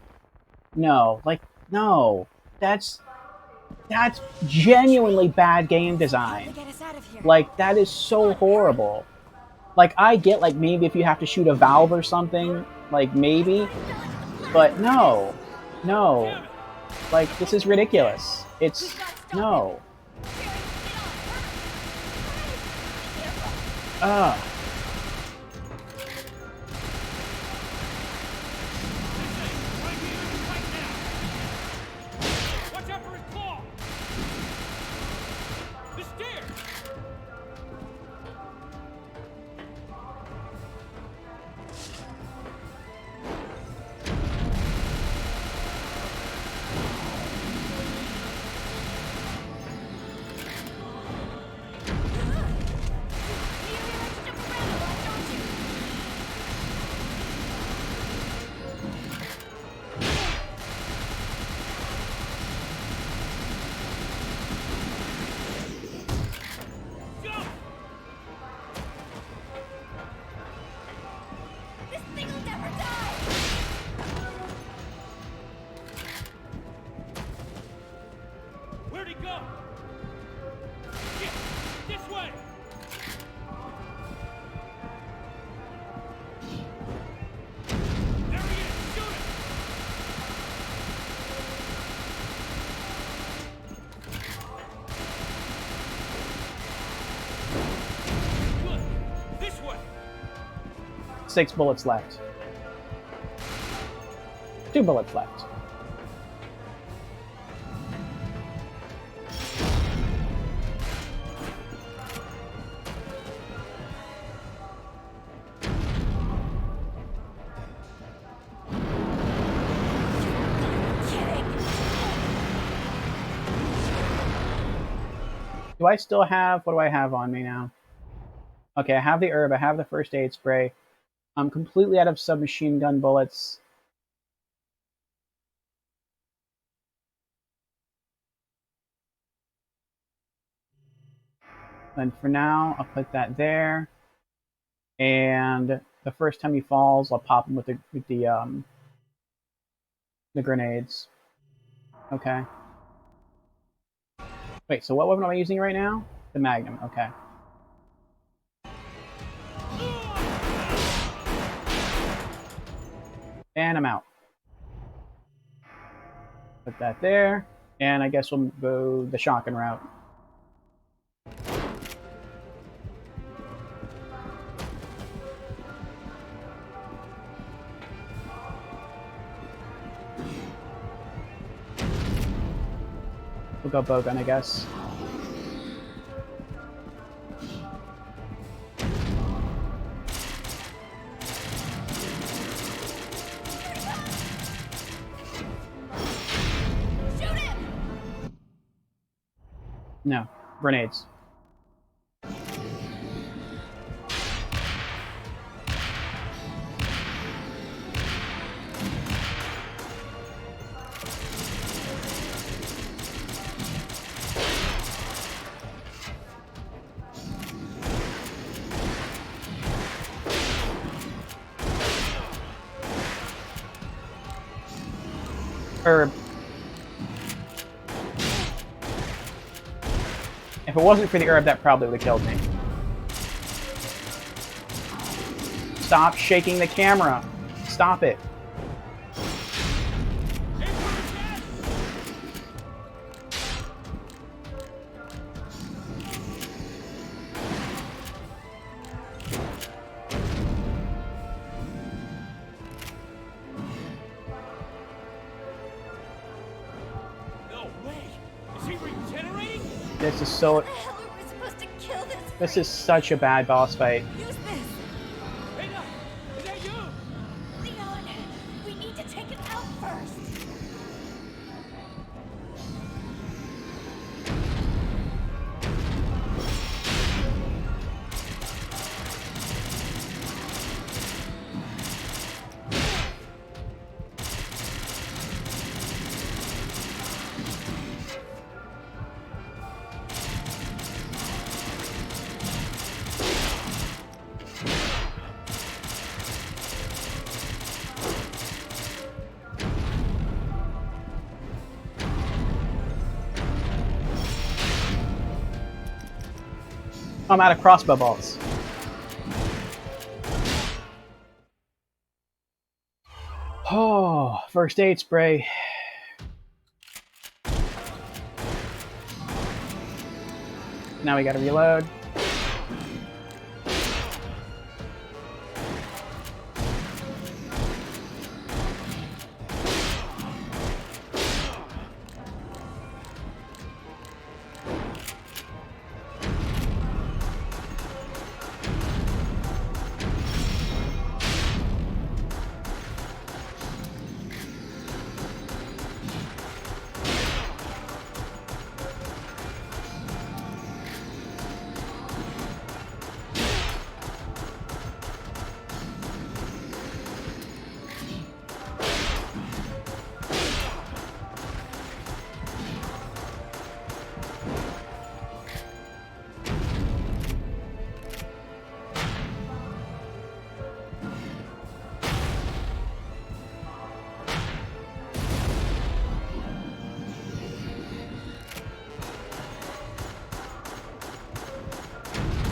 no. Like, no. That's genuinely bad game design. Get us out of here. Like, that is so horrible. Like, I get, like, maybe if you have to shoot a valve or something, like, maybe. But no. No. Like, this is ridiculous. It's... no. Ugh. Watch out for his claw! The stairs! up! Shit! This way! There he is! Shoot him! Good! This way! 6 bullets left. 2 bullets left. Do I still have, what do I have on me now? Okay, I have the herb, I have the first aid spray. I'm completely out of submachine gun bullets. And for now, I'll put that there. And the first time he falls, I'll pop him with the grenades. Okay. Wait, so what weapon am I using right now? The Magnum, okay. And I'm out. Put that there. And I guess we'll go the shotgun route. We'll go bowgun, I guess. Shoot him! No, grenades. Herb. If it wasn't for the herb, that probably would have killed me. Stop shaking the camera. Stop it. No way! Is he regenerating? This is so... How the hell are we supposed to kill this This thing? is such a bad boss fight. Use this! Ada! Is that you? Leon, we need to take it out first. I'm out of crossbow bolts. Oh, first aid spray. Now we gotta reload.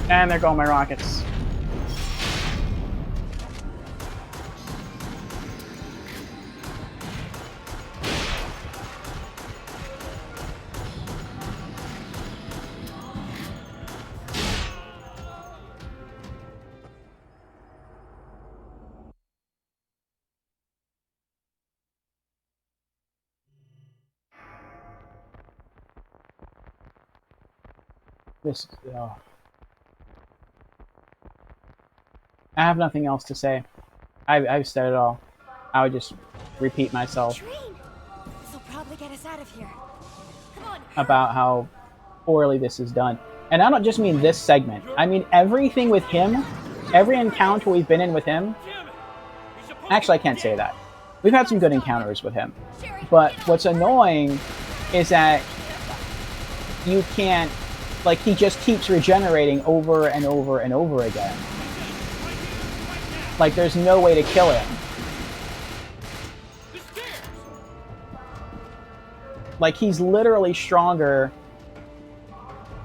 And there go my rockets. This, I have nothing else to say. I've said it all. I would just repeat myself Train! This'll probably get us out of here. Come on, about how poorly this is done. And I don't just mean this segment. I mean everything with him, every encounter we've been in with him. Actually, I can't say that. We've had some good encounters with him. But what's annoying is that you can't, like, he just keeps regenerating over and over and over again. Like, there's no way to kill him. Like, he's literally stronger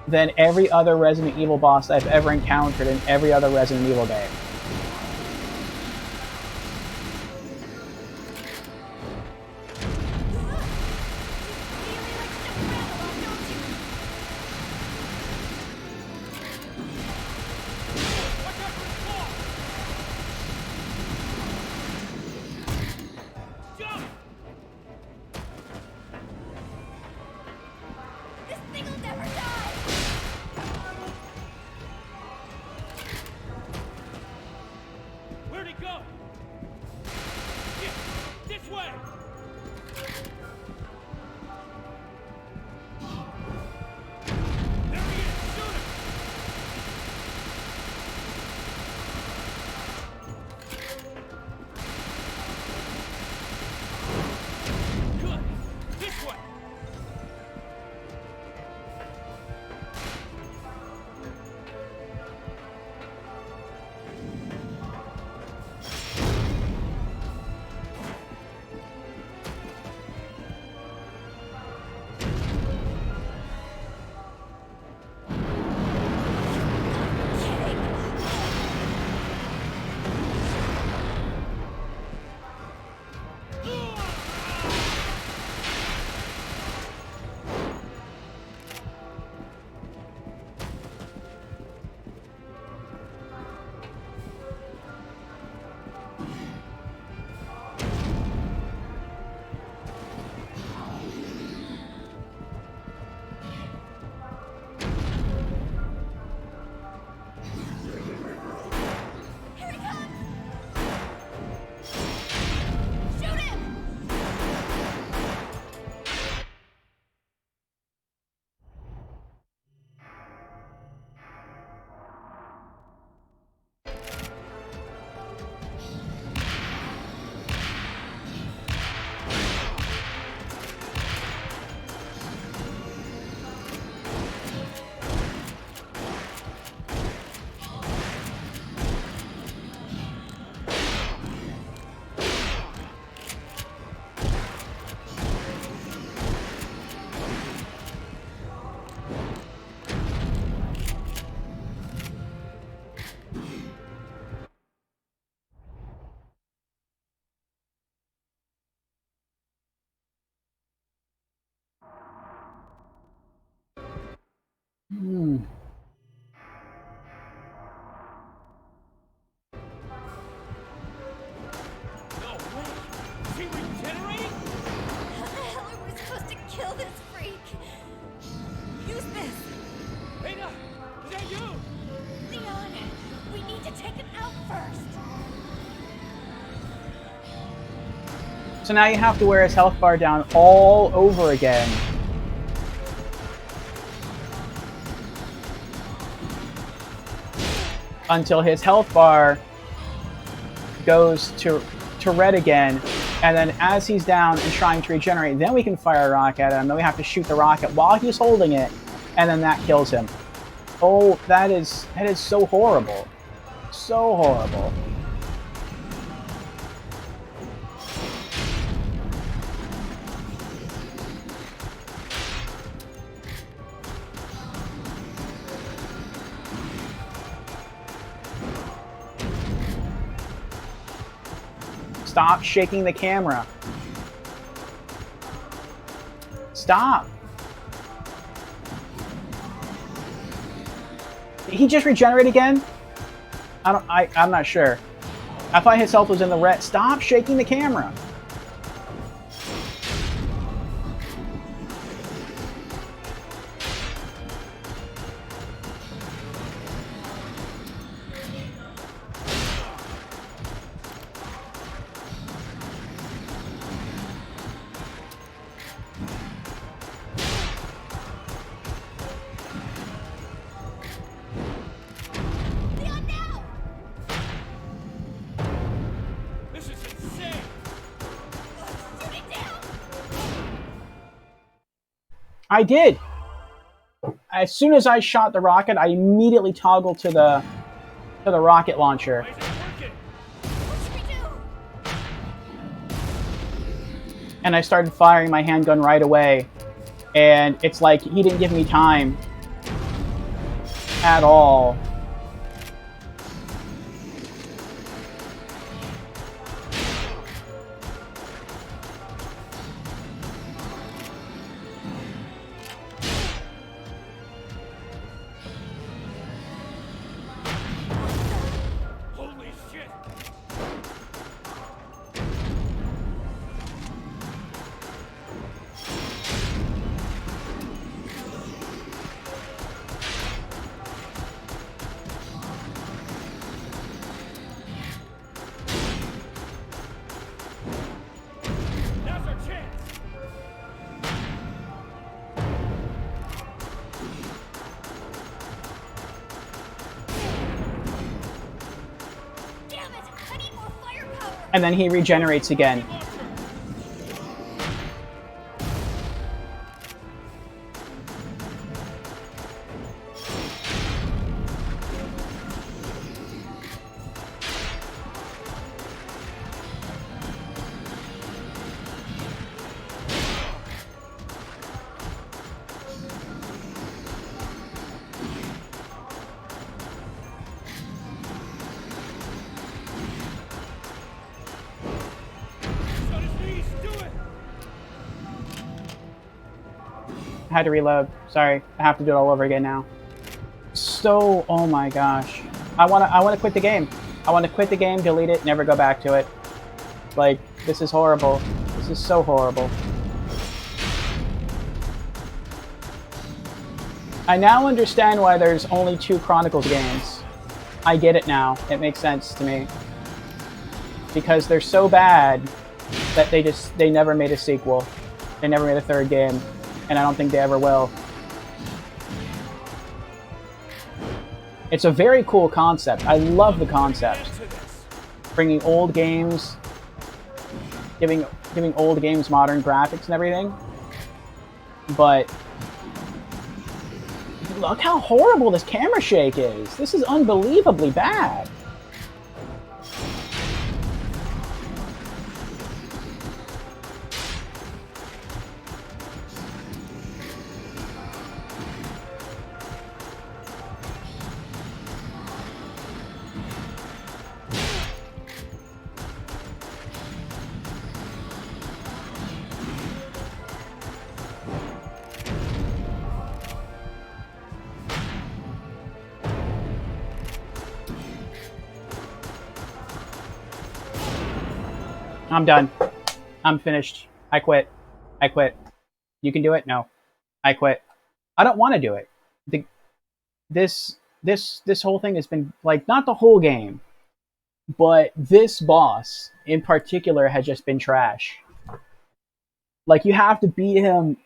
than every other Resident Evil boss I've ever encountered in every other Resident Evil game. this thing will never die! Where'd he go? Yeah, this way! There he is! Shoot him! Good! This way! Here he comes! Shoot him! Hmm. No way! Is he regenerating? How the hell are we supposed to kill this freak? Use this! Ada! Is that you? Leon, we need to take him out first. So now you have to wear his health bar down all over again. Until his health bar goes to red again, and then as he's down and trying to regenerate, then we can fire a rocket at him, then we have to shoot the rocket while he's holding it, and then that kills him. Oh, that is so horrible. So horrible. Stop shaking the camera. Stop. Did he just regenerate again? I'm not sure. I thought his health was in the red. Stop shaking the camera. I did. As soon as I shot the rocket, I immediately toggled to the rocket launcher. And I started firing my handgun right away. And it's like he didn't give me time at all. And then he regenerates again. I had to reload. Sorry, I have to do it all over again now. So, oh my gosh, I wanna quit the game. I want to quit the game, delete it, never go back to it. Like, this is horrible. This is so horrible. I now understand why there's only 2 Chronicles games. I get it now. It makes sense to me. Because they're so bad that they never made a sequel. They never made a 3rd game. And I don't think they ever will. It's a very cool concept. I love the concept. Bringing old games, giving old games modern graphics and everything. But look how horrible this camera shake is. This is unbelievably bad. I'm done. I'm finished. I quit. I quit. You can do it? No. I quit. I don't want to do it. This whole thing has been, like, not the whole game, but this boss in particular has just been trash. Like, you have to beat him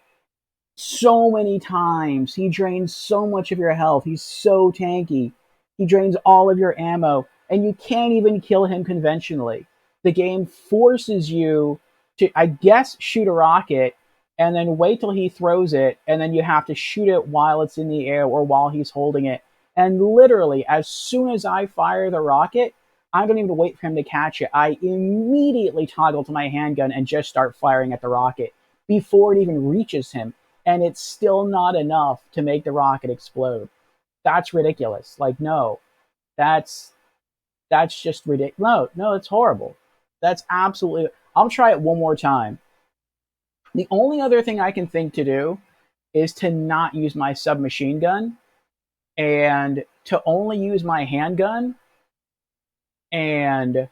so many times. He drains so much of your health. He's so tanky. He drains all of your ammo, and you can't even kill him conventionally. The game forces you to, I guess, shoot a rocket and then wait till he throws it, and then you have to shoot it while it's in the air or while he's holding it. And literally, as soon as I fire the rocket, I don't even wait for him to catch it. I immediately toggle to my handgun and just start firing at the rocket before it even reaches him. And it's still not enough to make the rocket explode. That's ridiculous. Like, no. That's just ridiculous. No, it's horrible. That's absolutely... I'll try it one more time. The only other thing I can think to do is to not use my submachine gun and to only use my handgun. And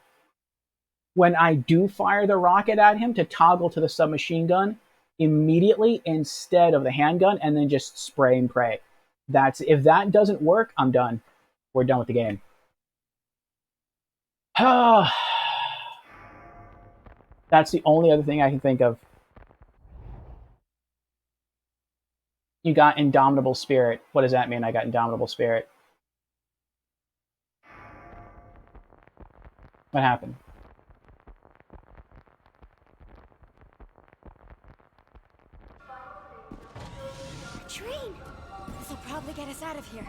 when I do fire the rocket at him, to toggle to the submachine gun immediately instead of the handgun, and then just spray and pray. If that doesn't work, I'm done. We're done with the game. That's the only other thing I can think of. You got Indomitable Spirit. What does that mean, I got Indomitable Spirit? What happened? Train! This'll probably get us out of here.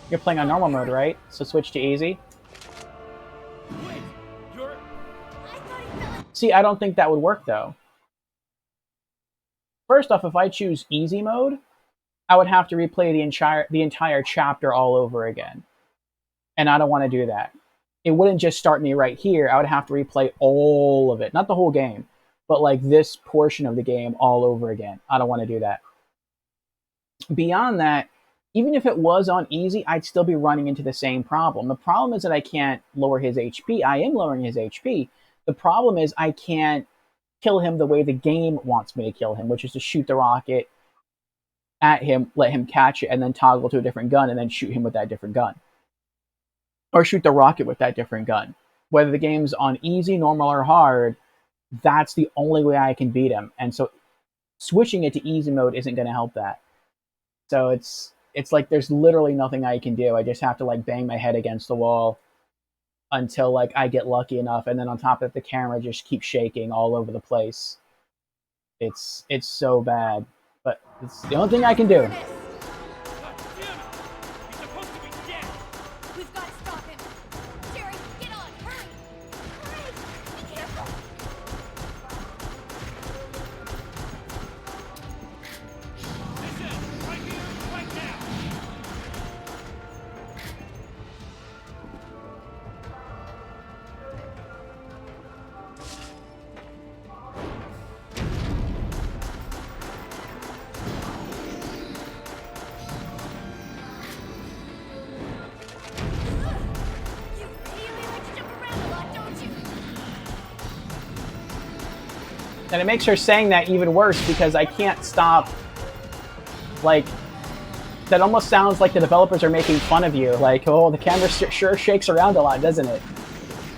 You're playing on normal mode, right? So switch to easy. Wait, you're... See, I don't think that would work, though. First off, if I choose easy mode, I would have to replay the entire chapter all over again. And I don't want to do that. It wouldn't just start me right here. I would have to replay all of it. Not the whole game, but like this portion of the game all over again. I don't want to do that. Beyond that, even if it was on easy, I'd still be running into the same problem. The problem is that I can't lower his HP. I am lowering his HP. The problem is I can't kill him the way the game wants me to kill him, which is to shoot the rocket at him, let him catch it, and then toggle to a different gun, and then shoot him with that different gun. Or shoot the rocket with that different gun. Whether the game's on easy, normal, or hard, that's the only way I can beat him. And so switching it to easy mode isn't going to help that. So it's like there's literally nothing I can do. I just have to like bang my head against the wall until like I get lucky enough, and then on top of it, the camera just keeps shaking all over the place. It's so bad, but it's the only thing I can do. God damn it! He's supposed to be dead! We've got to stop him. Jerry, get on, hurry! Hurry! Be careful! This is right here, right now! You really like to jump around a lot, don't you? And it makes her saying that even worse because I can't stop. Like, that almost sounds like the developers are making fun of you. Like, oh, the camera sure shakes around a lot, doesn't it?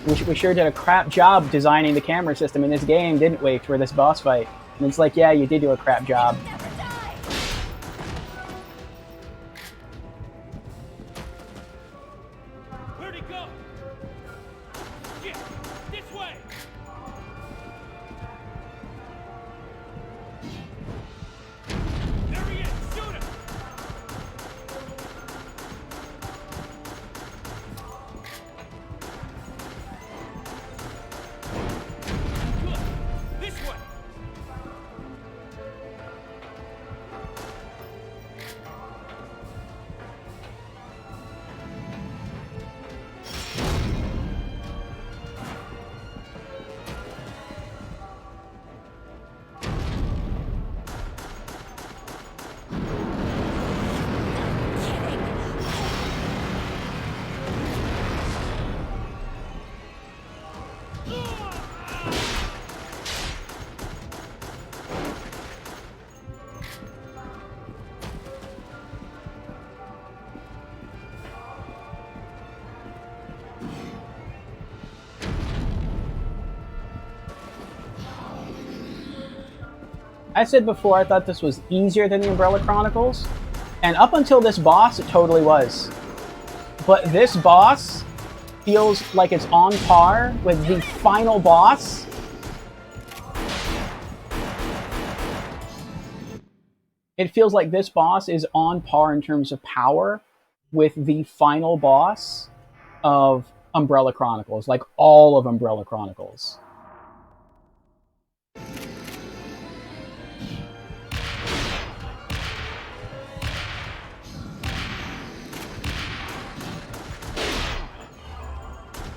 We sure did a crap job designing the camera system in this game, didn't we, for this boss fight? And it's like, yeah, you did do a crap job. Never die! Where'd he go? Shit! This way! There he is! Shoot him! Good! This way! I said before I thought this was easier than the Umbrella Chronicles, and up until this boss, it totally was. But this boss feels like it's on par with the final boss. It feels like this boss is on par in terms of power with the final boss of Umbrella Chronicles, like all of Umbrella Chronicles.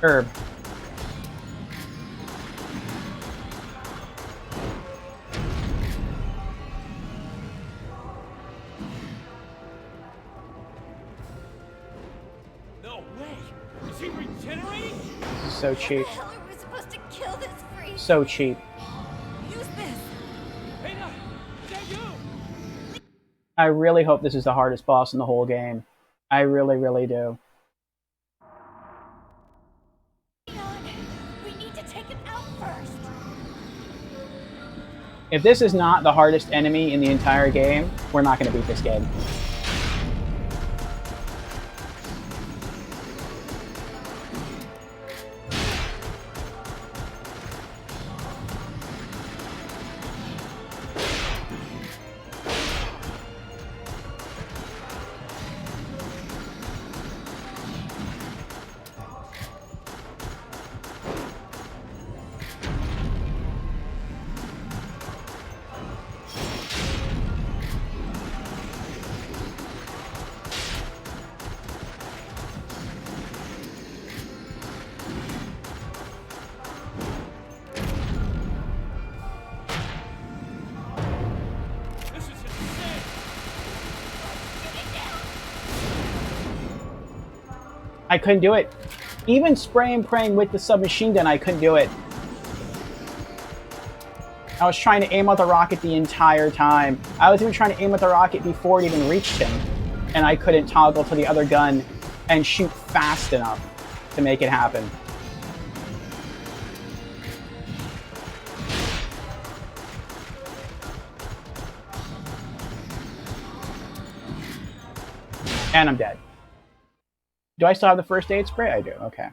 Herb. regenerating? This is so cheap. How the hell are we supposed to kill this freak? So cheap. Use this. Ada, is that you? I really hope this is the hardest boss in the whole game. I really, really do. Leon, we need to take him out first. If this is not the hardest enemy in the entire game, we're not going to beat this game. This is insane. I couldn't do it. Even spray and praying with the submachine gun, I couldn't do it. I was trying to aim at the rocket the entire time. I was even trying to aim at the rocket before it even reached him. And I couldn't toggle to the other gun and shoot fast enough to make it happen. And I'm dead. Do I still have the first aid spray? I do, okay.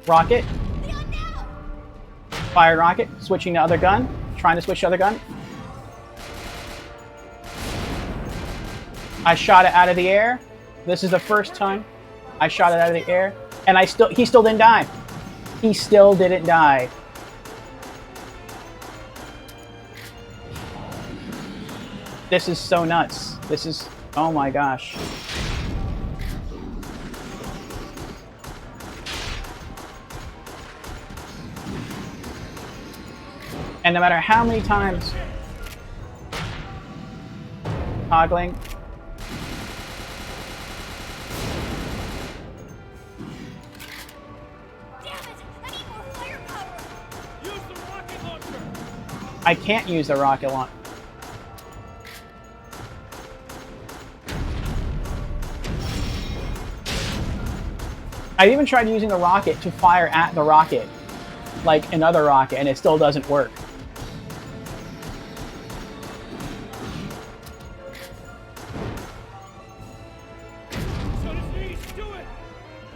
Rocket. Fire rocket, switching to other gun, trying to switch to other gun. I shot it out of the air. This is the first time I shot it out of the air, and he still didn't die. He still didn't die. This is so nuts. This is, oh my gosh. And no matter how many times toggling, Damn it! I need more firepower. Use the rocket launcher. I can't use the rocket launcher. I even tried using the rocket to fire at the rocket, like another rocket, and it still doesn't work.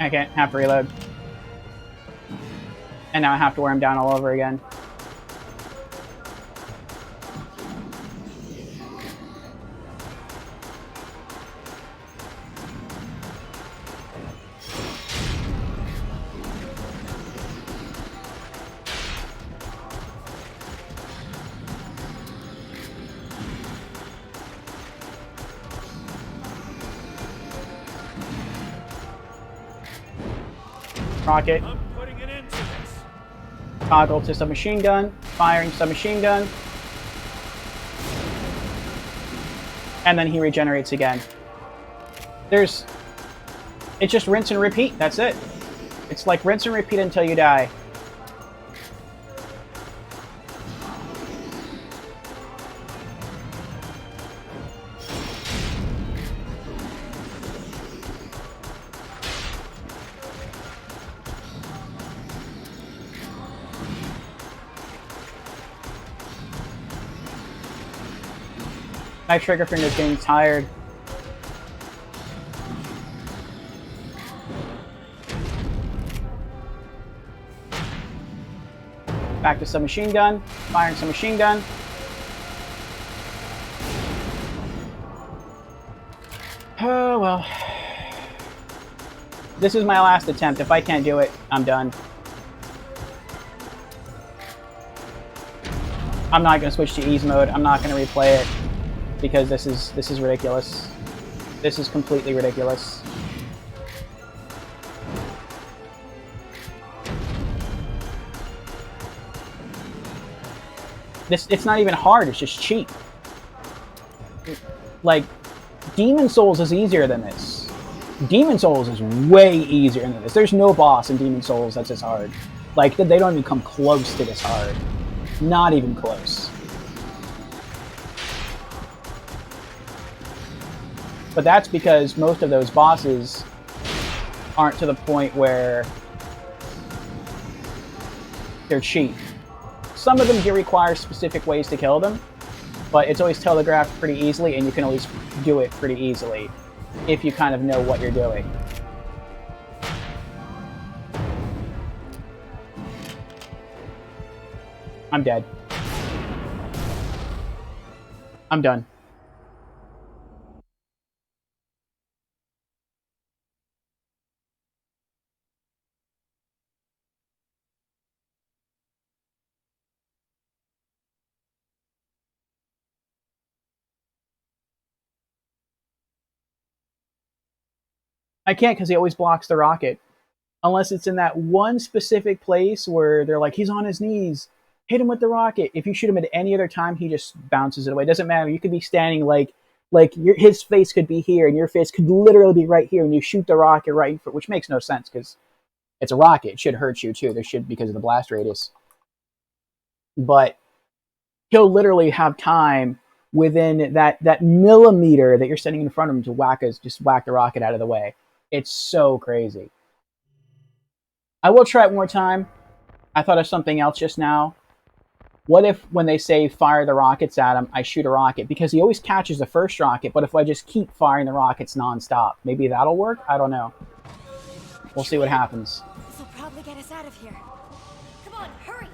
I can't have to reload. And now I have to wear him down all over again. Rocket. I'm putting an end to this. Toggle to submachine gun. Firing submachine gun. And then he regenerates again. It's just rinse and repeat. That's it. It's like rinse and repeat until you die. My trigger finger is getting tired. Back to submachine gun. Firing submachine gun. Oh, well. This is my last attempt. If I can't do it, I'm done. I'm not going to switch to ease mode. I'm not going to replay it because this is ridiculous. This is completely ridiculous. It's not even hard, it's just cheap. Like, Demon Souls is easier than this. Demon Souls is way easier than this. There's no boss in Demon Souls that's as hard. Like, they don't even come close to this hard. Not even close. But that's because most of those bosses aren't to the point where they're cheap. Some of them do require specific ways to kill them, but it's always telegraphed pretty easily, and you can always do it pretty easily if you kind of know what you're doing. I'm dead. I'm done. I can't because he always blocks the rocket. Unless it's in that one specific place where they're like, he's on his knees. Hit him with the rocket. If you shoot him at any other time, he just bounces it away. It doesn't matter. You could be standing his face could be here and your face could literally be right here, and you shoot the rocket right in front, which makes no sense because it's a rocket. It should hurt you too. There should, because of the blast radius. But he'll literally have time within that millimeter that you're standing in front of him to just whack the rocket out of the way. It's so crazy. I will try it one more time. I thought of something else just now. What if when they say fire the rockets at him, I shoot a rocket? Because he always catches the first rocket, but if I just keep firing the rockets nonstop, maybe that'll work? I don't know. We'll see what happens. This will probably get us out of here. Come on, hurry!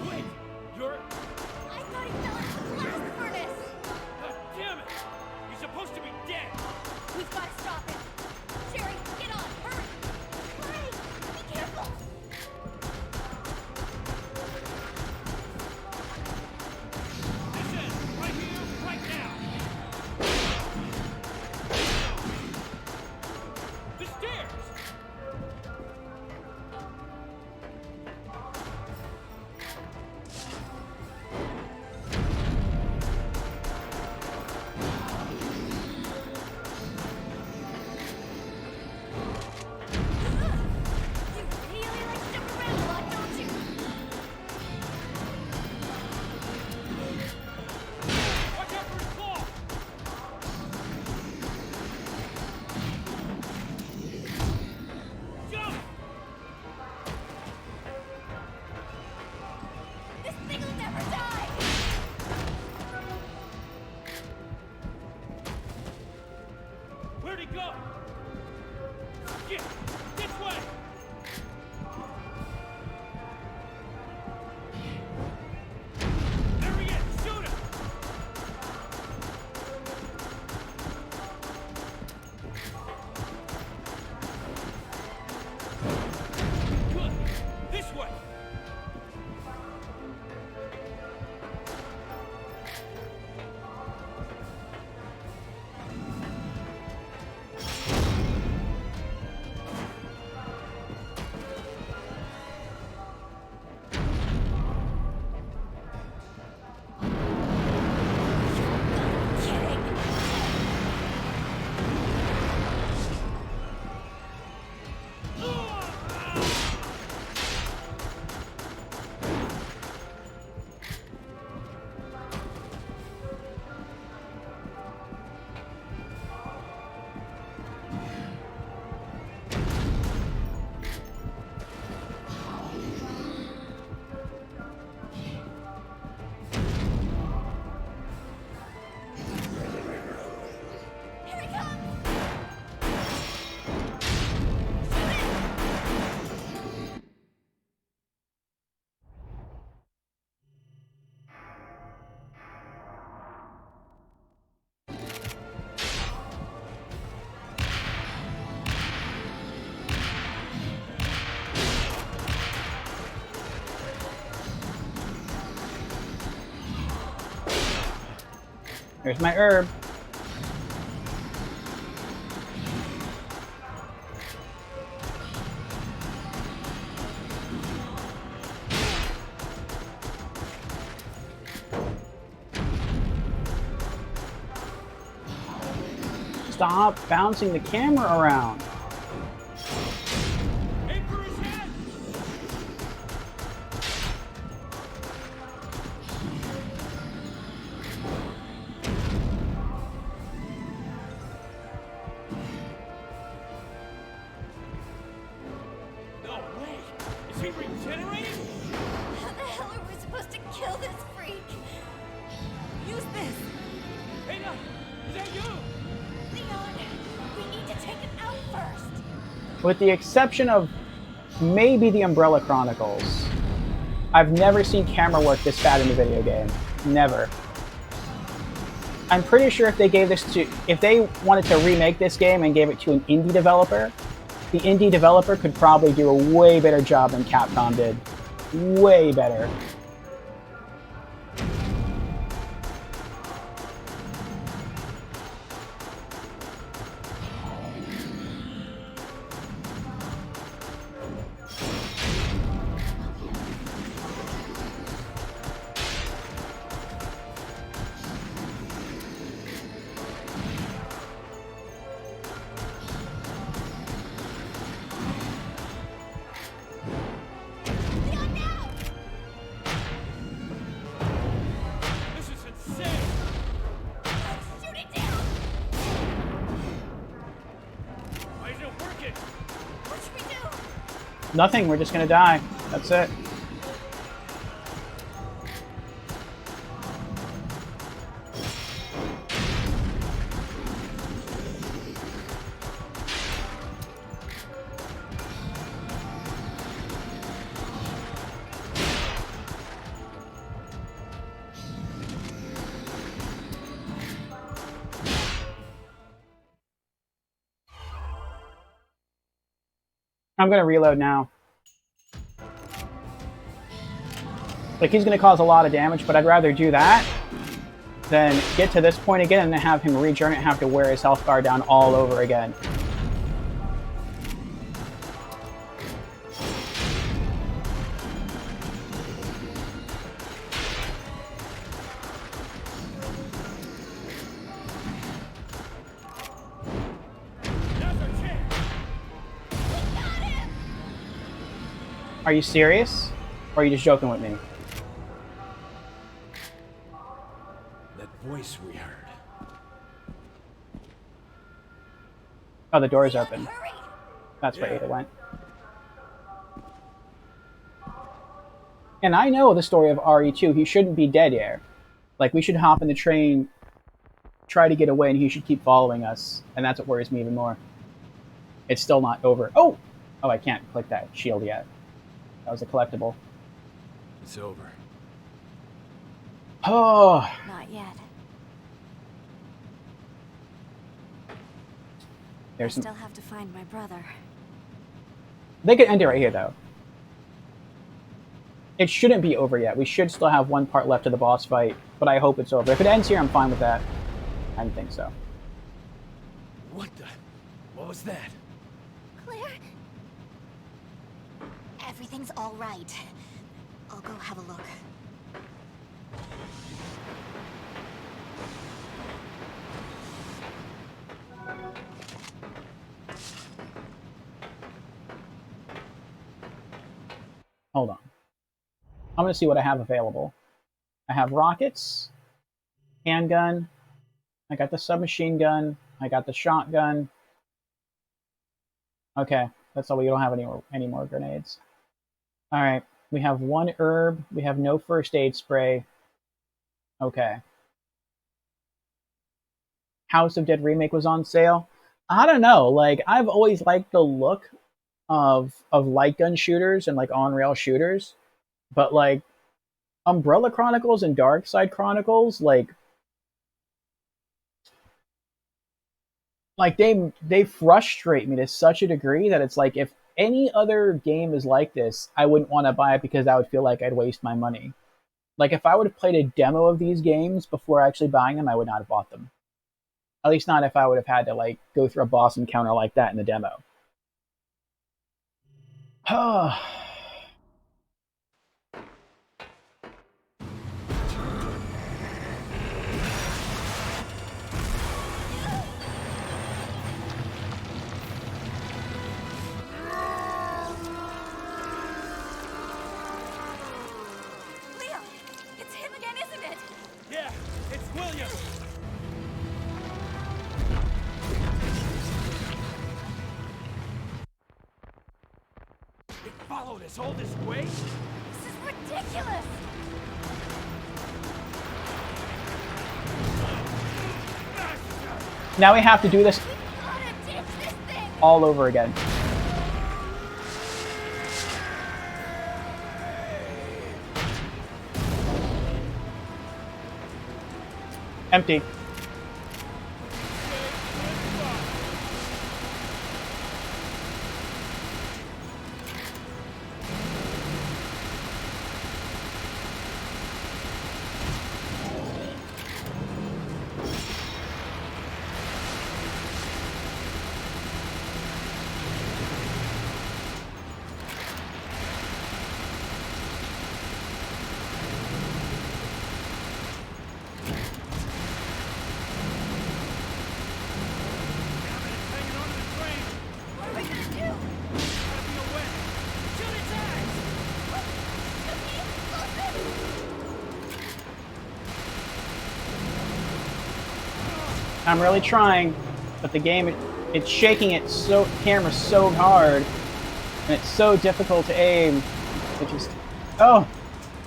Wait! You're... I thought he fell into the blast furnace! God damn it! He's supposed to be dead! We've got to stop him! Sherry, get on, hurry! Hurry! Be careful! This is right here, right now! The stairs! You really like to jump around a lot, don't you? Watch out for his claw! Jump! This thing will never die! Where'd he go? Get this way! There he is! Shoot him! Good! This way! Here's my herb. Stop bouncing the camera around. No way! Is he regenerating? How the hell are we supposed to kill this freak? Use this. Ada! Is that you? Leon, we need to take it out first. With the exception of maybe the Umbrella Chronicles, I've never seen camera work this bad in a video game. Never. I'm pretty sure if they wanted to remake this game and gave it to an indie developer, the indie developer could probably do a way better job than Capcom did. Way better. Leon, now! This is insane! Shoot it down! Why isn't it working? What should we do? Nothing, we're just gonna die. That's it. I'm gonna reload now. Like, he's gonna cause a lot of damage, but I'd rather do that than get to this point again and then have him regenerate and have to wear his health bar down all over again. Now's our chance! Are you serious? Or are you just joking with me? That voice we heard. Oh, the door's open. Hurry! That's where Yeah. Ada went. And I know the story of RE2. He shouldn't be dead yet. Like, we should hop in the train, try to get away, and he should keep following us. And that's what worries me even more. It's still not over. Oh! Oh, I can't click that shield yet. That was a collectible. It's over. Oh! Not yet. There's some... Still have to find my brother. They could end it right here, though. It shouldn't be over yet. We should still have one part left of the boss fight, but I hope it's over. If it ends here, I'm fine with that. I don't think so. What the? What was that? Claire? Everything's all right. I'll go have a look. Hold on. I'm going to see what I have available. I have rockets, handgun, I got the submachine gun, I got the shotgun. Okay, that's all. We don't have any more grenades. All right, we have one herb. We have no first aid spray. Okay. House of Dead Remake was on sale. I don't know. Like, I've always liked the look of light gun shooters and like on-rail shooters, but like Umbrella Chronicles and Darkside Chronicles, like they frustrate me to such a degree that it's like, if any other game is like this, I wouldn't want to buy it because I would feel like I'd waste my money. Like, if I would have played a demo of these games before actually buying them, I would not have bought them. At least not if I would have had to, like, go through a boss encounter like that in the demo. Leon! It's him again, isn't it? Yeah, it's William! It followed us all this way? This is ridiculous! Now we have to do this Gotta ditch this thing! all over again. Empty. What are we gonna do? Shoot its eyes! I'm really trying, but the game, it's shaking it so, camera so hard, and it's so difficult to aim. It just, oh,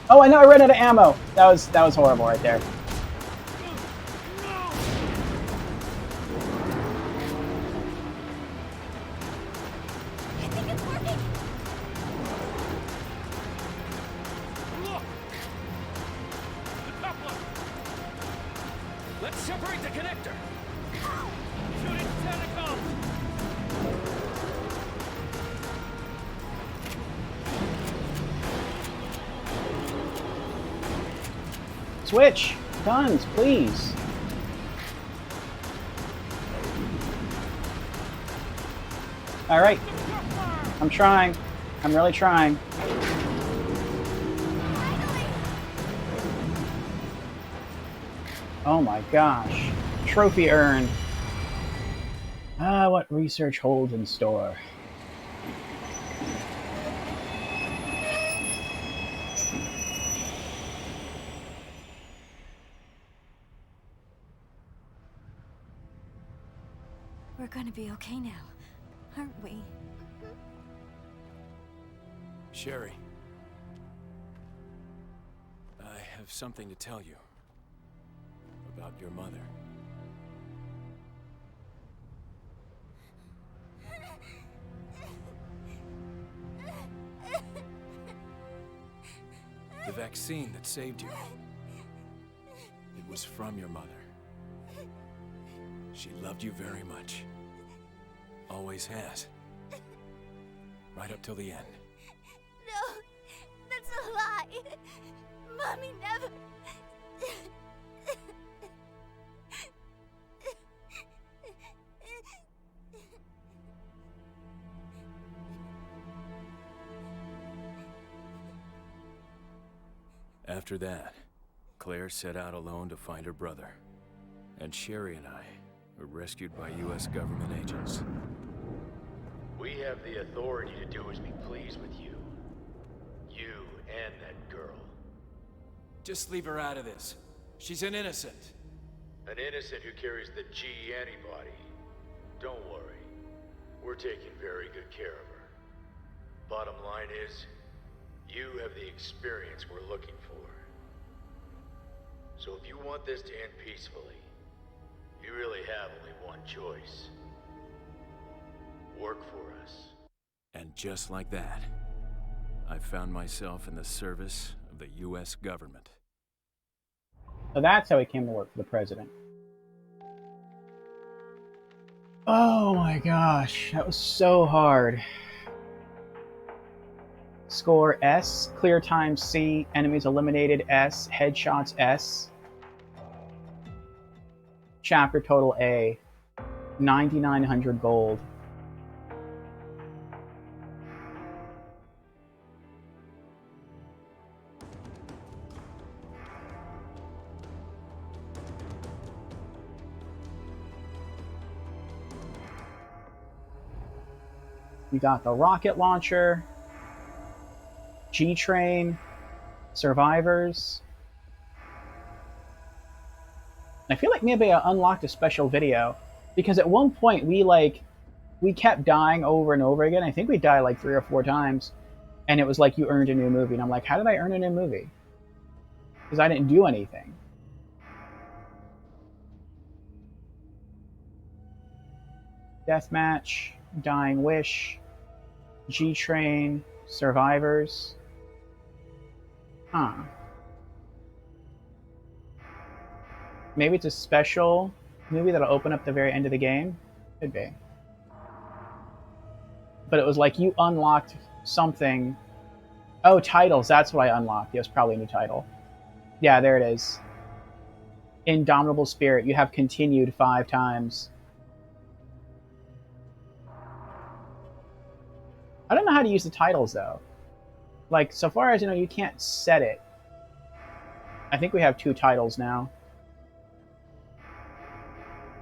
I know I ran out of ammo. That was horrible right there. I think it's working! Look! The coupler! Let's separate the connector! Shoot its tentacles! Switch! Guns, please! Alright. I'm trying. I'm really trying. Oh my gosh. Trophy earned. Ah, what research holds in store. We're gonna be okay now, aren't we? Sherry. I have something to tell you. About your mother. The vaccine that saved you. It was from your mother. She loved you very much. Always has. Right up till the end. No, that's a lie. Mommy never. After that, Claire set out alone to find her brother. And Sherry and I were rescued by U.S. government agents. We have the authority to do as we please with you. You and that girl. Just leave her out of this. She's an innocent. An innocent who carries the G antibody. Don't worry. We're taking very good care of her. Bottom line is, you have the experience we're looking for. So if you want this to end peacefully, you really have only one choice. Work for us. And just like that, I found myself in the service of the U.S. government. So that's how he came to work for the president. Oh my gosh, that was so hard. Score S. Clear time C. Enemies eliminated S. Headshots S. Chapter total A. 9,900 gold. We got the rocket launcher, G-Train, survivors. I feel like maybe I unlocked a special video because at one point we kept dying over and over again. I think we died like 3 or 4 times, and it was like you earned a new movie. And I'm like, how did I earn a new movie? Because I didn't do anything. Deathmatch, Dying Wish, G-Train, survivors. Huh. Maybe it's a special movie that'll open up the very end of the game? Could be. But it was like you unlocked something. Oh, titles. That's what I unlocked. It was probably a new title. Yeah, there it is. Indomitable Spirit. You have continued 5 times. I don't know how to use the titles, though. Like, so far as you know, you can't set it. I think we have 2 titles now.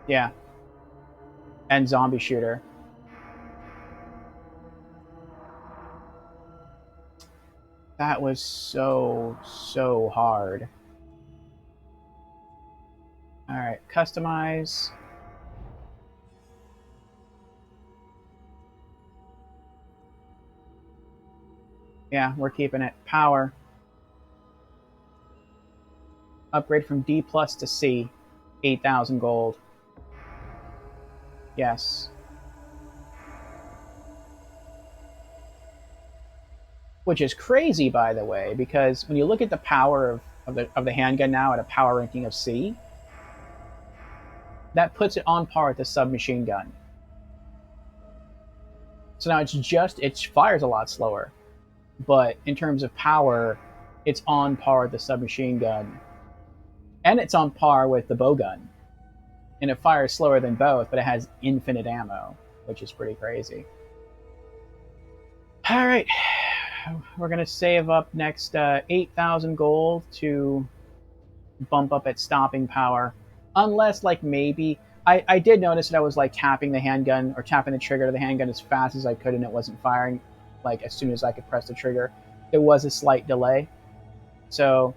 Yeah. And Zombie Shooter. That was so hard. Alright, customize. Yeah, we're keeping it. Power. Upgrade from D plus to C. 8,000 gold. Yes. Which is crazy, by the way, because when you look at the power of the handgun now at a power ranking of C, that puts it on par with the submachine gun. So now it fires a lot slower. But in terms of power, it's on par with the submachine gun. And it's on par with the bowgun. And it fires slower than both, but it has infinite ammo, which is pretty crazy. Alright. We're going to save up next 8,000 gold to bump up its stopping power. Unless, like, maybe... I did notice that I was, like, tapping the handgun, or tapping the trigger to the handgun as fast as I could, and it wasn't firing, like, as soon as I could press the trigger. There was a slight delay. So,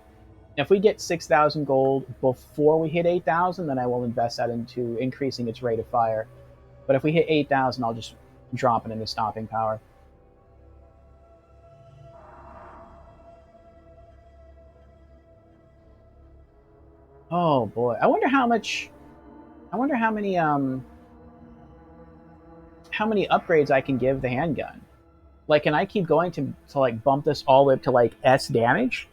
if we get 6,000 gold before we hit 8,000, then I will invest that into increasing its rate of fire. But if we hit 8,000, I'll just drop it into stopping power. Oh boy, I wonder how much. I wonder how many upgrades I can give the handgun. Like, can I keep going to like bump this all the way up to like S damage,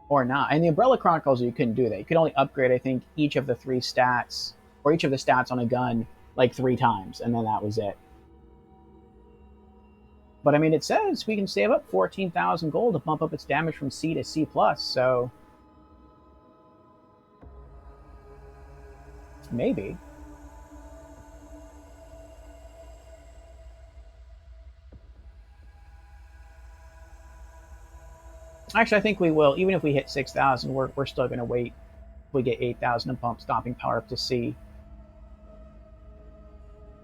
or not? In the Umbrella Chronicles, you couldn't do that. You could only upgrade, I think, each of the 3 stats, or each of the stats on a gun, like 3 times, and then that was it. But I mean, it says we can save up 14,000 gold to bump up its damage from C to C+, so maybe. Actually, I think we will. Even if we hit 6,000, we're still going to wait. We get 8,000 and bump stopping power up to C.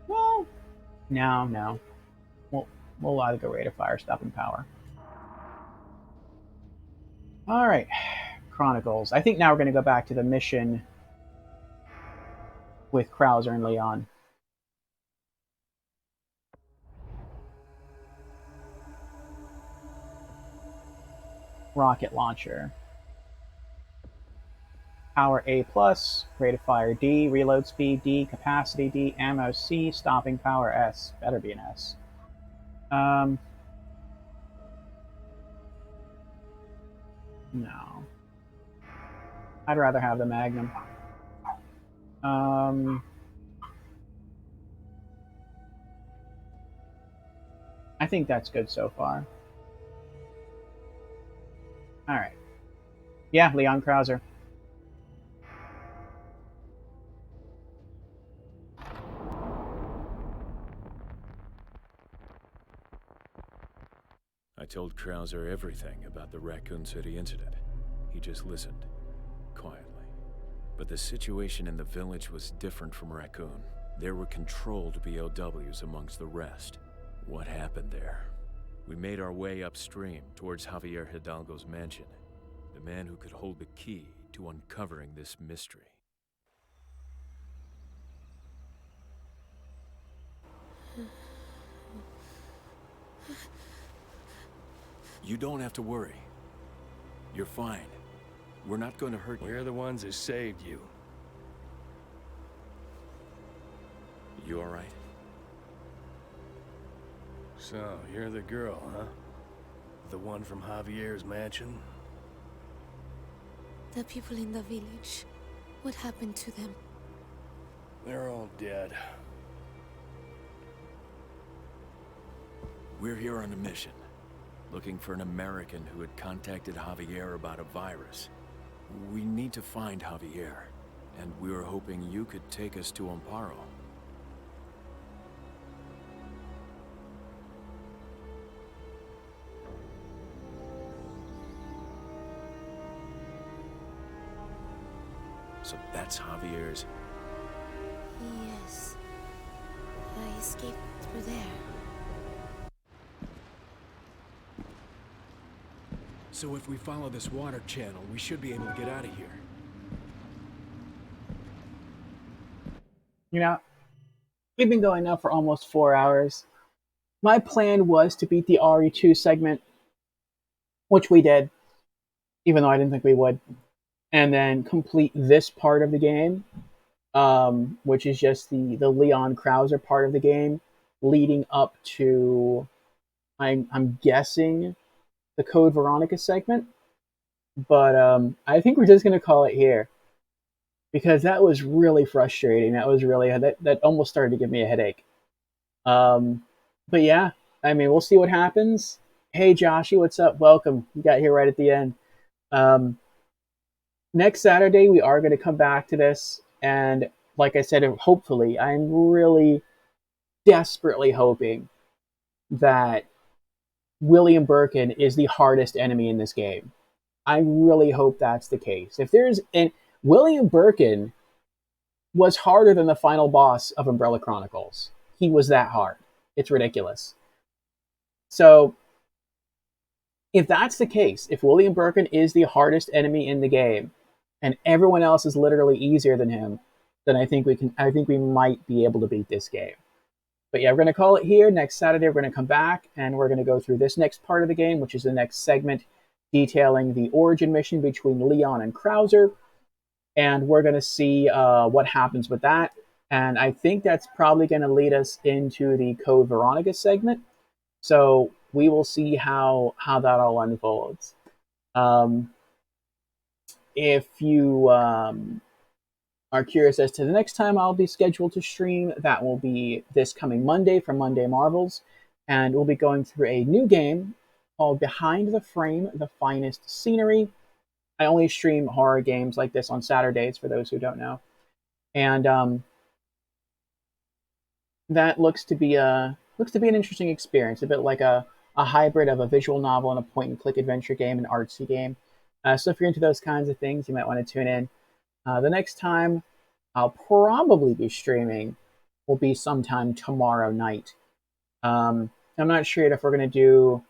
Well, no. We'll either go rate of fire, stopping power. All right, Chronicles. I think now we're going to go back to the mission with Krauser and Leon. Rocket launcher. Power A+, rate of fire D, reload speed D, capacity D, ammo C, stopping power S. Better be an S. No. I'd rather have the Magnum. I think that's good so far. All right. Yeah, Leon Krauser. I told Krauser everything about the Raccoon City incident. He just listened, quietly. But the situation in the village was different from Raccoon. There were controlled BOWs amongst the rest. What happened there? We made our way upstream towards Javier Hidalgo's mansion, the man who could hold the key to uncovering this mystery. You don't have to worry. You're fine. We're not going to hurt you. We're the ones who saved you. You all right? So, you're the girl, huh? The one from Javier's mansion? The people in the village. What happened to them? They're all dead. We're here on a mission, looking for an American who had contacted Javier about a virus. We need to find Javier, and we were hoping you could take us to Amparo. So that's Javier's. Yes. I escaped through there. So if we follow this water channel, we should be able to get out of here. You know, we've been going now for almost 4 hours. My plan was to beat the RE2 segment, which we did, even though I didn't think we would, and then complete this part of the game, which is just the Leon Krauser part of the game, leading up to, I'm guessing, the Code Veronica segment. But I think we're just going to call it here, because that was really frustrating. That was really, that almost started to give me a headache. But yeah, I mean, we'll see what happens. Hey, Joshy, what's up? Welcome. You got here right at the end. Next Saturday, we are going to come back to this. And like I said, hopefully, I'm really desperately hoping that William Birkin is the hardest enemy in this game. I really hope that's the case. If there's an William Birkin was harder than the final boss of Umbrella Chronicles. He was that hard. It's ridiculous. So, if that's the case, if William Birkin is the hardest enemy in the game, and everyone else is literally easier than him, then I think we might be able to beat this game. But yeah, we're going to call it here. Next Saturday, we're going to come back, and we're going to go through this next part of the game, which is the next segment, detailing the origin mission between Leon and Krauser. And we're going to see what happens with that. And I think that's probably going to lead us into the Code Veronica segment. So we will see how that all unfolds. If you are curious as to the next time I'll be scheduled to stream, that will be this coming Monday for Monday Marvels. And we'll be going through a new game called Behind the Frame, The Finest Scenery. I only stream horror games like this on Saturdays, for those who don't know. And that looks to be an interesting experience, a bit like a hybrid of a visual novel and a point-and-click adventure game, an artsy game. So if you're into those kinds of things, you might want to tune in. The next time I'll probably be streaming will be sometime tomorrow night. I'm not sure yet if we're going to do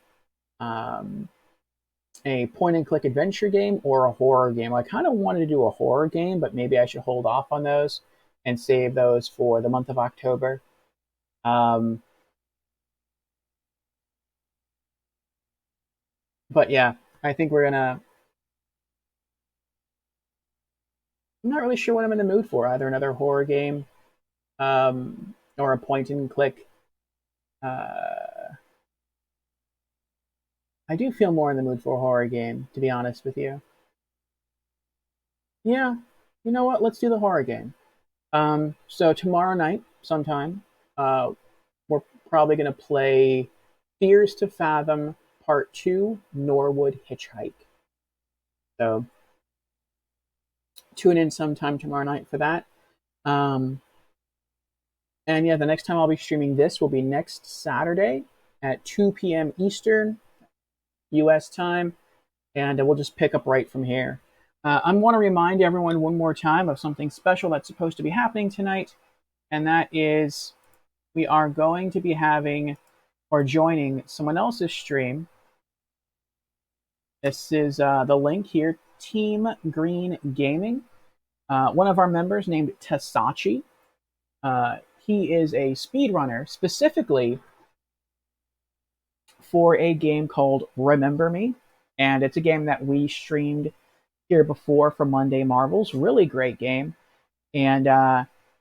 a point-and-click adventure game or a horror game. I kind of wanted to do a horror game, but maybe I should hold off on those and save those for the month of October. But yeah, I think we're gonna... I'm not really sure what I'm in the mood for. Either another horror game or a point-and-click. I do feel more in the mood for a horror game, to be honest with you. Yeah, you know what? Let's do the horror game. So tomorrow night, sometime, we're probably going to play Fears to Fathom Part 2, Norwood Hitchhike. So tune in sometime tomorrow night for that. And yeah, the next time I'll be streaming this will be next Saturday at 2 p.m. Eastern US time, and we'll just pick up right from here. I want to remind everyone one more time of something special that's supposed to be happening tonight, and that is we are going to be having or joining someone else's stream. This is the link here, Team Green Gaming. One of our members named Tasachi. He is a speedrunner specifically for a game called Remember Me, and it's a game that we streamed here before for Monday Marvels. Really great game, and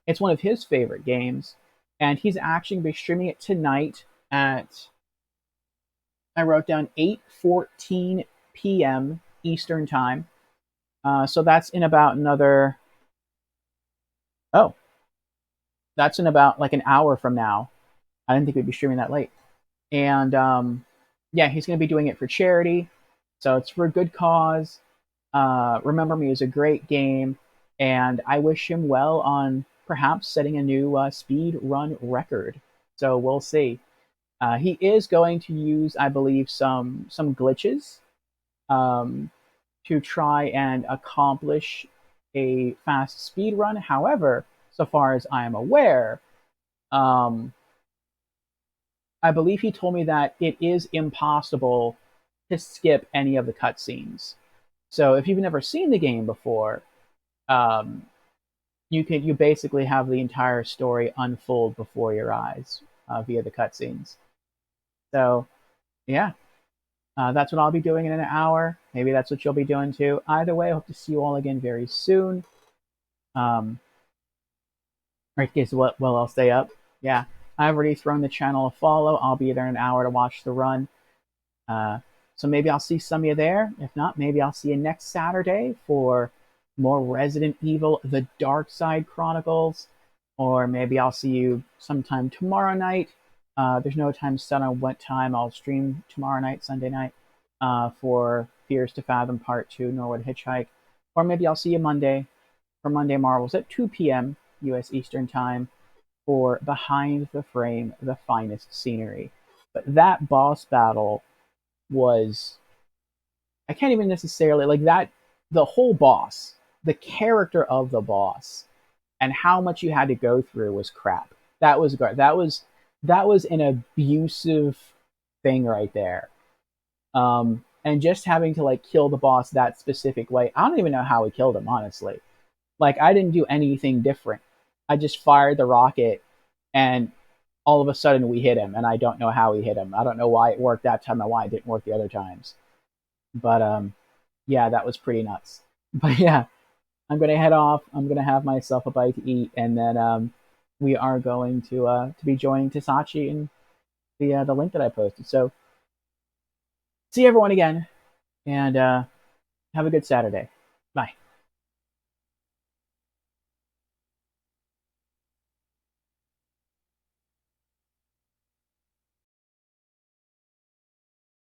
it's one of his favorite games. And he's actually going to be streaming it tonight at, I wrote down 8:14 p.m. Eastern time. So that's in about another, that's in about like an hour from now. I didn't think we'd be streaming that late. And yeah, he's going to be doing it for charity. So it's for a good cause. Remember Me is a great game, and I wish him well on perhaps setting a new speed run record. So we'll see. He is going to use, I believe, some glitches to try and accomplish a fast speed run. However, so far as I am aware, I believe he told me that it is impossible to skip any of the cutscenes. So if you've never seen the game before, you basically have the entire story unfold before your eyes via the cutscenes. So yeah, that's what I'll be doing in an hour. Maybe that's what you'll be doing too. Either way, I hope to see you all again very soon. Right, guess what? Well, I'll stay up. Yeah, I've already thrown the channel a follow. I'll be there in an hour to watch the run. So maybe I'll see some of you there. If not, maybe I'll see you next Saturday for more Resident Evil: The Dark Side Chronicles. Or maybe I'll see you sometime tomorrow night. There's no time set on what time I'll stream tomorrow night, Sunday night, for Fears to Fathom Part 2, Norwood Hitchhike. Or maybe I'll see you Monday for Monday Marvels at 2 p.m. U.S. Eastern Time for Behind the Frame, the finest scenery. But that boss battle was, I can't even necessarily, like that, the whole boss, the character of the boss, and how much you had to go through was crap. That was great. That was an abusive thing right there. And just having to like kill the boss that specific way, I don't even know how we killed him, honestly. Like, I didn't do anything different. I just fired the rocket, and all of a sudden we hit him, and I don't know how we hit him. I don't know why it worked that time and why it didn't work the other times. But yeah, that was pretty nuts. But yeah, I'm gonna head off. I'm gonna have myself a bite to eat, and then we are going to be joining Tasachi in the link that I posted. So see everyone again, and have a good Saturday. Bye.